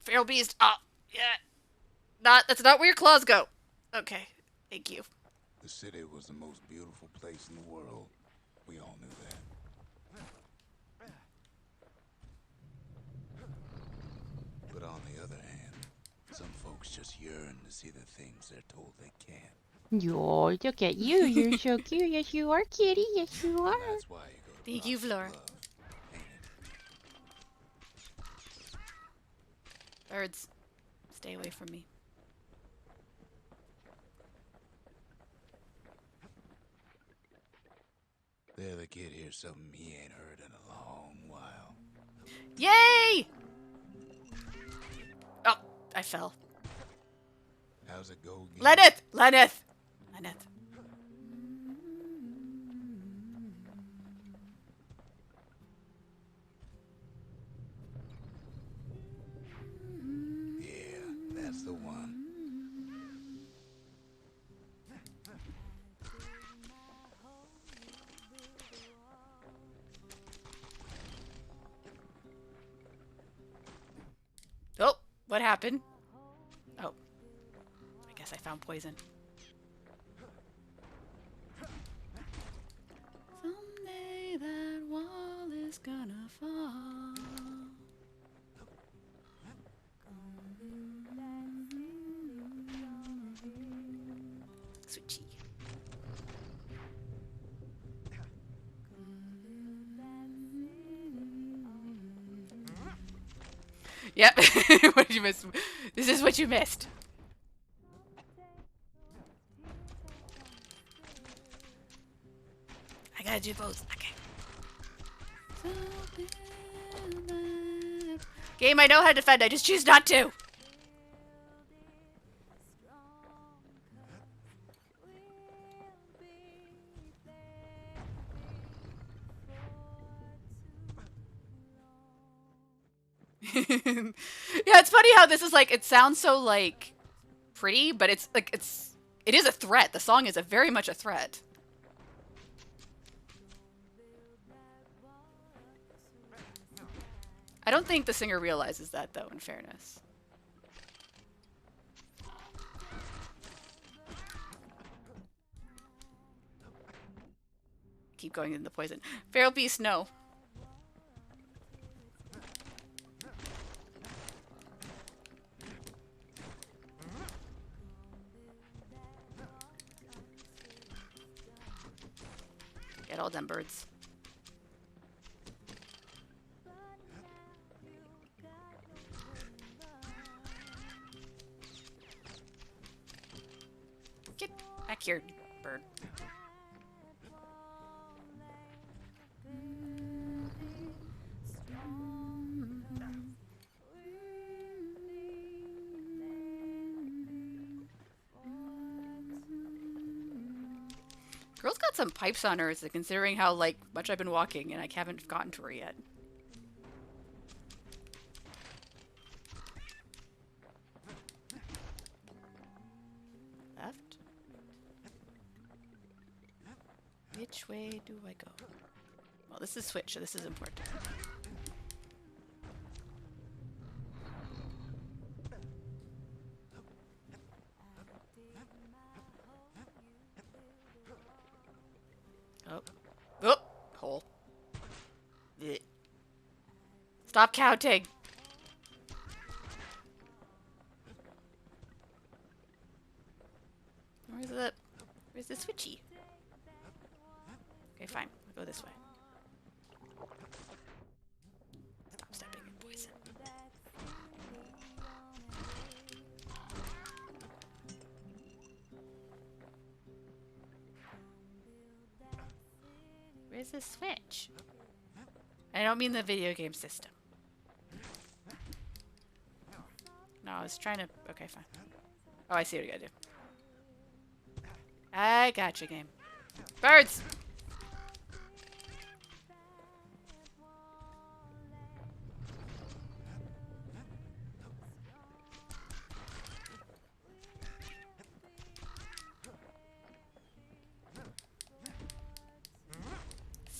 Feral beast. Oh, yeah. That's not where your claws go. Okay, thank you. The city was the most beautiful place in the world. We all knew that. But on the other hand, some folks just yearn to see the things they're told they can't. Oh, look at you. You're so cute. Yes, you are, kitty. Yes, you And are. that's why you go to Thank you, Prosper Flora. Bluff, ain't it? Birds, stay away from me. There, the kid hears something he ain't heard in a long while. Yay! Oh, I fell. How's it go again? Leneth! Leneth! Leneth. Yeah, that's the one. Oh, what happened? Oh, I guess I found poison. Someday that wall is gonna fall. Switchy. Yep. What did you miss? This is what you missed. I gotta do both. Okay. Game, I know how to defend. I just choose not to. Yeah, it's funny how this is like, it sounds so like pretty, but it's like, it is a threat. The song is very much a threat. I don't think the singer realizes that though, in fairness. Keep going in the poison. Feral Beast, no. Get all them birds. Get back here, bird. Girl's got some pipes on her, considering how like much I've been walking and I haven't gotten to her yet. Left? Which way do I go? Well, this is switch, so this is important. Oh. Oh! Hole. Blech. Stop counting! Where's the switchy? Okay, fine. We'll go this way. Stop stepping in poison. Where's the switch? I don't mean the video game system. No, I was trying to... Okay, fine. Oh, I see what you gotta do. I gotcha, game. Birds!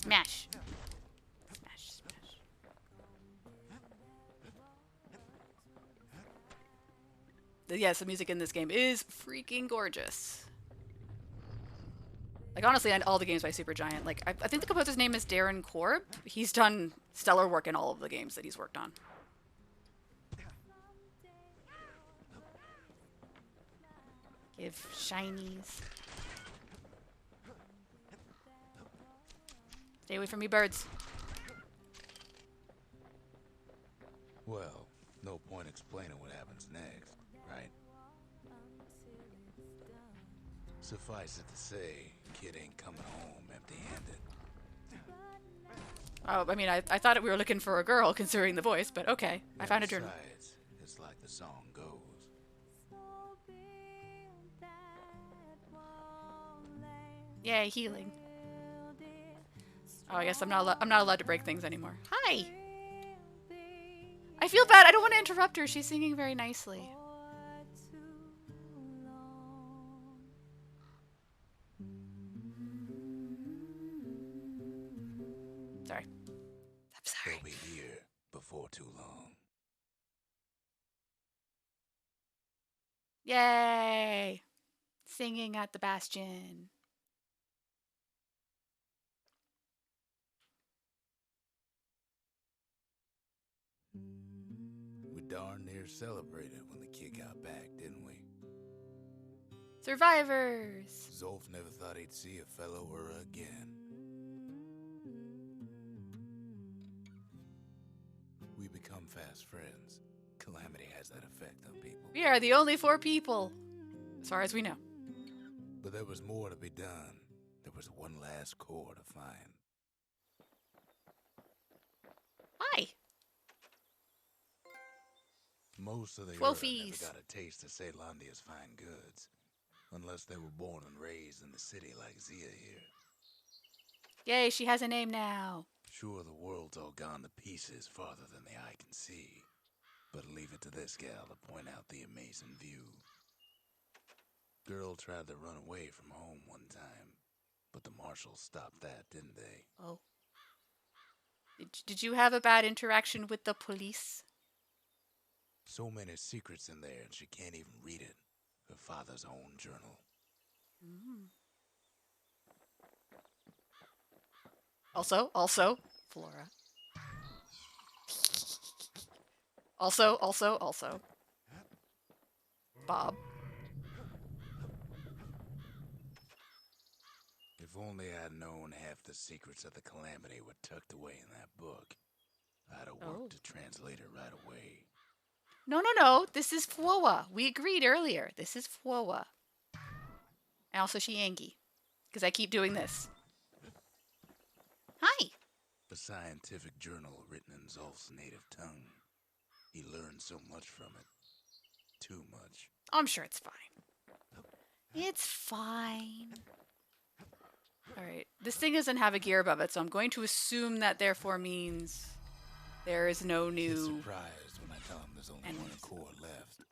Smash. Smash, smash. Yes, the music in this game is freaking gorgeous. Like, honestly, on all the games by Supergiant, like, I think the composer's name is Darren Korb. He's done stellar work in all of the games that he's worked on. Give shinies. Stay away from me, birds. Well, no point explaining what happens next, right? Suffice it to say, kid ain't coming home empty-handed. Oh, I mean, I thought we were looking for a girl considering the voice, but okay. I found a journal. Besides, it's like the song goes. Yay, healing. Oh, I guess I'm not allowed to break things anymore. Hi. I feel bad. I don't want to interrupt her. She's singing very nicely. Sorry. I'm sorry. They'll be here before too long. Yay! Singing at the Bastion. We darn near celebrated when the kid got back, didn't we? Survivors! Zolf never thought he'd see a fellow her again. We become fast friends. Calamity has that effect on people. We are the only 4 people, as far as we know. But there was more to be done. There was one last core to find. Hi! Most of the Earth Trophies. never got a taste of Ceylondia's fine goods. Unless they were born and raised in the city like Zia here. Yay, she has a name now. Sure, the world's all gone to pieces farther than the eye can see. But leave it to this gal to point out the amazing view. Girl tried to run away from home one time, but the marshals stopped that, didn't they? Oh. Did you have a bad interaction with the police? So many secrets in there and she can't even read it. Her father's own journal. Also, Flora. Also. Bob. If only I'd known half the secrets of the Calamity were tucked away in that book. I'd have worked to translate it right away. No. This is Fwoa. We agreed earlier. This is Fwoa. And also Shiangi. Because I keep doing this. Hi. A scientific journal written in Zolf's native tongue. He learned so much from it. Too much. I'm sure it's fine. It's fine. Alright. This thing doesn't have a gear above it, so I'm going to assume that therefore means there is no He's new... surprised when I tell him there's only enemies. one core left.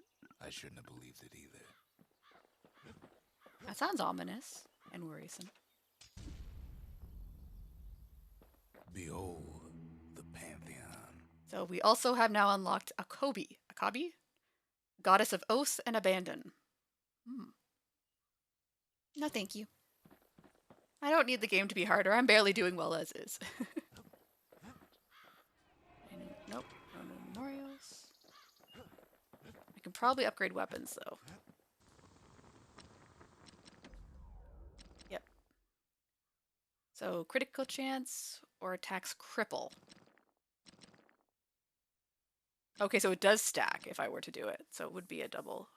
I shouldn't have believed it either. That sounds ominous and worrisome. Behold, the Pantheon. So we also have now unlocked Akabi. Akabi? Goddess of oaths and abandon. No, thank you. I don't need the game to be harder. I'm barely doing well as is. Nope. No memorials. I can probably upgrade weapons, though. Yep. So, critical chance or attacks cripple. Okay, so it does stack if I were to do it. So it would be a double.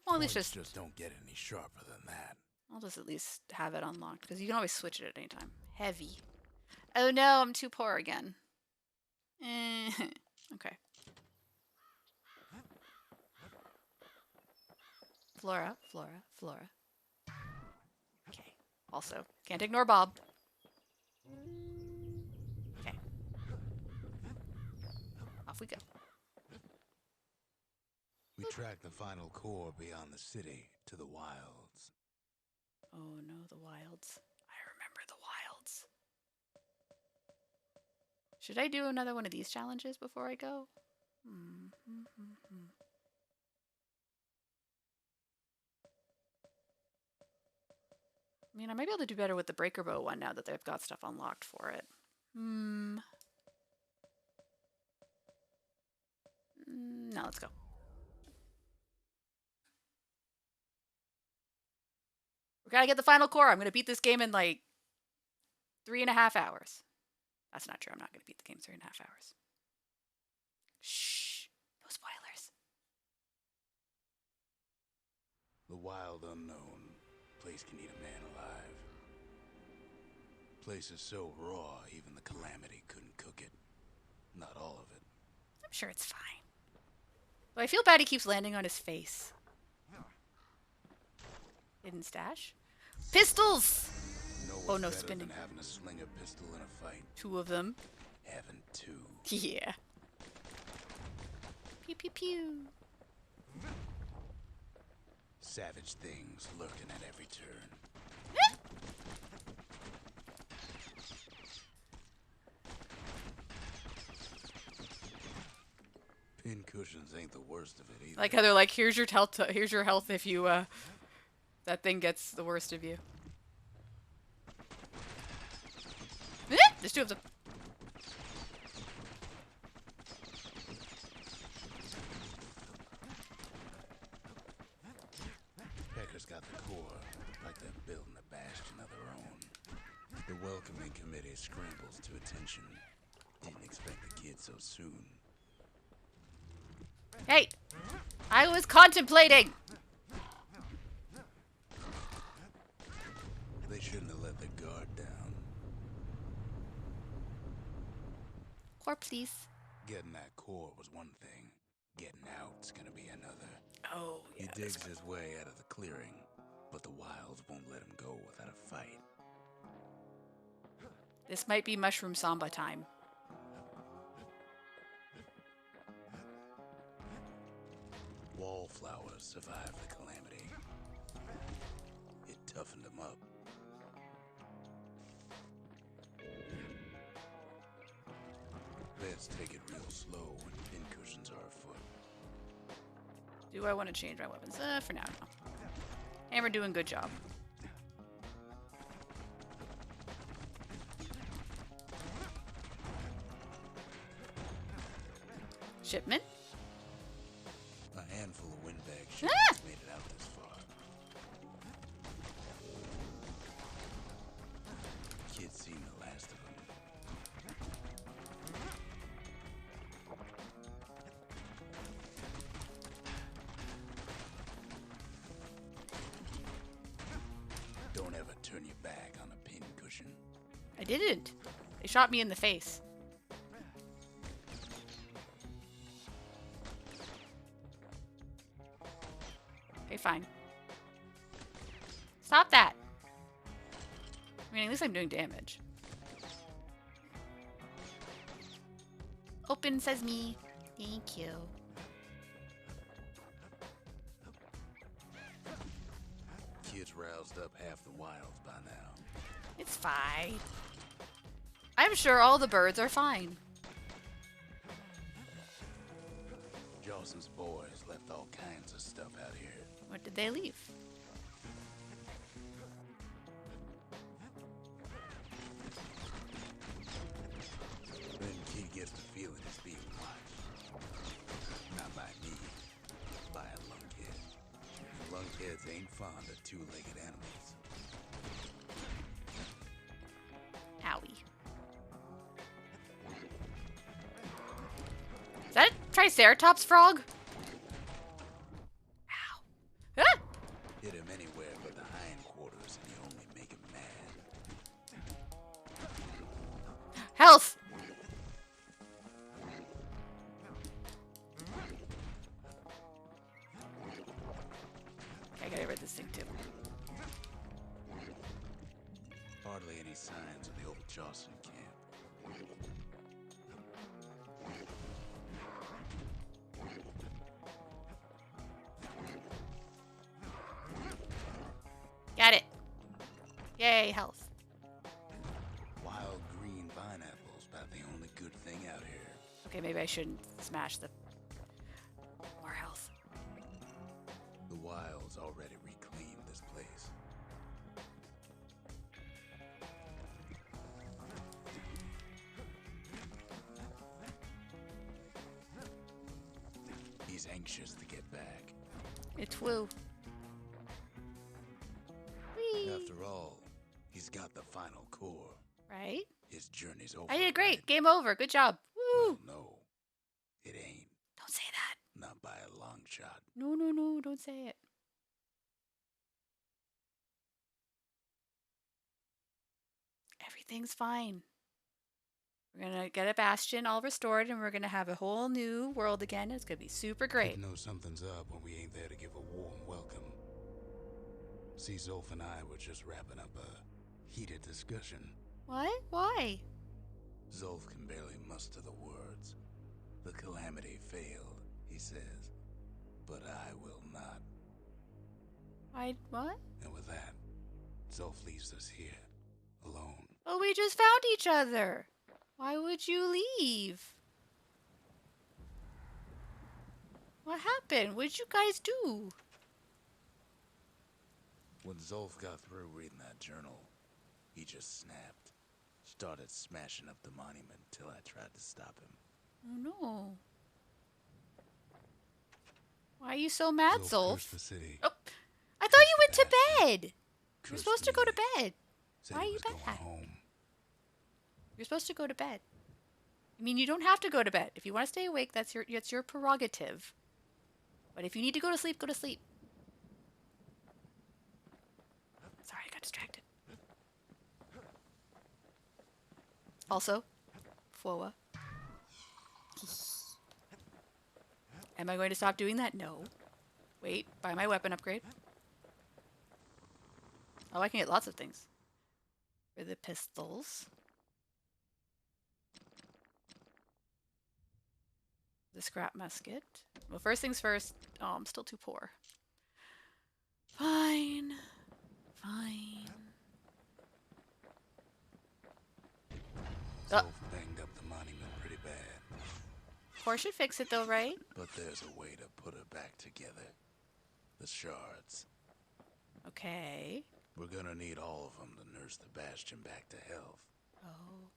Well, at least Points just don't get any sharper than that. I'll just at least have it unlocked, because you can always switch it at any time. Heavy. Oh no, I'm too poor again. Okay. Flora. Okay. Also, can't ignore Bob. Okay. Off we go. We track the final core beyond the city to the wilds. Oh no, the wilds. I remember the wilds. Should I do another one of these challenges before I go? I mean, I might be able to do better with the breaker bow one now that they've got stuff unlocked for it. No, let's go. We gotta get the final core. I'm gonna beat this game in like 3.5 hours. That's not true. I'm not gonna beat the game in 3.5 hours. Shh. No spoilers. The wild unknown. Place can eat a man alive. Place is so raw, even the Calamity couldn't cook it. Not all of it. I'm sure it's fine. But I feel bad he keeps landing on his face. Hidden stash. Pistols! You know Oh, what's no, better spinning. than having a slinger pistol in a fight? 2 of them. Having 2. Yeah. Pew pew pew. Savage things lurking at every turn. Pin cushions ain't the worst of it either. Like how they're like, here's your health if you that thing gets the worst of you. There's 2 of them. Pecker's got the core, like they're building a bastion of their own. The welcoming committee scrambles to attention. Didn't expect the kid so soon. Hey! I was contemplating! They shouldn't have let the guard down. Core, please. Getting that core was one thing. Getting out's gonna be another. Oh, He yeah. digs his way out of the clearing, but the wilds won't let him go without a fight. This might be Mushroom Samba time. Wallflowers survived the Calamity. It toughened them up. Let's take it real slow when pincushions are afoot. Do I want to change my weapons? For now, no. Hammer doing good job. Shipment? A handful of windbag Ah! shipments made it out this far. Kid's seen the last of them. Don't ever turn your back on a pincushion. I didn't. They shot me in the face. Okay, fine. Stop that. I mean, at least I'm doing damage. Open sesame. Thank you. Kid's roused up half the wilds by now. It's fine. I'm sure all the birds are fine. Jawson's boys left all kinds of stuff out here. What did they leave? Then Kid gets the feeling he's being watched. Not by me, by a lunkhead. Lunkheads ain't fond of 2-legged animals. Owie. Is that a Triceratops frog? Ow. Ah! Hit him anywhere but the hindquarters and you only make him mad. Health! Okay, I gotta get rid of this thing too. Hardly any signs of the old Jawson camp. Got it. Yay, health. Wild green pineapples, about the only good thing out here. Okay, maybe I shouldn't smash the... More health. The wilds already reclaimed this place. He's anxious to get back. It's woo. Whee! After all, he's got the final core. Right? His journey's over. I did great. right? Game over. Good job. Woo! Well, no, it ain't. Don't say that. Not by a long shot. No, no, no. Don't say it. Everything's fine. We're gonna get a Bastion all restored, and we're gonna have a whole new world again. It's gonna be super great. Kid knows something's up when we ain't there to give a warm welcome. See, Zolf and I were just wrapping up a heated discussion. What? Why? Zolf can barely muster the words. The calamity failed, he says, but I will not. What? And with that, Zolf leaves us here, alone. Oh, we just found each other. Why would you leave? What happened? What did you guys do? When Zolf got through reading that journal, he just snapped. Started smashing up the monument till I tried to stop him. Oh no. Why are you so mad, Zolf? Cursed the city. Oh, I thought you went to bed. You're Cursed supposed to go to me. bed. Said Why he are you was going back? home. You're supposed to go to bed. I mean, you don't have to go to bed. If you want to stay awake, that's your prerogative. But if you need to go to sleep, go to sleep. Sorry, I got distracted. Also, Foa. Am I going to stop doing that? No. Wait, buy my weapon upgrade. Oh, I can get lots of things. For the pistols. The scrap musket. Well, first things first. Oh, I'm still too poor. Fine. Fine. Zolf banged up the monument pretty bad. Core should fix it though, right? But there's a way to put her back together. The shards. Okay. We're gonna need all of them to nurse the Bastion back to health. Oh.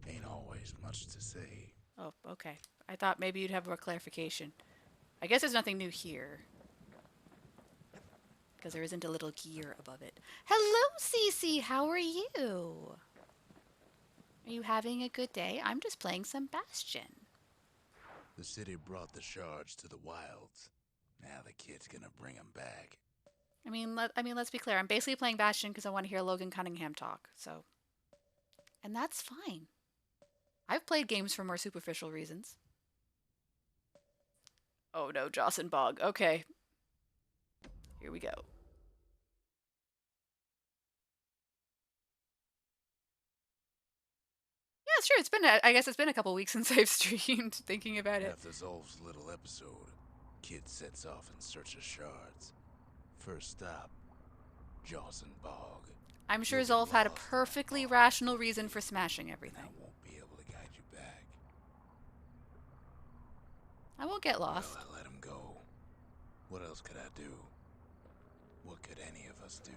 Ain't always much to say. Oh, okay. I thought maybe you'd have more clarification. I guess there's nothing new here. Because there isn't a little gear above it. Hello, Cece! How are you? Are you having a good day? I'm just playing some Bastion. The city brought the shards to the wilds. Now the kid's gonna bring them back. I mean, let's be clear. I'm basically playing Bastion because I want to hear Logan Cunningham talk. So, and that's fine. I've played games for more superficial reasons. Oh no, Joss and Bog. Okay. Here we go. Yeah, sure. It's been, I guess it's been a couple weeks since I've streamed, thinking about it. After Zolf's little episode, kid sets off in search of shards. First stop, Joss and Bog. I'm sure You'll be Zolf had a lost in that perfectly bog, rational reason for smashing and everything. I won't be able to guide you back. I won't get lost. Well, I let him go. What else could I do? What could any of us do?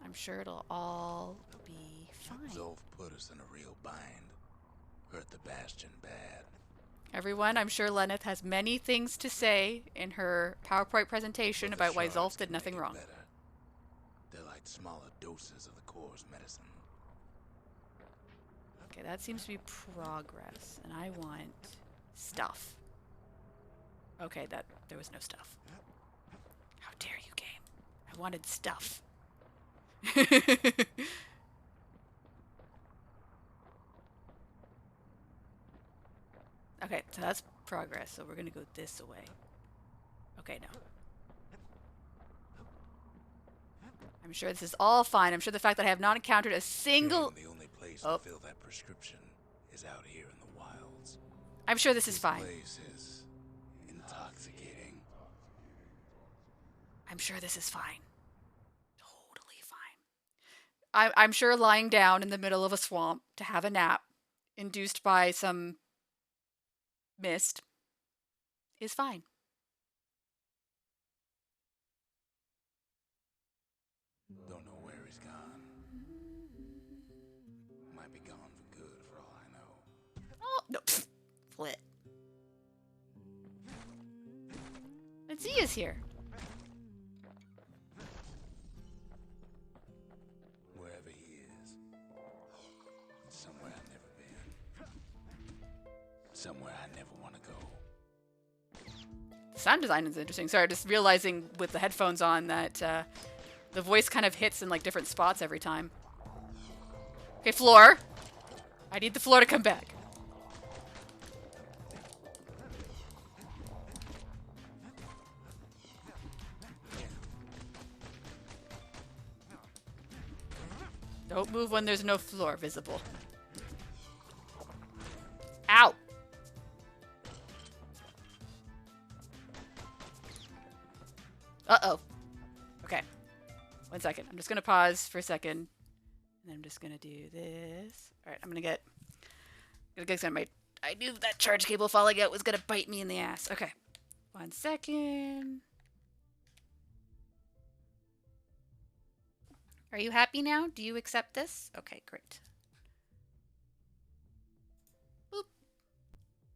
I'm sure it'll all be fine. Zolf put us in a real bind. Hurt the Bastion bad. Everyone, I'm sure Lenneth has many things to say in her PowerPoint presentation But the about why shards Zolf did can nothing make it wrong. better. They're like smaller doses of the core's medicine. Okay, that seems to be progress, and I want stuff. Okay, there was no stuff. How dare you, game? I wanted stuff. Okay, so that's progress, so we're gonna go this way. Okay, no. I'm sure this is all fine. I'm sure the fact that I have not encountered a single... The only place Oh. to fill that prescription is out here in the wilds. I'm sure this is This fine. place is intoxicating. I'm sure this is fine. Totally fine. I'm sure lying down in the middle of a swamp to have a nap, induced by some mist, is fine. Don't know where he's gone. Might be gone for good for all I know. Oh, no. Flit. Let's see is here. Wherever he is. Somewhere I've never been. Somewhere I never want to go. Sound design is interesting. Sorry, just realizing with the headphones on that the voice kind of hits in like different spots every time. Okay, floor. I need the floor to come back. Don't move when there's no floor visible. Ow! Uh-oh. Okay. 1 second. I'm just gonna pause for a second. And I'm just gonna do this. Alright, I'm gonna get I knew that charge cable falling out was gonna bite me in the ass. Okay. 1 second. Are you happy now? Do you accept this? Okay, great. Boop.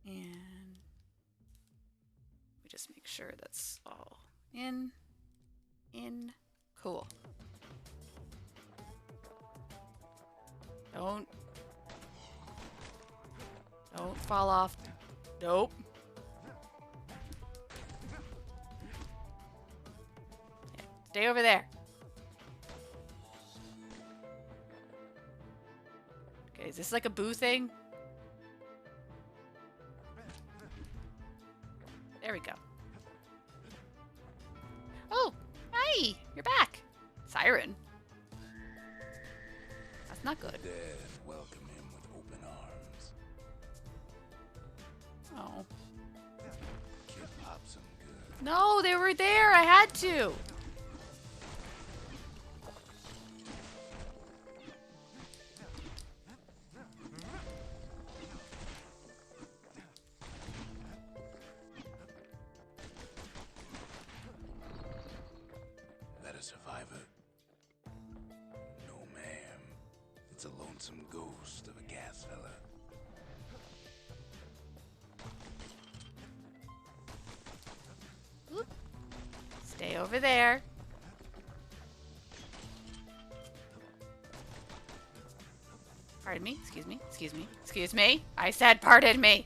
And we just make sure that's all in. Cool. Don't fall off. Nope. Yeah, stay over there. Okay, is this like a boo thing? There we go. Oh, hi! You're back. Siren. That's not good. Dead welcome him with open arms. Oh. Kid pops him good. No, they were there. I had to. That a survivor? No, ma'am. It's a lonesome ghost of a gas fella. Oop. Stay over there. Pardon me. Excuse me. Excuse me. Excuse me. I said pardon me.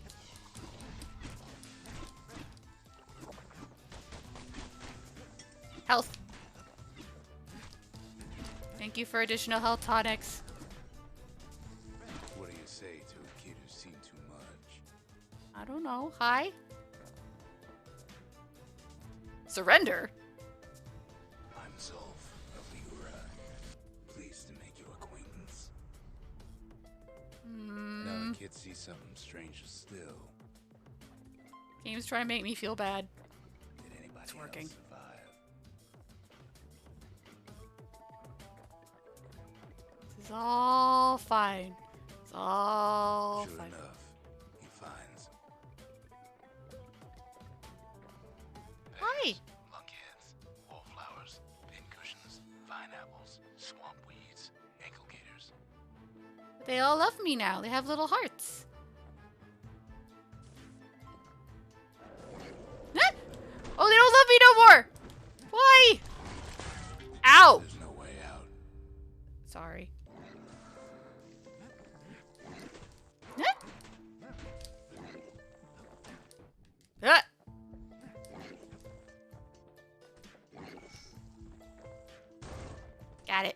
Health. Thank you for additional health tonics. What do you say to a kid who's seen too much? I don't know. Hi. Surrender? I'm Zolf of Ligura. Pleased to make your acquaintance. Now the kid sees something stranger still. Game's trying to make me feel bad. Did anybody It's working. else survive? This is all fine. It's all Sure fine. enough, he finds Hi. lunkheads, wallflowers, pincushions, vine apples, swamp weeds, ankle gaiters. They all love me now. They have little hearts. Ah! Oh, they don't love me no more. Why? Ow. There's no way out. Sorry. Ah! Got it.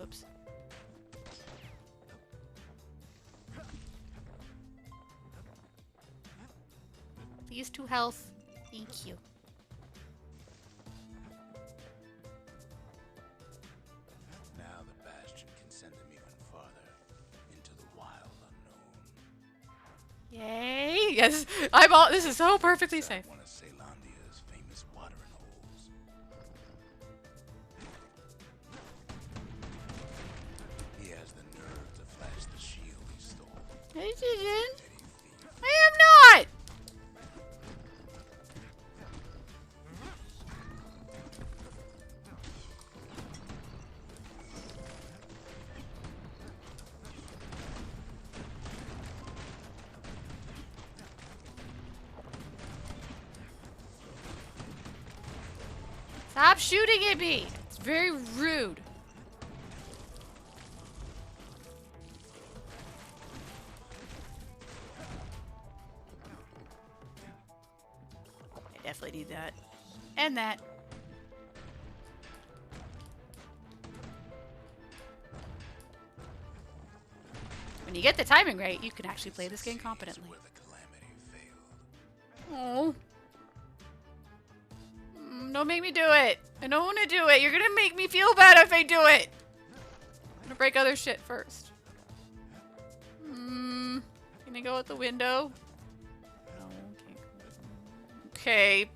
Oops. These 2 health. Thank you. Now the Bastion can send him even farther into the wild unknown. Yay! Yes, I'm all. This is so perfectly safe. One of Ceylondia's famous watering holes. He has the nerve to flash the shield he stole. I didn't. Petty thief. I am not. Stop shooting at me! It's very rude. definitely need that. And that. When you get the timing right, you can actually play this game competently. Where the calamity failed. Oh. Don't make me do it. I don't want to do it. You're gonna make me feel bad if I do it. I'm gonna break other shit first. Can I go out the window? No, can't go. Okay.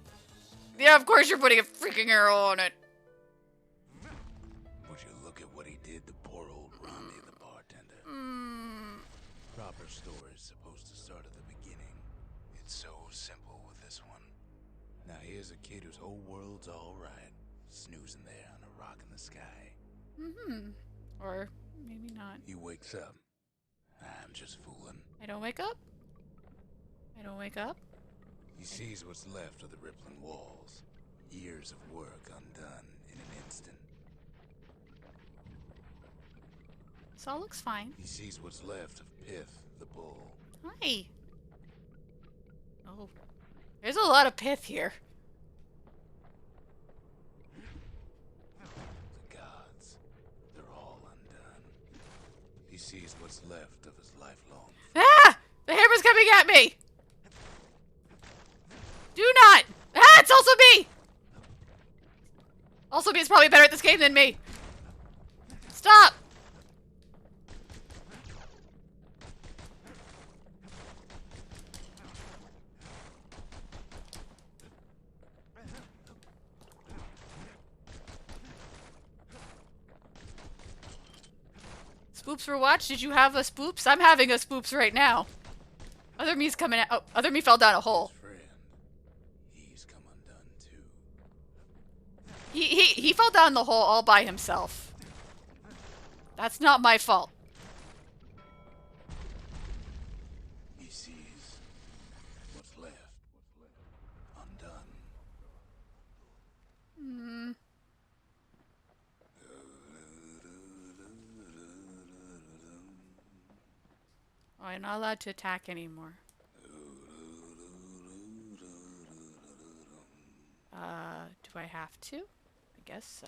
Yeah, of course you're putting a freaking arrow on it. Would you look at what he did to poor old Rondi, the bartender? Proper story is supposed to start at the beginning. It's so simple with this one. Now here's a kid whose whole world's all right, snoozing there on a rock in the sky. Or maybe not. He wakes up. I'm just fooling. I don't wake up? I don't wake up? He sees what's left of the rippling walls. Years of work undone in an instant. This all looks fine. He sees what's left of Piff, the bull. Hi. Oh. There's a lot of pith here. The gods, they're all undone. He sees what's left of his lifelong. Ah! The hammer's coming at me! Do not! Ah, it's also me! Also me is probably better at this game than me. Stop! Spoops for watch? Did you have a spoops? I'm having a spoops right now. Other me's coming out. Oh, other me fell down a hole. His friend, he's come undone too. He fell down the hole all by himself. That's not my fault. He sees what's left undone. Oh, I'm not allowed to attack anymore. Do I have to? I guess so.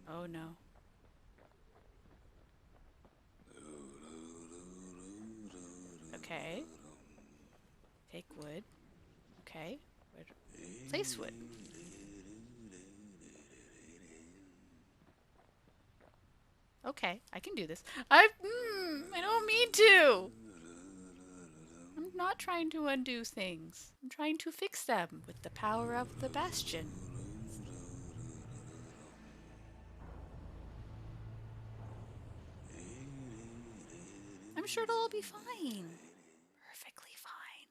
Oh no. Okay. Take wood. Okay. Place wood. Okay, I can do this. I don't mean to. I'm not trying to undo things. I'm trying to fix them with the power of the Bastion. I'm sure it'll all be fine. Perfectly fine.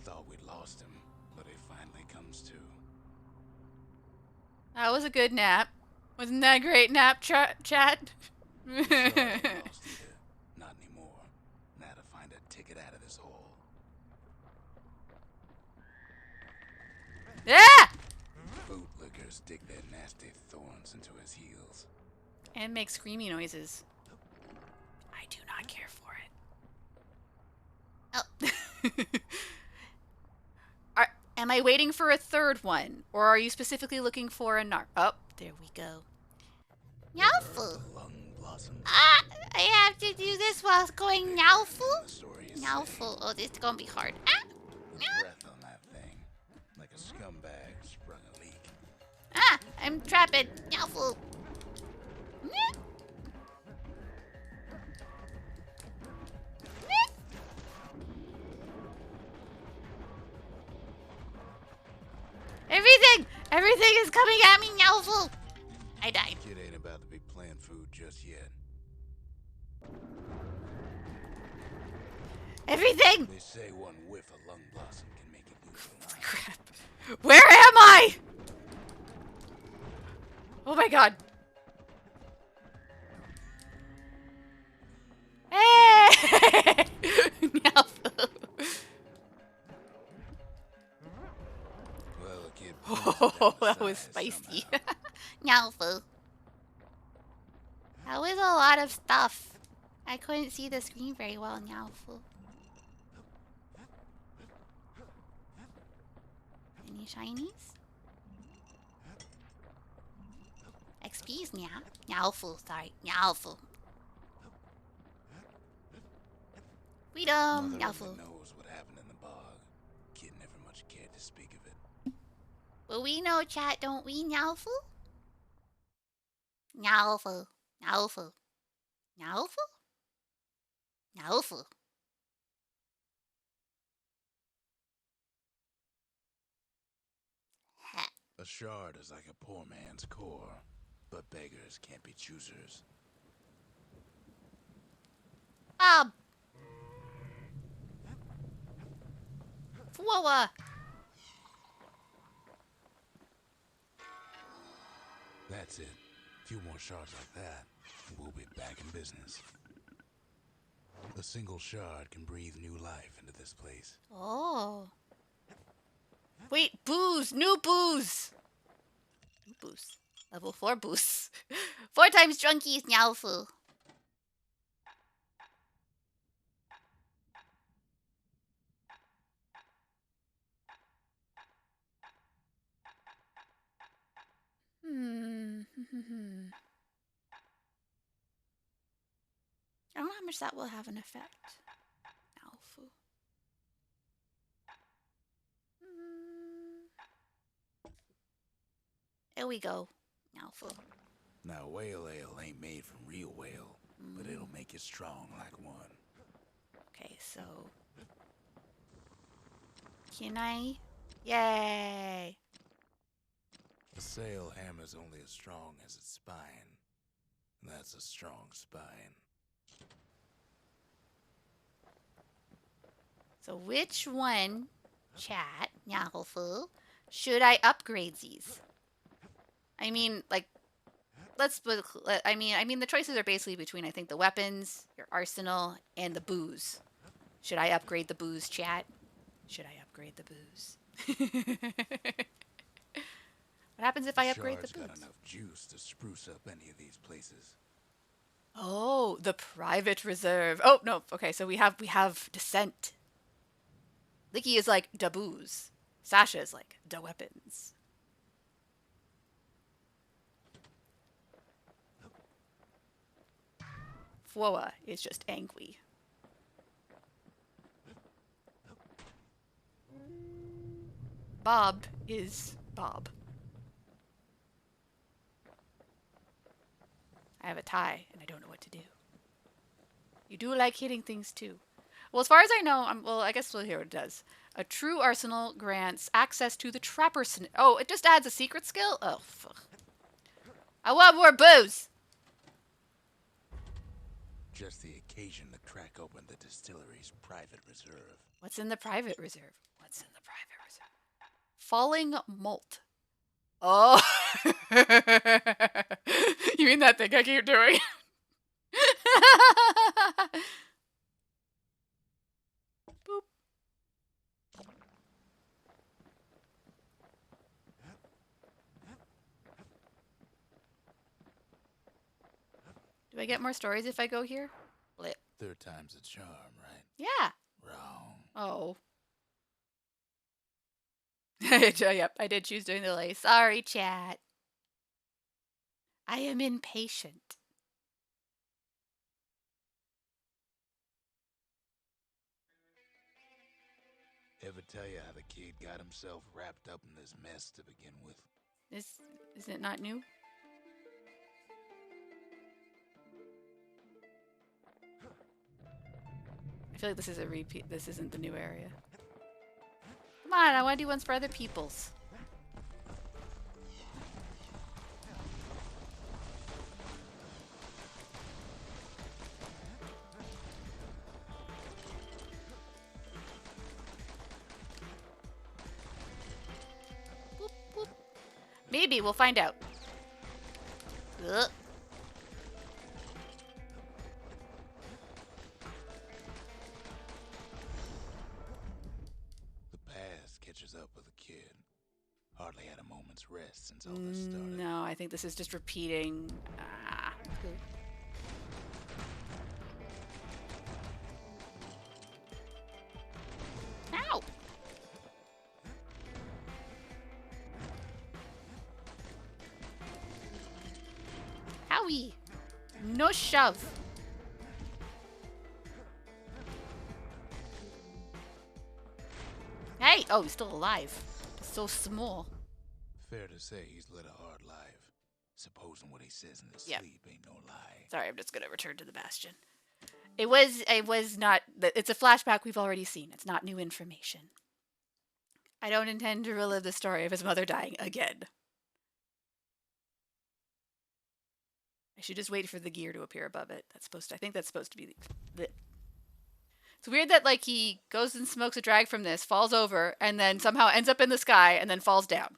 Thought we'd lost him, but he finally comes to. That was a good nap. Wasn't that a great nap, chat? Sorry, lost either. Not anymore. Now to find a ticket out of this hole. Ah! Bootlickers dig their nasty thorns into his heels. And make screamy noises. I do not care for it. Oh. Am I waiting for a third one? Or are you specifically looking for a nar- Oh, there we go. Nyaufu. Lung blossom. Ah, I have to do this while going Nyaufu. The story is Nyaufu. Oh, this is gonna be hard. Ah, with breath on that thing. Like a scumbag sprung a leak. ah, I'm trapped. Nyaufu. Everything is coming at me, Nyaufu. I died. Kid ain't about to be playing food just yet. Everything. They say one whiff of lung blossom can make you lose your mind. Crap. Where am I? Oh my god. Hey! Nyaufu. was disguise spicy. somehow. Nyalfu. That was a lot of stuff. I couldn't see the screen very well, Nyalfu. Any shinies? XP's Nyalfu, sorry. Nyalfu. Freedom, Mother Nyalfu. only knows what happened in the bog. Kid never much cared to speak of it. But we know, chat, don't we, Nyalfu? Nyalfu. Nyalfu. Nyalfu? Nyalfu. Ha. A shard is like a poor man's core, but beggars can't be choosers. Bob. Whoa. That's it. A few more shards like that, and we'll be back in business. A single shard can breathe new life into this place. Oh. Wait, booze! New booze! New boost. Level 4 boost. 4 times drunkies, Nyalfu. I don't know how much that will have an effect. Nyalfu. There we go. Nyalfu. Now, whale ale ain't made from real whale, but it'll make you strong like one. Okay, so... Can I? Yay! A sail hammer's only as strong as its spine. That's a strong spine. So which one, chat, Nyalfu, should I upgrade these? I mean, like, I mean, the choices are basically between, I think, the weapons, your arsenal, and the booze. Should I upgrade the booze, chat? Should I upgrade the booze? What happens if I upgrade the Shard's booze? got enough juice to spruce up any of these places. Oh, the private reserve. Oh, no. Okay, so we have descent. Licky is like da booze. Sasha is like da weapons. Fwoa is just angry. Bob is Bob. I have a tie, and I don't know what to do. You do like hitting things, too. Well, as far as I know, well, I guess we'll hear what it does. A true arsenal grants access to the trapper... Oh, it just adds a secret skill? Oh, fuck. I want more booze! Just the occasion to crack open the distillery's private reserve. What's in the private reserve? What's in the private reserve? Falling malt. Oh. You mean that thing I keep doing? Boop. Do I get more stories if I go here? Blip. Third time's a charm, right? Yeah. Wrong. Oh. Yep, I did choose doing the delay. Sorry, chat. I am impatient. Ever tell you how the kid got himself wrapped up in this mess to begin with? Is it not new? I feel like this is a repeat. This isn't the new area. Come on, I want to do ones for other peoples. Boop, boop. Maybe we'll find out. Ugh. The past catches up with a kid. Hardly had a moment's rest since all this started. No, I think this is just repeating. Ah. Ow! Howie. No shove. Hey! Oh, he's still alive. So small. Fair to say he's led a hard life. Supposing what he says in his Yep. sleep ain't no lie. Sorry, I'm just gonna return to the Bastion. It was not. It's a flashback we've already seen. It's not new information. I don't intend to relive the story of his mother dying again. I should just wait for the gear to appear above it. I think that's supposed to be the. It's weird that like he goes and smokes a drag from this, falls over, and then somehow ends up in the sky, and then falls down,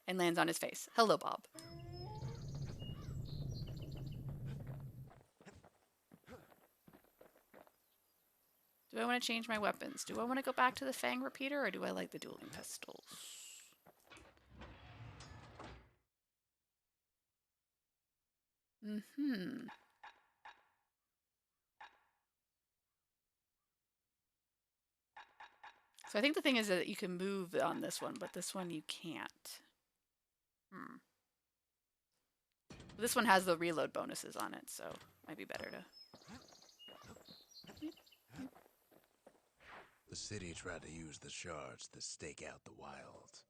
and lands on his face. Hello, Bob. Do I want to change my weapons? Do I want to go back to the Fang repeater, or do I like the dueling pistols? Mm-hmm. So I think the thing is that you can move on this one, but this one you can't. This one has the reload bonuses on it, so might be better to... The city tried to use the shards to stake out the wilds.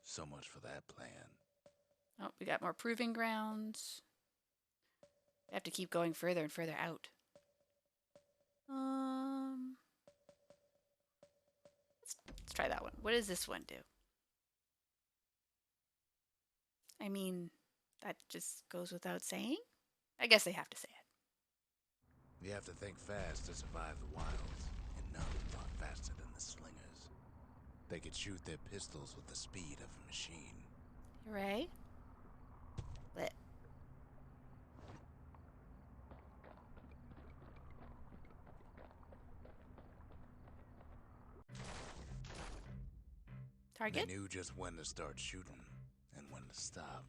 So much for that plan. Oh, we got more proving grounds. I have to keep going further and further out. Let's try that one. What does this one do? I mean, that just goes without saying? I guess they have to say it. You have to think fast to survive the wilds, and none fought faster than the slingers. They could shoot their pistols with the speed of a machine. Right? Lit. Target? They knew just when to start shooting and when to stop.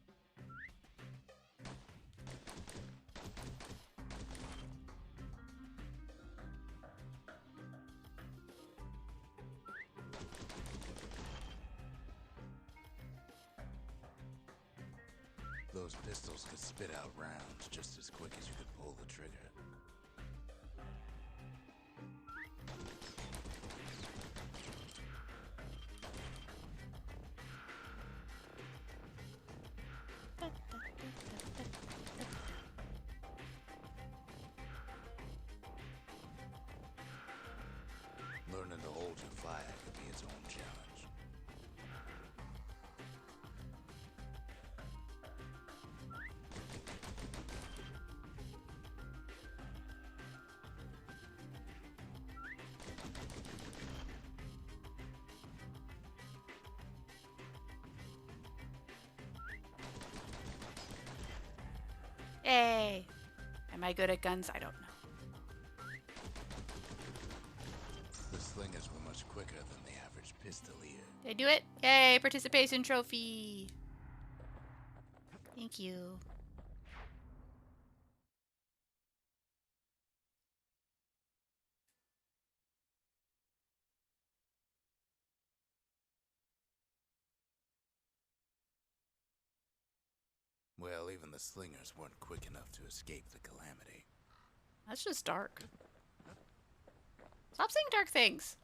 Those pistols could spit out rounds just as quick as you could pull the trigger. Learning to hold your fire could be its own challenge. Hey! Am I good at guns? I don't know. The slingers were much quicker than the average pistolier. Did I do it? Yay! Participation trophy! Thank you. Well, even the slingers weren't quick enough to escape the calamity. That's just dark. Stop saying dark things.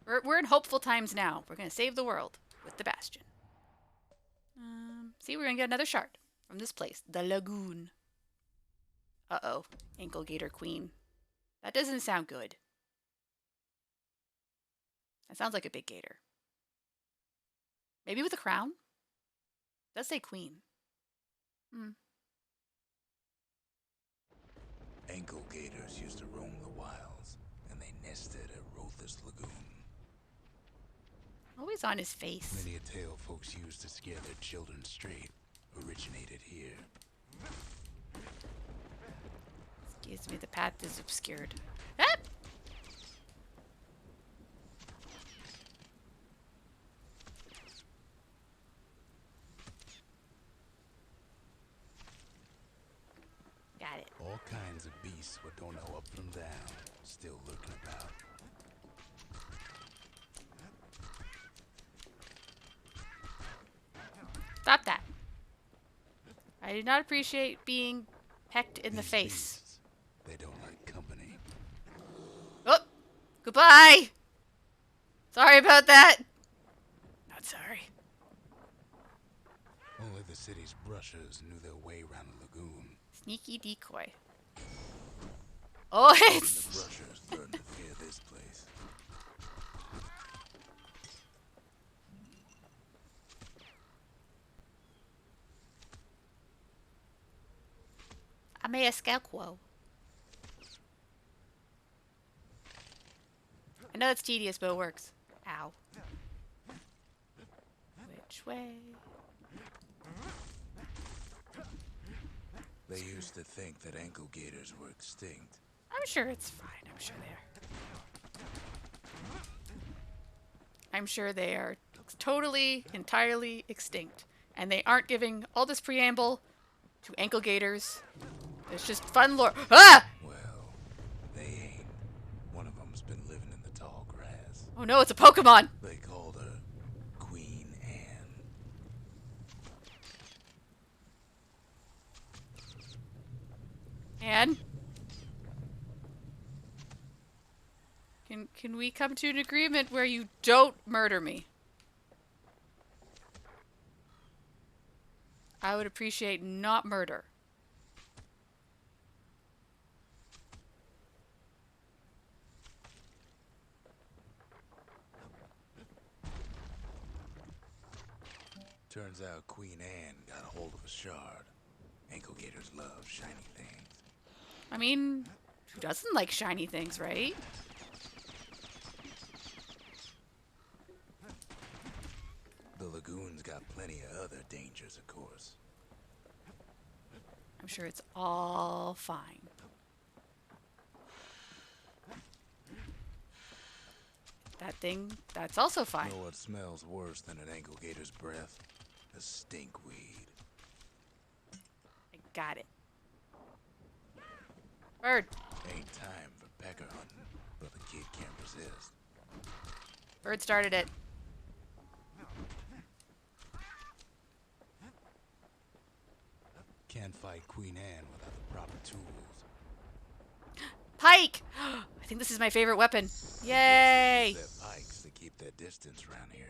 We're in hopeful times now. We're gonna save the world with the Bastion. See, we're gonna get another shard from this place, the Lagoon. Uh-oh, Ankle Gator Queen. That doesn't sound good. That sounds like a big gator. Maybe with a crown? It does say queen. Ankle gators used to roam the wilds, and they nested at Rotha's Lagoon. Always on his face. Many a tale folks used to scare their children straight originated here. Excuse me, the path is obscured. Ah! beasts what don't know up from down, still lurking about. Stop that. I do not appreciate being pecked in the These face. beasts, they don't like company. Oh! Goodbye! Sorry about that. Not sorry. Only the city's brushers knew their way around the lagoon. Sneaky decoy. Oh, Even it's... the brushers learned to fear this place. I made a scarecrow. I know it's tedious, but it works. Ow. Which way? They used to think that ankle gators were extinct. I'm sure it's fine. I'm sure they are. I'm sure they are totally, entirely extinct. And they aren't giving all this preamble to ankle gators. It's just fun lore. Ah! Well, they ain't. One of them's been living in the tall grass. Oh no, it's a Pokemon! They called her Queen Anne. Anne? Can we come to an agreement where you don't murder me? I would appreciate not murder. Turns out Queen Anne got a hold of a shard. Ankle gators love shiny things. I mean, who doesn't like shiny things, right? The lagoon's got plenty of other dangers, of course. I'm sure it's all fine. That thing, that's also fine. Know what smells worse than an ankle gator's breath? A stinkweed. I got it. Bird. Ain't time for pecker hunting, but the kid can't resist. Bird started it. Can't fight Queen Anne without the proper tools. Pike! I think this is my favorite weapon. Yay! They're pikes to keep their distance around here.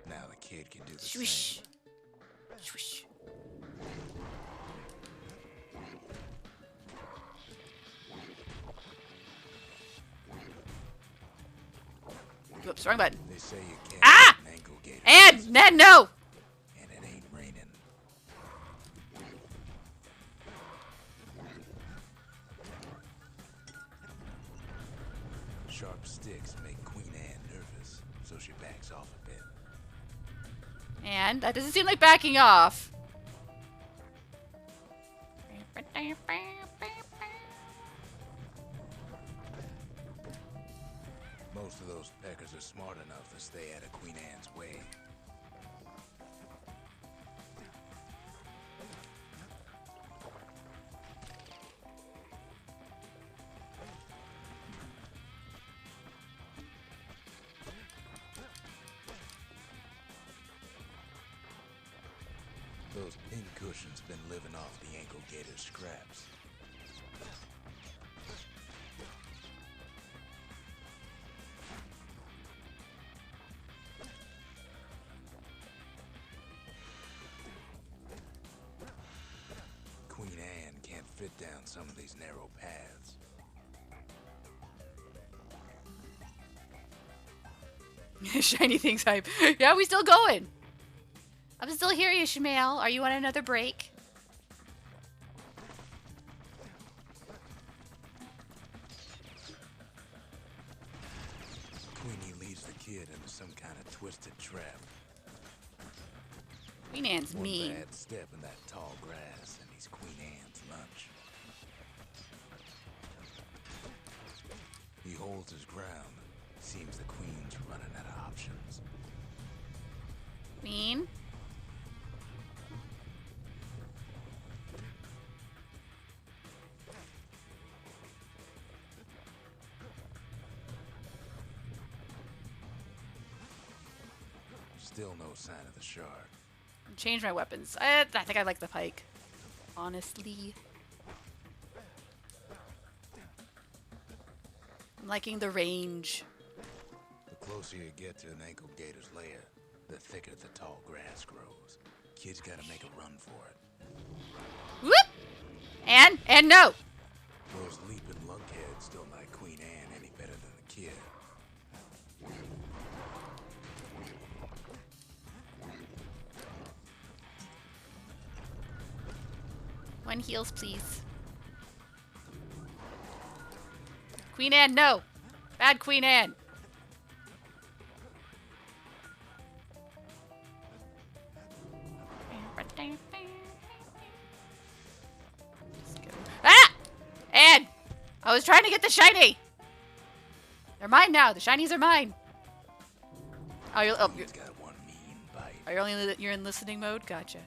Now the kid can do the Swish. same. Swish. Oops, wrong button. They say you can't Ah! fight an ankle gator. And Ned, no! And it ain't raining. Sharp sticks make Queen Anne nervous, so she backs off a bit. And that doesn't seem like backing off. Most of those peckers are smart enough to stay out of Queen Anne's way. Those pincushions been living off the ankle gator scraps. Queen Anne can't fit down some of these narrow paths. Shiny things hype. Yeah, we still going. I'm still here, Ishmael. Are you on another break? Queenie leads the kid into some kind of twisted trap. Queen Anne's One mean. bad step in that tall grass, and he's Queen Anne's lunch. He holds his ground. Seems the queen's running out of options. Mean. Still no sign of the shard. Change my weapons. I think I like the pike. Honestly. I'm liking the range. The closer you get to an ankle gator's lair, the thicker the tall grass grows. Kids gotta make a run for it. Whoop! And no! Those leaping lunkheads don't like Queen Anne any better than the kid. One heals, please. Queen Anne, no! Bad Queen Anne. Ah! Anne! I was trying to get the shiny! They're mine now. The shinies are mine. Oh, Queen's got one mean bite. you're in listening mode? Gotcha.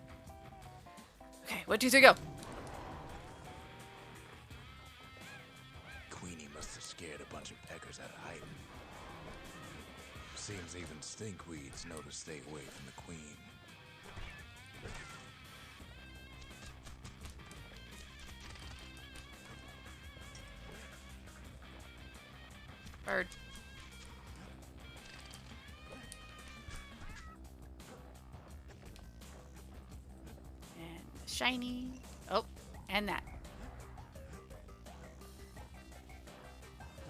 Okay, 1, 2, 3, go. Queenie must have scared a bunch of peckers out of hiding. Seems even stinkweeds know to stay away from the queen. Bird. And the shiny. Oh, and that.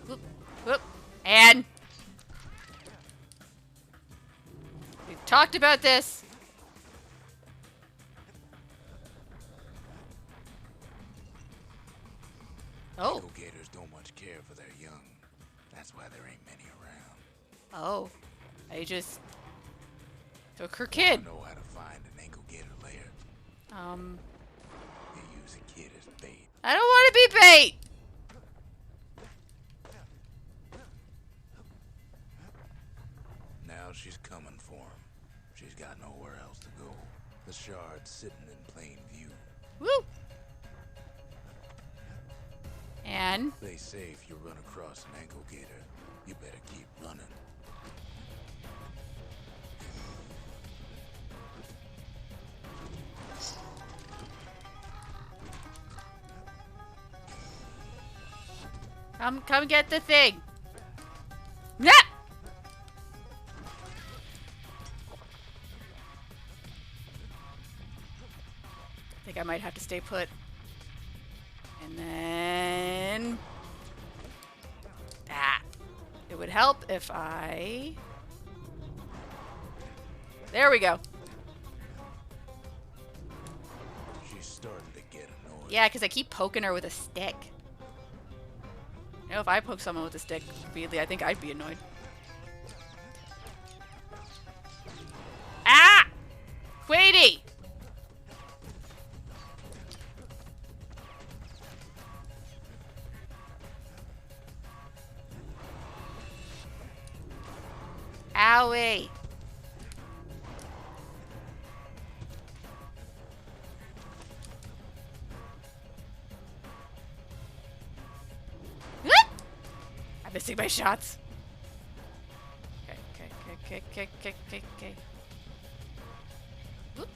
Whoop, whoop. And we've talked about this. Oh. Ankle gators don't much care for their young. That's why there ain't many around. Oh. I just took her I kid. know how to find an ankle gator lair. You use a kid as bait. I don't want to be bait. Now she's coming for him. She's got nowhere else to go. The shard's sitting in plain view. Woo. And They say if you run across an ankle gator, you better keep running. come get the thing. Yeah. I think I might have to stay put. And then that. It would help if I. There we go. She's starting to get annoyed. Yeah, because I keep poking her with a stick. You know, if I poke someone with a stick repeatedly, I think I'd be annoyed. Ah! Queenie! Owie. I'm missing my shots. Okay. Whoop.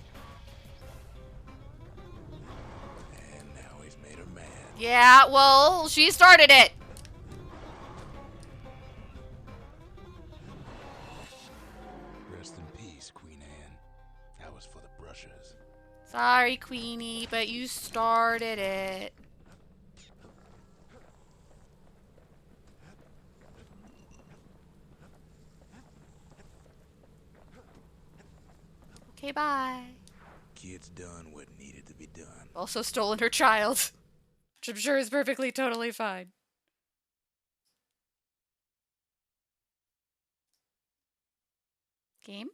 And now he's made her mad. Yeah, well, she started it. Rest in peace, Queen Anne. That was for the brushers. Sorry, Queenie, but you started it. Okay, bye. Kid's done what needed to be done. Also stolen her child, which I'm sure is perfectly, totally fine. Game?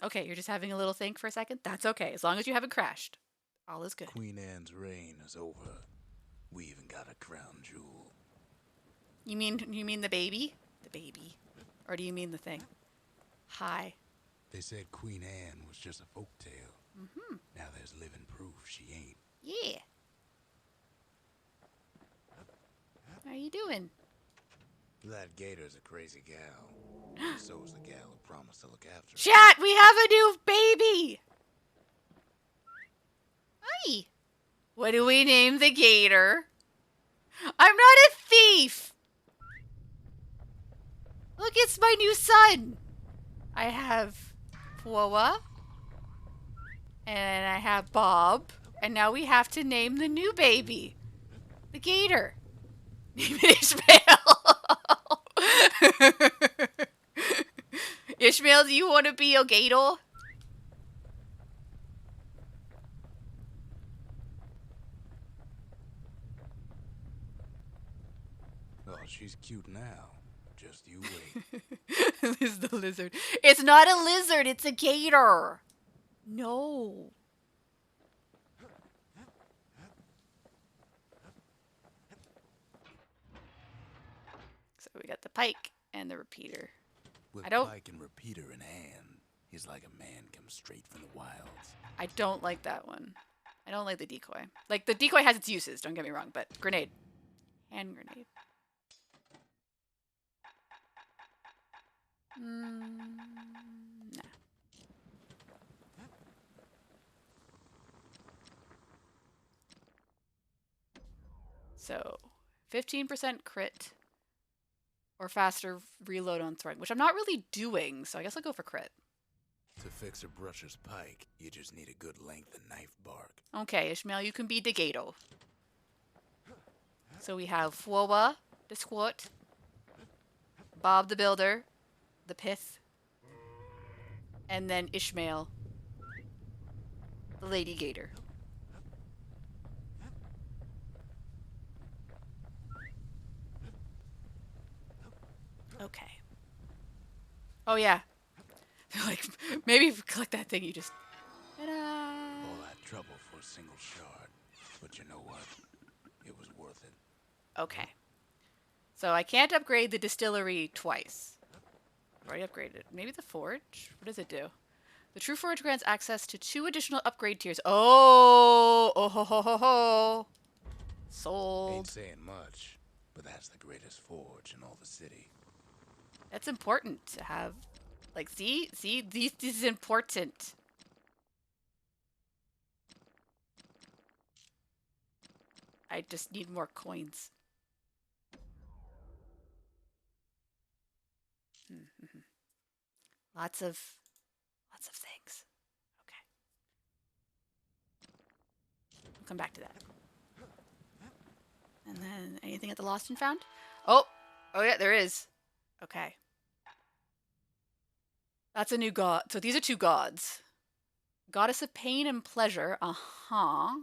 Okay, you're just having a little think for a second? That's okay, as long as you haven't crashed. All is good. Queen Anne's reign is over. We even got a crown jewel. You mean the baby? The baby. Or do you mean the thing? Hi. They said Queen Anne was just a folktale. Mm-hmm. Now there's living proof she ain't. Yeah. How are you doing? That gator's a crazy gal. So is the gal who promised to look after her. Chat, we have a new baby! Hi. What do we name the gator? I'm not a thief! Look, it's my new son! I have Fwoa. And I have Bob. And now we have to name the new baby. The gator. Name it Ishmael. Ishmael, do you want to be a gator? Oh, she's cute now. Just you wait. This is the lizard. It's not a lizard, it's a gator. No. So we got the pike and the repeater. With I don't- pike and repeater in hand, he's like a man come straight from the wilds. I don't like that one. I don't like the decoy. Like, the decoy has its uses, don't get me wrong, but grenade. Hand grenade. Nah. So, 15% crit or faster reload on throwing, which I'm not really doing, so I guess I'll go for crit. To fix a brusher's pike, you just need a good length of knife bark. Okay, Ishmael, you can be the gato. So we have Fwoa, the squat, Bob the builder, the pith, and then Ishmael, the lady gator. Okay. Oh yeah. Like, maybe if you collect that thing, you just... Ta-da! All that trouble for a single shard. But you know what? It was worth it. Okay. So I can't upgrade the distillery twice. Already upgraded. Maybe the forge? What does it do? The true forge grants access to 2 additional upgrade tiers. Oh! Oh ho ho ho ho! Sold. Ain't saying much, but that's the greatest forge in all the city. That's important to have. Like, see? See? This is important. I just need more coins. Mm-hmm. Lots of things. Okay. We'll come back to that. And then anything at the Lost and Found? Oh yeah, there is. Okay. That's a new god. So these are 2 gods. Goddess of pain and pleasure. Uh-huh.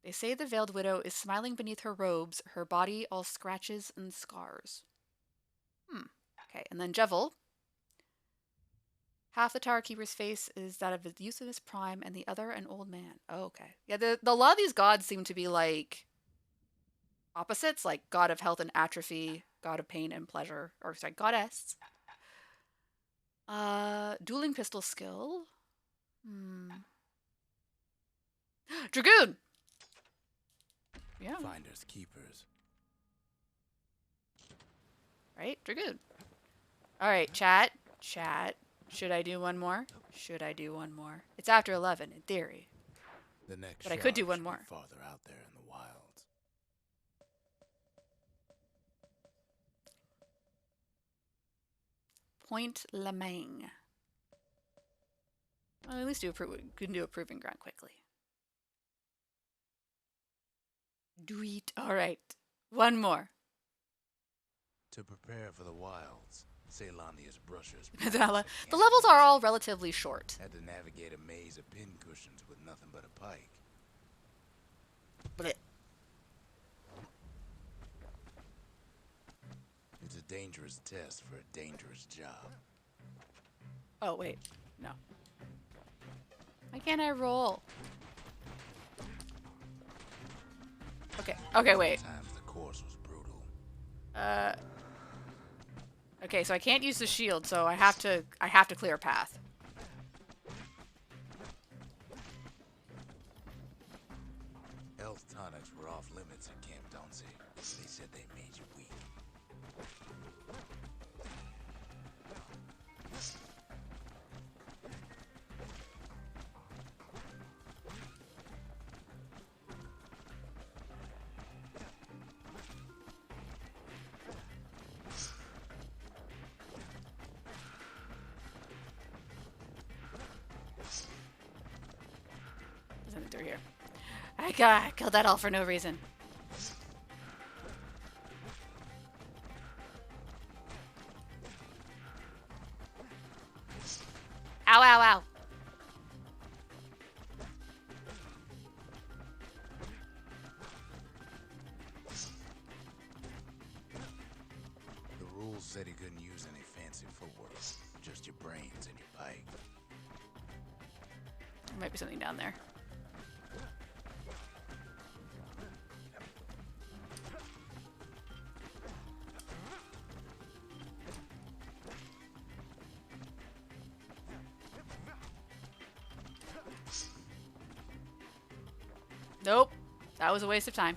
They say the veiled widow is smiling beneath her robes, her body all scratches and scars. Okay, and then Jevil. Half the Tower Keeper's face is that of the youth in his prime, and the other an old man. Oh, okay. Yeah, a lot of these gods seem to be like opposites, like god of health and atrophy, god of pain and pleasure, or sorry, goddess. Dueling pistol skill. Dragoon! Yeah. Finders keepers. Right? Dragoon. Alright, chat. Chat. Should I do one more? Should I do one more? It's after 11, in theory. The next But I could do shard one should be more. farther out there in the wilds. Point Lamang. Well, at least we can do a proving ground quickly. Do it. Alright. One more. To prepare for the wilds, Ceylonia's brushers. The levels are all relatively short. Had to navigate a maze of pin cushions with nothing but a pike. But It's a dangerous test for a dangerous job. oh, wait. No. Why can't I roll? Okay. Okay, wait. Sometimes the course was brutal. Okay, so I can't use the shield, so I have to clear a path. Health tonics were off limits at Camp Donsey. They said they made you weak. God, I killed that all for no reason. Ow, ow, ow. The rules said he couldn't use any fancy footwork, just your brains and your pike. There might be something down there. Nope. That was a waste of time.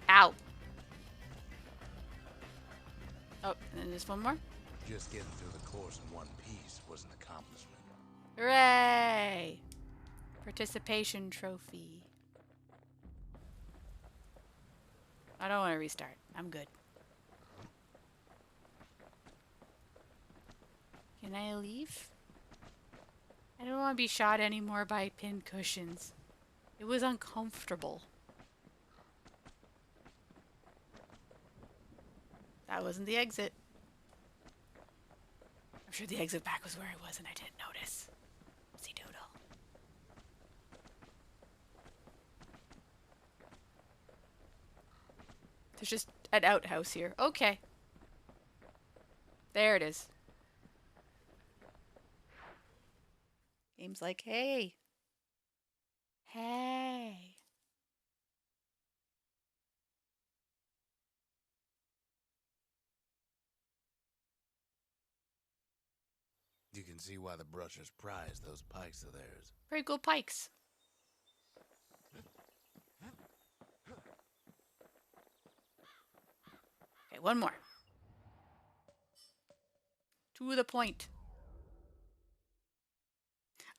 Ow. Oh, and then just one more. Just getting through the course in one piece was an accomplishment. Hooray! Participation trophy. I don't want to restart. I'm good. Can I leave? I don't want to be shot anymore by pin cushions. It was uncomfortable. That wasn't the exit. I'm sure the exit back was where I was and I didn't notice. See doodle. There's just an outhouse here. Okay. There it is. Game's like, hey. Hey. You can see why the brushers prize those pikes of theirs. Very good pikes. Okay, one more. To the point.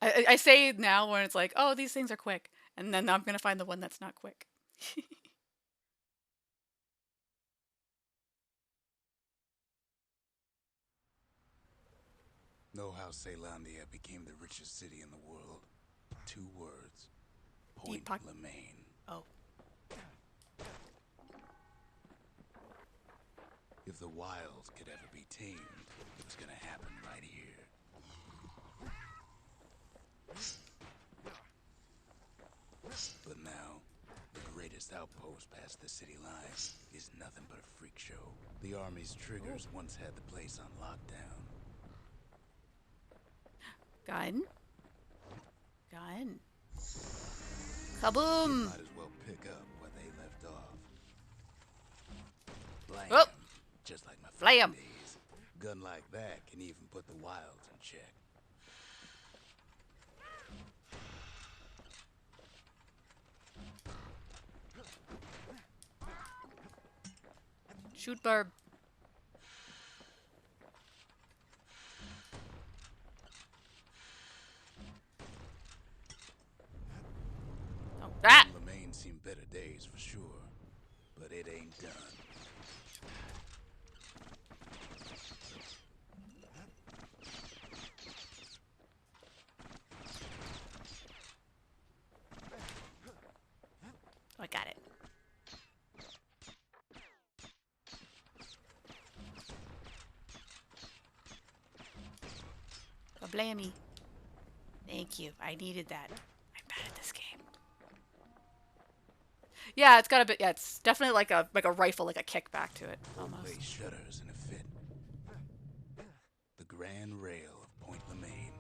I say now when it's like, oh, these things are quick. And then I'm going to find the one that's not quick. Know how Caelondia became the richest city in the world? 2 words. Deep Point pocket. Lemaine. Oh. If the wilds could ever be tamed, it was gonna happen right here. But now, the greatest outpost past the city lines is nothing but a freak show. The army's triggers once had the place on lockdown. Gun. Gun. Kaboom! Might as well pick up where they left off. Blam. Oh. Just like my Blam. days. Gun like that can even put the wilds in check. Shoot Barb. Oh, that! Lemaine seen better days for sure, but it ain't done. Oh, I got it. Blammy. Thank you. I needed that. I'm bad at this game. Yeah, it's got a bit. Yeah, it's definitely like a rifle, like a kickback to it, almost. Place shudders in a fit. The grand rail of Point Lemaine.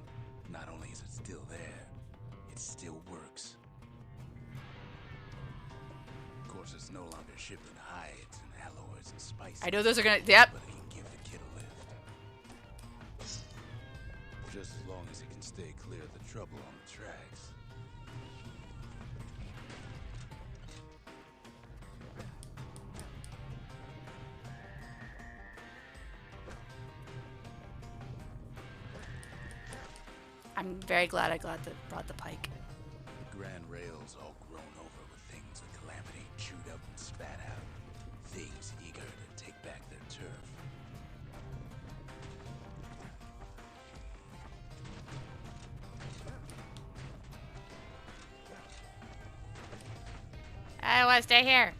Not only is it still there, it still works. Of course, it's no longer shipping hides and alloys and spices. I know those are gonna. Yep. But it can give the kid a lift. Just as long as it can stay clear of the trouble on the tracks. I'm very glad I brought the pike. The grand rails all grown over with things the Calamity chewed up and spat out. Things eager to take back their turf. I want to stay here.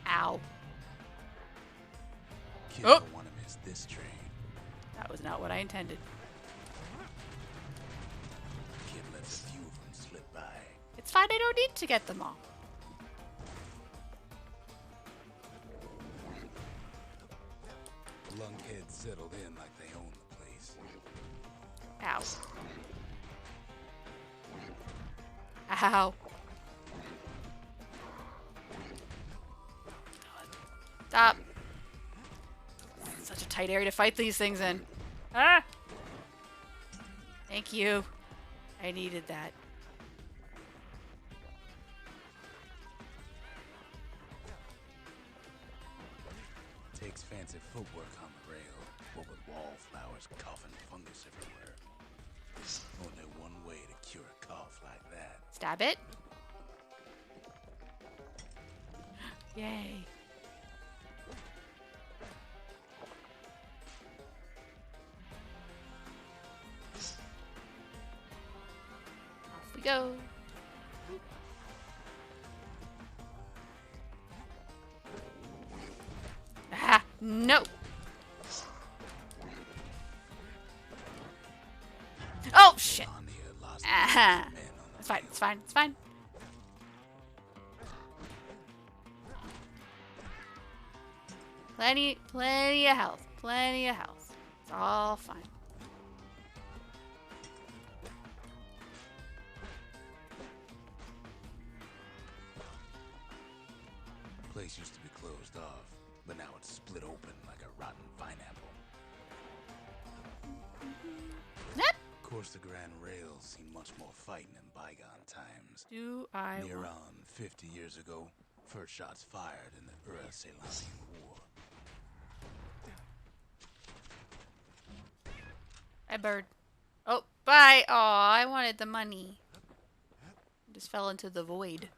Ow. Kids Oh. don't want to miss this train. That was not what I intended. Kid lets a few of them slip by. It's fine, I don't need to get them all. Lunkheads settled in like they own the place. Ow. Ow. Stop. Such a tight area to fight these things in. Ah! Thank you. I needed that. Takes fancy footwork on the rail, what with wallflowers coughing fungus everywhere. Only one way to cure a cough like that. Stab it. Yay. Off we go. Ah, no. Oh, shit. Anya lost Ah. men on the It's fine, rail. it's fine, it's fine. Plenty of health, plenty of health. It's all fine. Place used to be closed off, but now it's split open like a rotten pineapple. Yep. Of course, the Grand Rails seen much more fighting in bygone times. Do I Near want... on 50 years ago, first shots fired in the Ura-Celanian War. Hi, bird. Oh, bye. Oh, I wanted the money. Just fell into the void.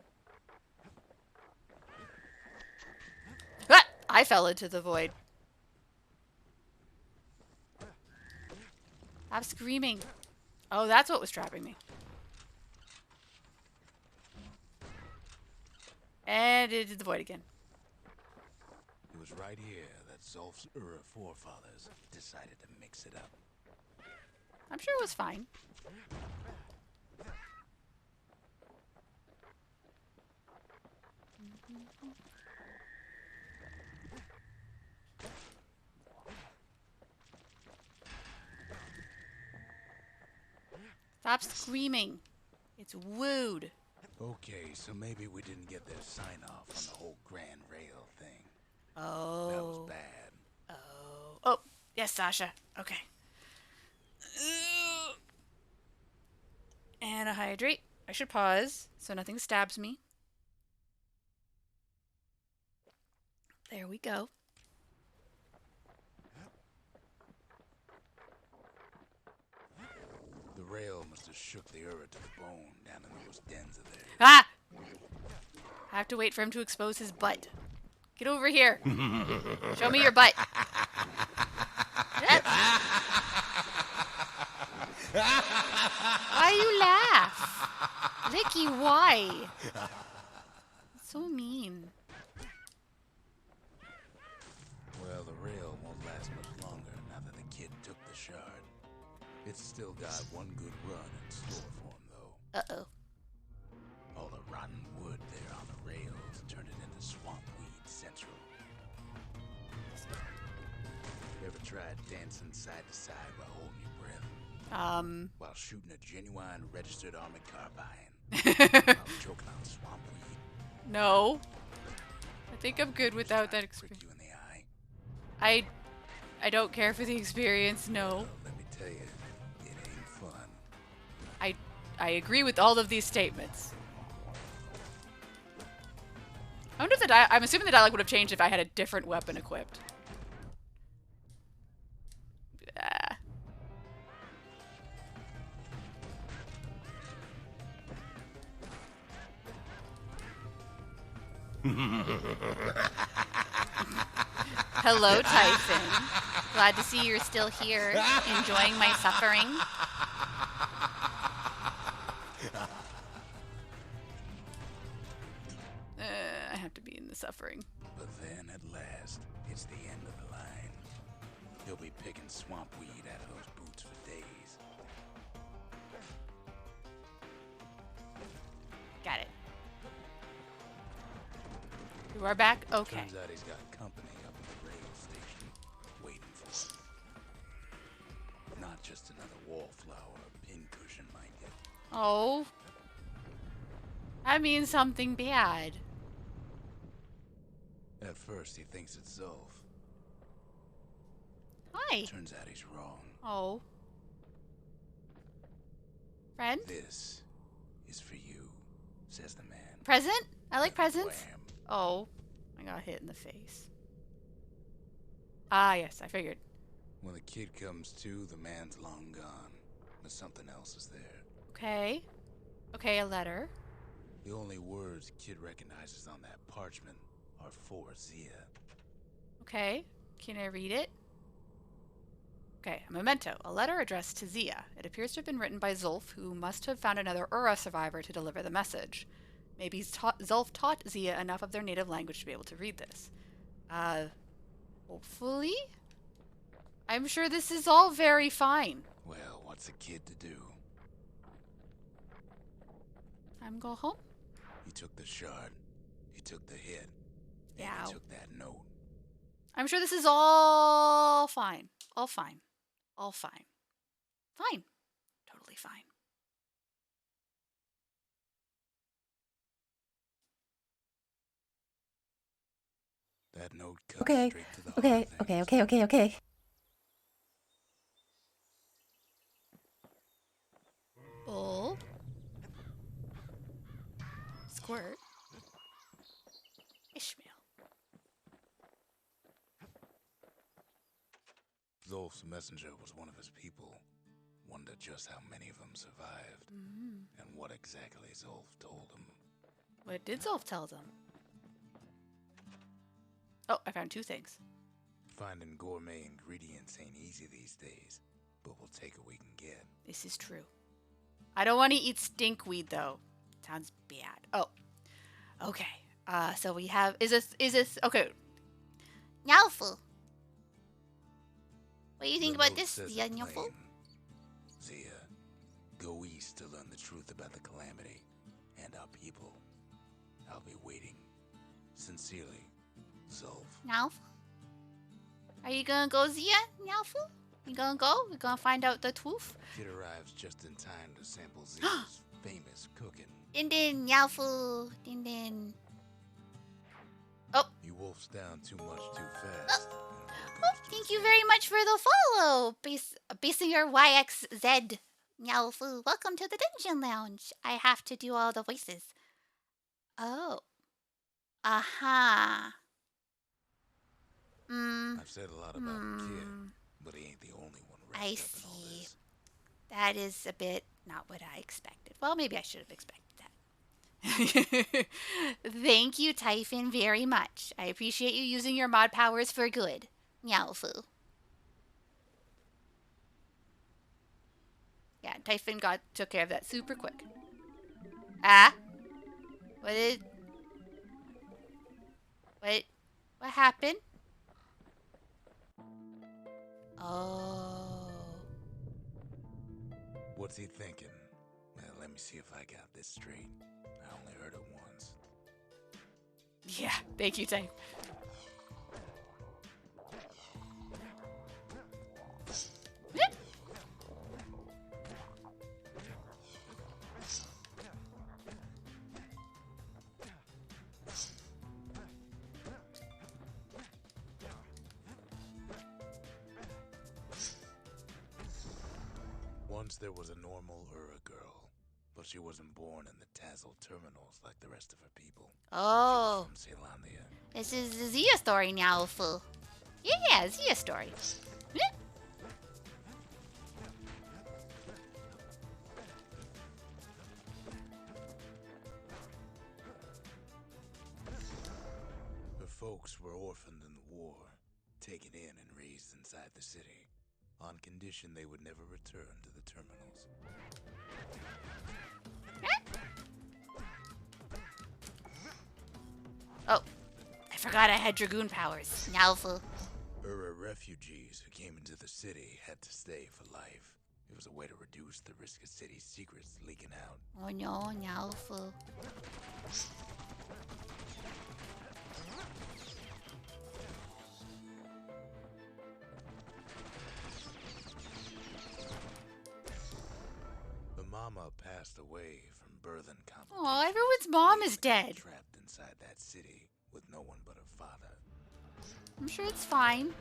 Ah! I fell into the void. Stop screaming. Oh, that's what was trapping me. And it did the void again. It was right here that Zolf's Ura forefathers decided to mix it up. I'm sure it was fine. Stop screaming. It's wooed. Okay, so maybe we didn't get their sign-off on the whole Grand Rail thing. That was Oh. bad. Oh. Oh. Yes, Sasha. Okay. And a hydrate. I should pause so nothing stabs me. There we go. The rail must have shook the Ura to the bone down in those dens of theirs. Ah! I have to wait for him to expose his butt. Get over here. Show me your butt. Why you laugh? Licky, why? So mean. Well, the rail won't last much longer now that the kid took the shard. It's still got one good run in store for him, though. Uh-oh. All the rotten wood there on the rails turned it into swamp weed central. You ever tried dancing side to side while holding your breath? While shooting a genuine registered armored carbine? While choking on swamp weed? No. I think I'm good without that Prick experience. you in the eye? I don't care for the experience, no. Well, let me tell you, it ain't fun. I agree with all of these statements. I wonder if I'm assuming the dialogue would have changed if I had a different weapon equipped. Hello, Typhon. Glad to see you're still here, enjoying my suffering. I have to be in the suffering. But then at last, it's the end of the line. He'll be picking swamp weed out of those boots for days. Got it. You are back? Okay. Turns out he's got company up at the rail station, waiting for him. Not just another wallflower or pincushion, mind you. Oh. That means something bad. At first, he thinks it's Zolf. Hi. Turns out he's wrong. Oh. Friend? This is for you, says the man. Present? I like presents. Wham. Oh. I got hit in the face. Ah, yes, I figured. When the kid comes to, the man's long gone. But something else is there. Okay. Okay, a letter. The only words Kid recognizes on that parchment are for Zia. Okay. Can I read it? Okay, a memento. A letter addressed to Zia. It appears to have been written by Zulf, who must have found another Ura survivor to deliver the message. Maybe Zulf taught Zia enough of their native language to be able to read this. Hopefully? I'm sure this is all very fine. Well, what's a kid to do? I'm go home? He took the shard. He took the hit. And Yeah. he took that note. I'm sure this is all fine. All fine. All fine. Fine. Totally fine. That note cut Okay, straight to the okay, heart of okay, things. okay, okay, okay. Bull. Squirt. Ishmael. Zolf's messenger was one of his people. Wonder just how many of them survived. And what exactly Zolf told him. What did Zolf tell them? Oh, I found two things. Finding gourmet ingredients ain't easy these days, but we'll take what we can get. This is true. I don't want to eat stinkweed though. Sounds bad. Oh. Okay. So we have is this okay. Nyalfu. What do you think The about note this, says Zia it Nyalfu? plain. Zia, go east to learn the truth about the calamity and our people. I'll be waiting. Sincerely, Zolf. Nyalfu? Are you gonna go, Zia Nyalfu? You gonna go? We gonna find out the truth? Kid arrives just in time to sample Zia's famous cooking. Din din, Nyalfu. Din din. He wolfs down too much too fast. Oh, thank you very much for the follow, Basinger YXZ. Nyalfu, welcome to the Dungeon Lounge. I have to do all the voices. Oh. Aha. I've said a lot about Kid, but he ain't the only one wrapped I up in all see. this. That is a bit not what I expected. Well, maybe I should have expected that. Thank you, Typhon, very much. I appreciate you using your mod powers for good. Nyalfu. Yeah, Typhon took care of that super quick. Ah? What happened? Oh. What's he thinking? Well, let me see if I got this straight. I only heard it once. Yeah, thank you, Typhon. Once there was a normal Ura girl, but she wasn't born in the Tazzle terminals like the rest of her people. Oh. From Celandia. This is the Zia story, Nyalfu. Yeah, Zia story. folks were orphaned in the war, taken in and raised inside the city, on condition they would never return to the terminals. Oh, I forgot I had Dragoon powers. Nalfu. Ura refugees who came into the city had to stay for life. It was a way to reduce the risk of city secrets leaking out. Oh no, Nalfu. The mama passed away from birthing complications. Oh, everyone's mom is dead. Trapped inside that city with no one but her father. I'm sure it's fine.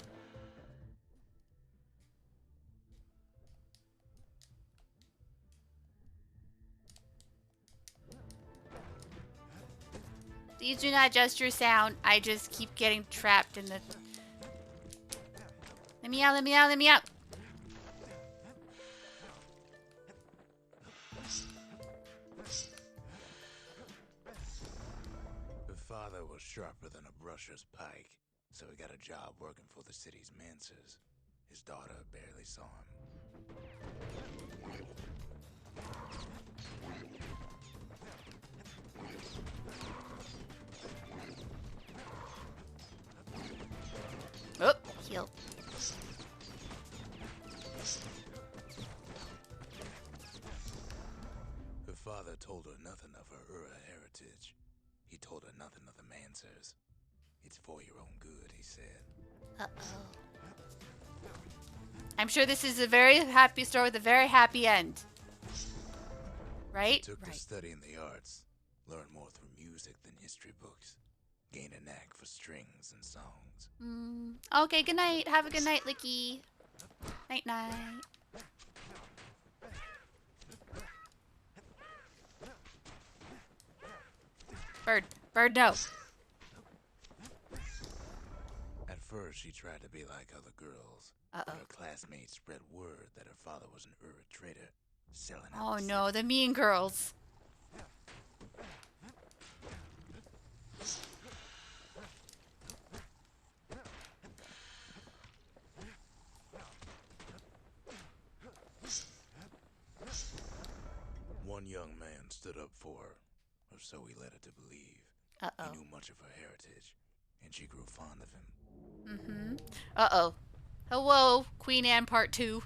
These do not gesture sound. I just keep getting trapped in the... Let me out, let me out, let me out. Her father was sharper than a brusher's pike, so he got a job working for the city's mancers. His daughter barely saw him. Oh, heal. Her father told her nothing of her Ura heritage. He told her nothing of the mancers. It's for your own good, he said. Uh-oh. I'm sure this is a very happy story with a very happy end. Right? Took to Right. studying the arts, learned more through music than history books, gained a knack for strings and songs. Okay, good night. Have a good night, Licky. Night night. Bird. Bird, no. At first, she tried to be like other girls, Uh-oh. but her classmates spread word that her father was an Ura trader, selling out Oh the no, the mean girls. One young man stood up for her, or so he led her to believe. Uh-oh. He knew much of her heritage, and she grew fond of him. Mm-hmm. Uh-oh. Hello, Queen Anne Part 2.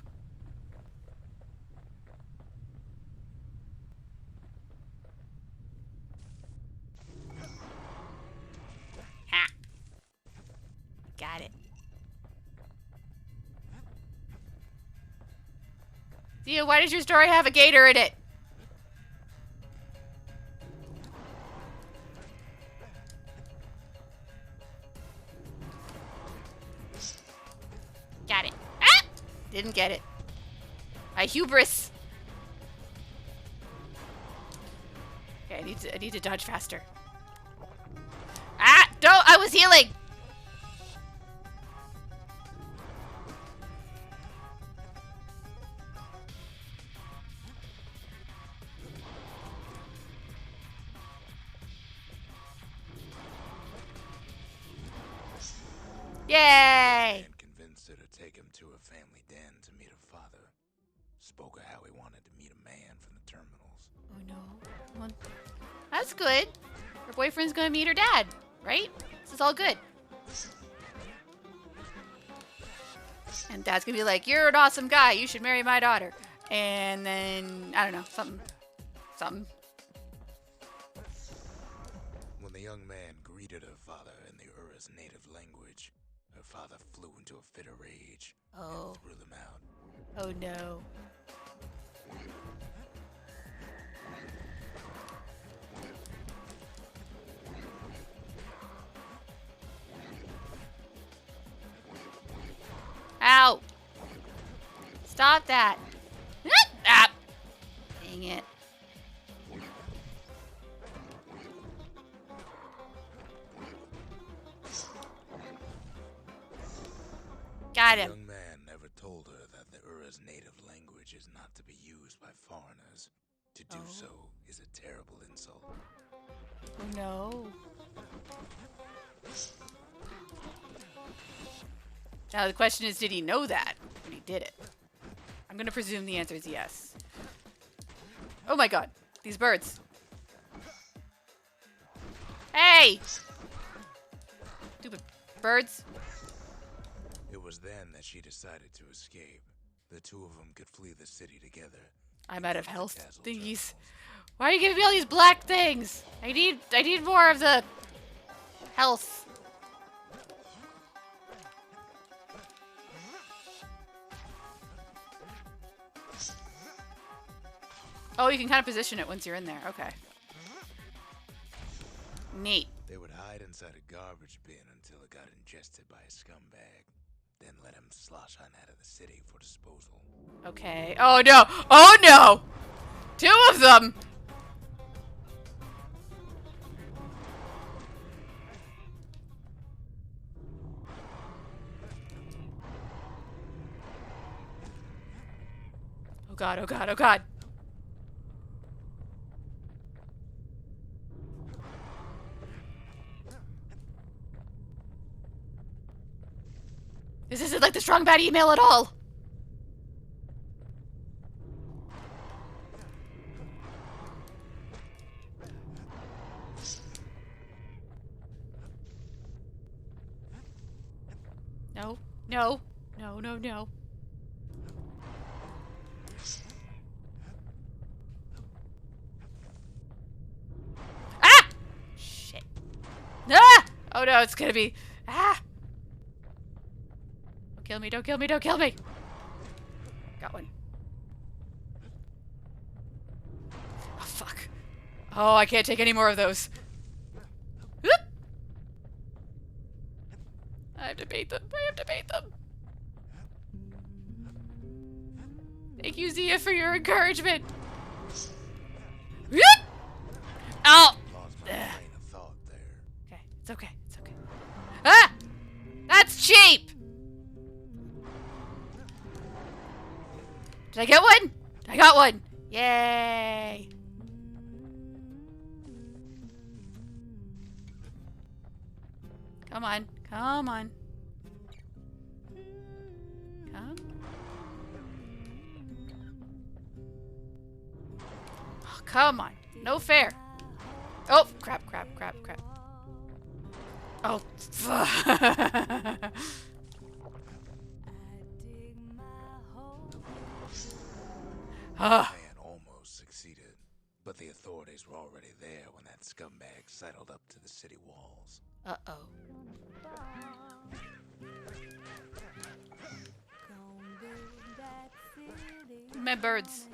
Ha! Got it. Thea, why does your story have a gator in it? Got it. Ah! Didn't get it. My hubris. Okay, I need to dodge faster. Ah! Don't! I was healing! Yay! And convinced her to take him to her family den to meet her father. Spoke of how he wanted to meet a man from the terminals. Oh no. Well, that's good. Her boyfriend's gonna meet her dad, right? This is all good. And dad's gonna be like, "You're an awesome guy. You should marry my daughter." And then I don't know, something. When the young man greeted her father in the Ura's native language, her father flew into a fit of rage Oh. and threw them out. Oh no. Ow! Stop that! Ah! Dang it. Got The him. young man never told her that the Ura's native language is not to be used by foreigners. To do so is a terrible insult. Oh no. Now the question is, did he know that when he did it? I'm gonna presume the answer is yes. Oh my god, these birds. Hey! Stupid birds. It was then that she decided to escape. The two of them could flee the city together. I'm out of health Tassel thingies. terminals. Why are you giving me all these black things? I need more of the health. Oh, you can kind of position it once you're in there. Okay. Neat. They would hide inside a garbage bin until it got ingested by a scumbag. Then let him slosh on out of the city for disposal. Okay. Oh no! Oh no! Two of them! Oh god, oh god, oh god. This isn't like the strong bad email at all. No, no, no, no, no. Ah! Shit. Ah! Oh no, it's gonna be. Ah! Don't kill me, don't kill me, don't kill me! Got one. Oh, fuck. Oh, I can't take any more of those. Whoop! I have to bait them. I have to bait them. Thank you, Zia, for your encouragement. Whoop! Ow! Lost my train of thought there. Okay, it's okay, it's okay. Ah! That's cheap! Did I get one? I got one! Yay! Come on, come on. Come. Oh, come on. No fair. Oh, crap, crap, crap, crap. Oh, Man almost succeeded, but the authorities were already there when that scumbag sidled up to the city walls. Uh-oh. My birds.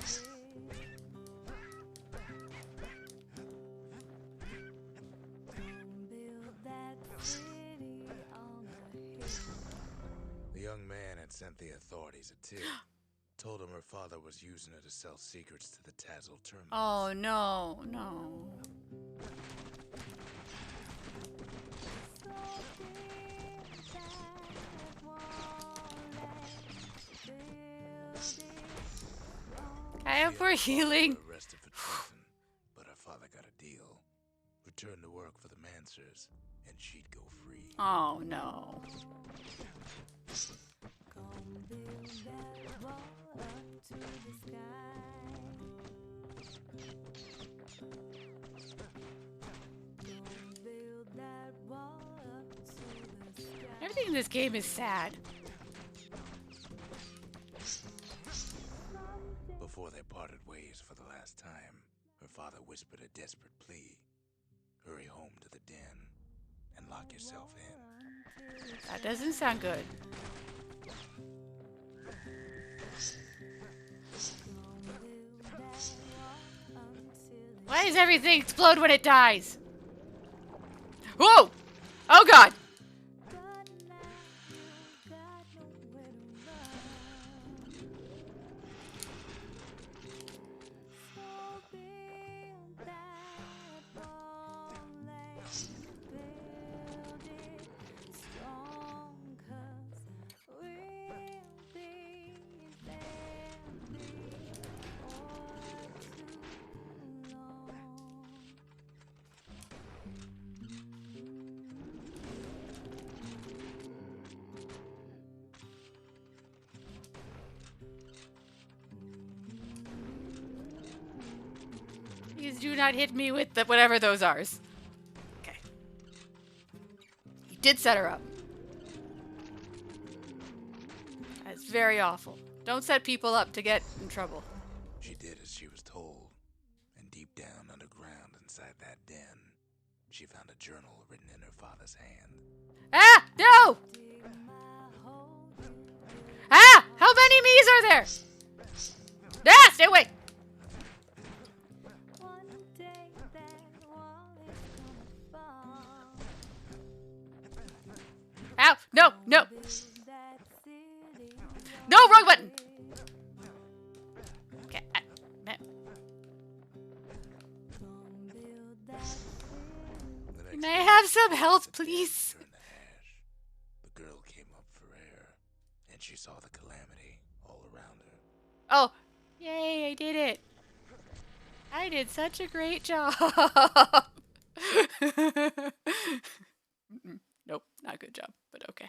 The young man had sent the authorities a tip. Told him her father was using her to sell secrets to the Tassel terminals. Oh, no, no. I have more healing. Arrested for treason, but her father got a deal. Returned to work for the Mansers, and she'd go free. Oh, no. Everything in this game is sad. Before they parted ways for the last time, her father whispered a desperate plea. Hurry home to the den and lock yourself in. That doesn't sound good. Why does everything explode when it dies? Whoa! Oh god! Please do not hit me with the whatever those are. Okay. You did set her up. That's very awful. Don't set people up to get in trouble. She did as she was told, and deep down underground inside that den, she found a journal written in her father's hand. Ah! No! Ah! How many me's are there? Ah! Stay away! Ow! No! No! No! Wrong button! Okay. The next May I day, have some health, please? turned to ash. The girl came up for air, and she saw the calamity all around her. Oh. Yay, I did it. I did such a great job. Nope, not a good job, but okay.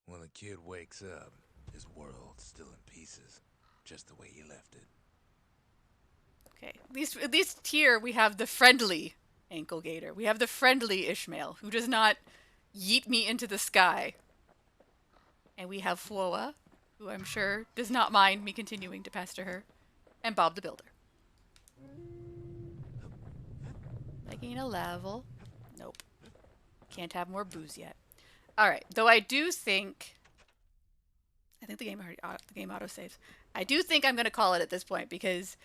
When the kid wakes up, his world's still in pieces, just the way he left it. Okay, at least here we have the friendly ankle gator. We have the friendly Ishmael, who does not yeet me into the sky. And we have Fwoa, who I'm sure does not mind me continuing to pester her. And Bob the Builder. I gain a level. Nope. Can't have more booze yet. Alright, though I do think... I think the game auto-saves. I do think I'm going to call it at this point because...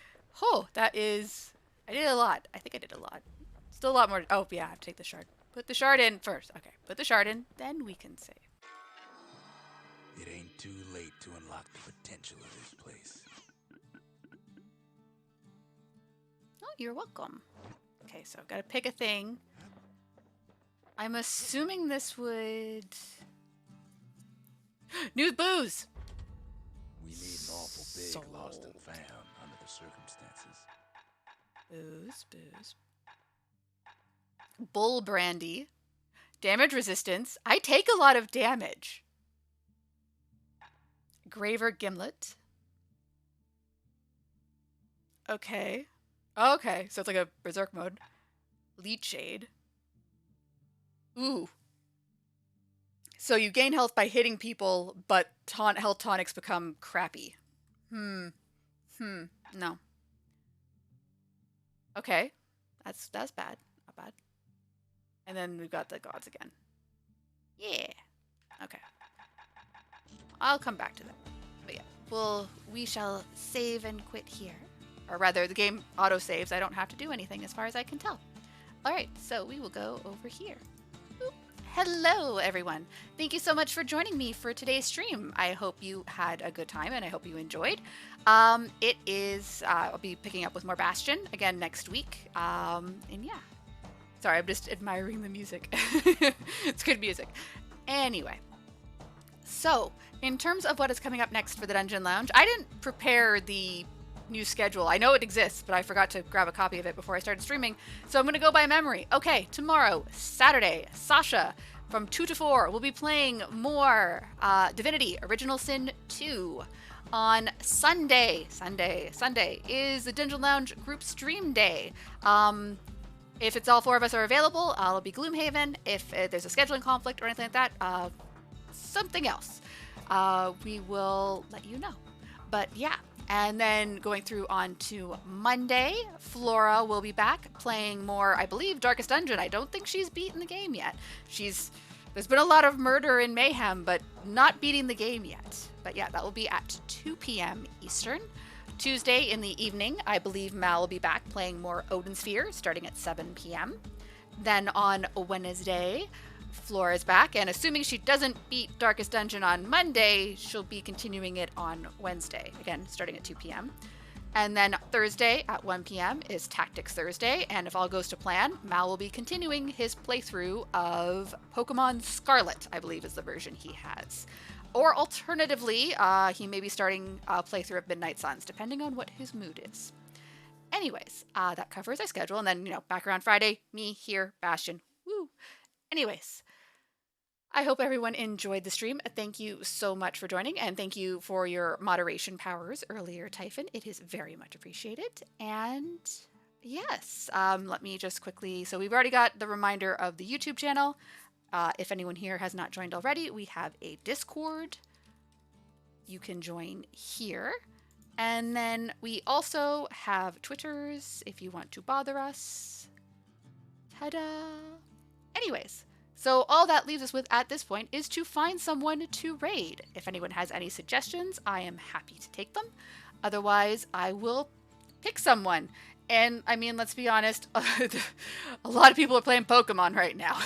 Oh, that is... I did a lot. I think I did a lot. Still a lot more... Oh, yeah, I have to take the shard. Put the shard in first. Okay, put the shard in, then we can save. It ain't too late to unlock the potential of this place. Oh, you're welcome. Okay, so I've got to pick a thing. I'm assuming this would... New booze! We need an awful big Sold. lost and found under the circumstances. Booze, booze. Bull brandy. Damage resistance. I take a lot of damage. Graver gimlet. Okay. Okay, so it's like a berserk mode. Leech shade. Ooh. So you gain health by hitting people, but health tonics become crappy. No. Okay. That's bad. Not bad. And then we've got the gods again. Yeah. Okay. I'll come back to that. But yeah, we shall save and quit here. Or rather, the game auto-saves. I don't have to do anything as far as I can tell. Alright, so we will go over here. Boop. Hello, everyone. Thank you so much for joining me for today's stream. I hope you had a good time and I hope you enjoyed. It is, I'll be picking up with more Bastion again next week. And yeah. Sorry, I'm just admiring the music. It's good music. Anyway. So, in terms of what is coming up next for the Dungeon Lounge, I didn't prepare the new schedule. I know it exists, but I forgot to grab a copy of it before I started streaming, so I'm going to go by memory. Okay, tomorrow, Saturday, Sasha, from 2 to 4, will be playing more Divinity Original Sin 2. On Sunday is the Dungeon Lounge group stream day. If it's all 4 of us are available, I'll be Gloomhaven. If there's a scheduling conflict or anything like that, something else, we will let you know. But yeah, and then going through on to Monday, Flora will be back playing more, I believe, Darkest Dungeon. I don't think she's beaten the game yet. There's been a lot of murder and mayhem, but not beating the game yet. But yeah, that will be at 2 p.m. Eastern. Tuesday in the evening, I believe Mal will be back playing more Odin Sphere, starting at 7 p.m. Then on Wednesday, Flora is back, and assuming she doesn't beat Darkest Dungeon on Monday, she'll be continuing it on Wednesday, again, starting at 2 p.m. And then Thursday at 1 p.m. is Tactics Thursday, and if all goes to plan, Mal will be continuing his playthrough of Pokemon Scarlet, I believe is the version he has. Or alternatively, he may be starting a playthrough of Midnight Suns, depending on what his mood is. Anyways, that covers our schedule, and then, back around Friday, me here, Bastion, woo! Anyways, I hope everyone enjoyed the stream. Thank you so much for joining, and thank you for your moderation powers earlier, Typhon. It is very much appreciated. And yes, let me just quickly. So we've already got the reminder of the YouTube channel. If anyone here has not joined already, we have a Discord. You can join here. And then we also have Twitters if you want to bother us. Ta-da! Anyways. So all that leaves us with at this point is to find someone to raid. If anyone has any suggestions, I am happy to take them. Otherwise, I will pick someone. And I mean, let's be honest, a lot of people are playing Pokemon right now.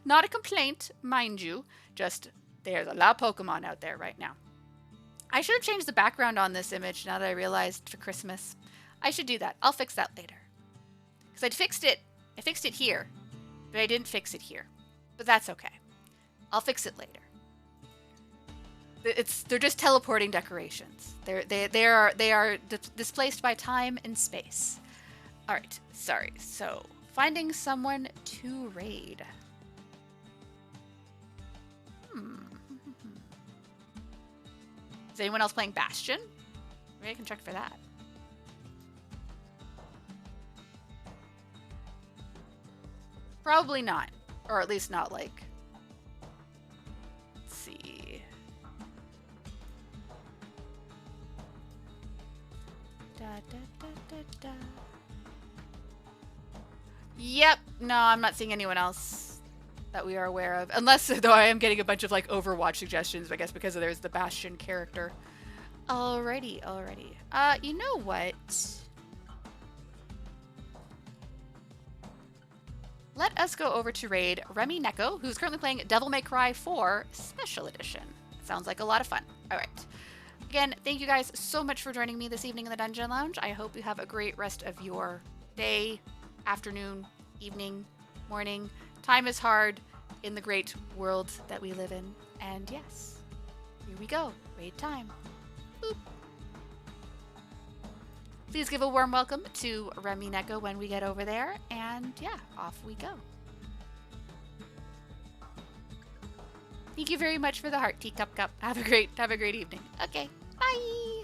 Not a complaint, mind you, just there's a lot of Pokemon out there right now. I should have changed the background on this image now that I realized for Christmas. I should do that. I'll fix that later. Because I fixed it here. But I didn't fix it here. But that's okay. I'll fix it later. They're just teleporting decorations. They are displaced by time and space. All right. Sorry. So finding someone to raid. Is anyone else playing Bastion? Maybe I can check for that. Probably not. Or at least not like... Let's see. Da, da, da, da, da. Yep. No, I'm not seeing anyone else that we are aware of. Unless, though I am getting a bunch of like Overwatch suggestions, I guess because there's the Bastion character. Alrighty. You know what? Let us go over to raid Remy Neko, who's currently playing Devil May Cry 4 Special Edition. Sounds like a lot of fun. All right. Again, thank you guys so much for joining me this evening in the Dungeon Lounge. I hope you have a great rest of your day, afternoon, evening, morning. Time is hard in the great world that we live in. And yes, here we go. Raid time. Boop. Please give a warm welcome to Remy Neko when we get over there. And yeah, off we go. Thank you very much for the heart, Teacup Cup. Have a great evening. Okay, bye.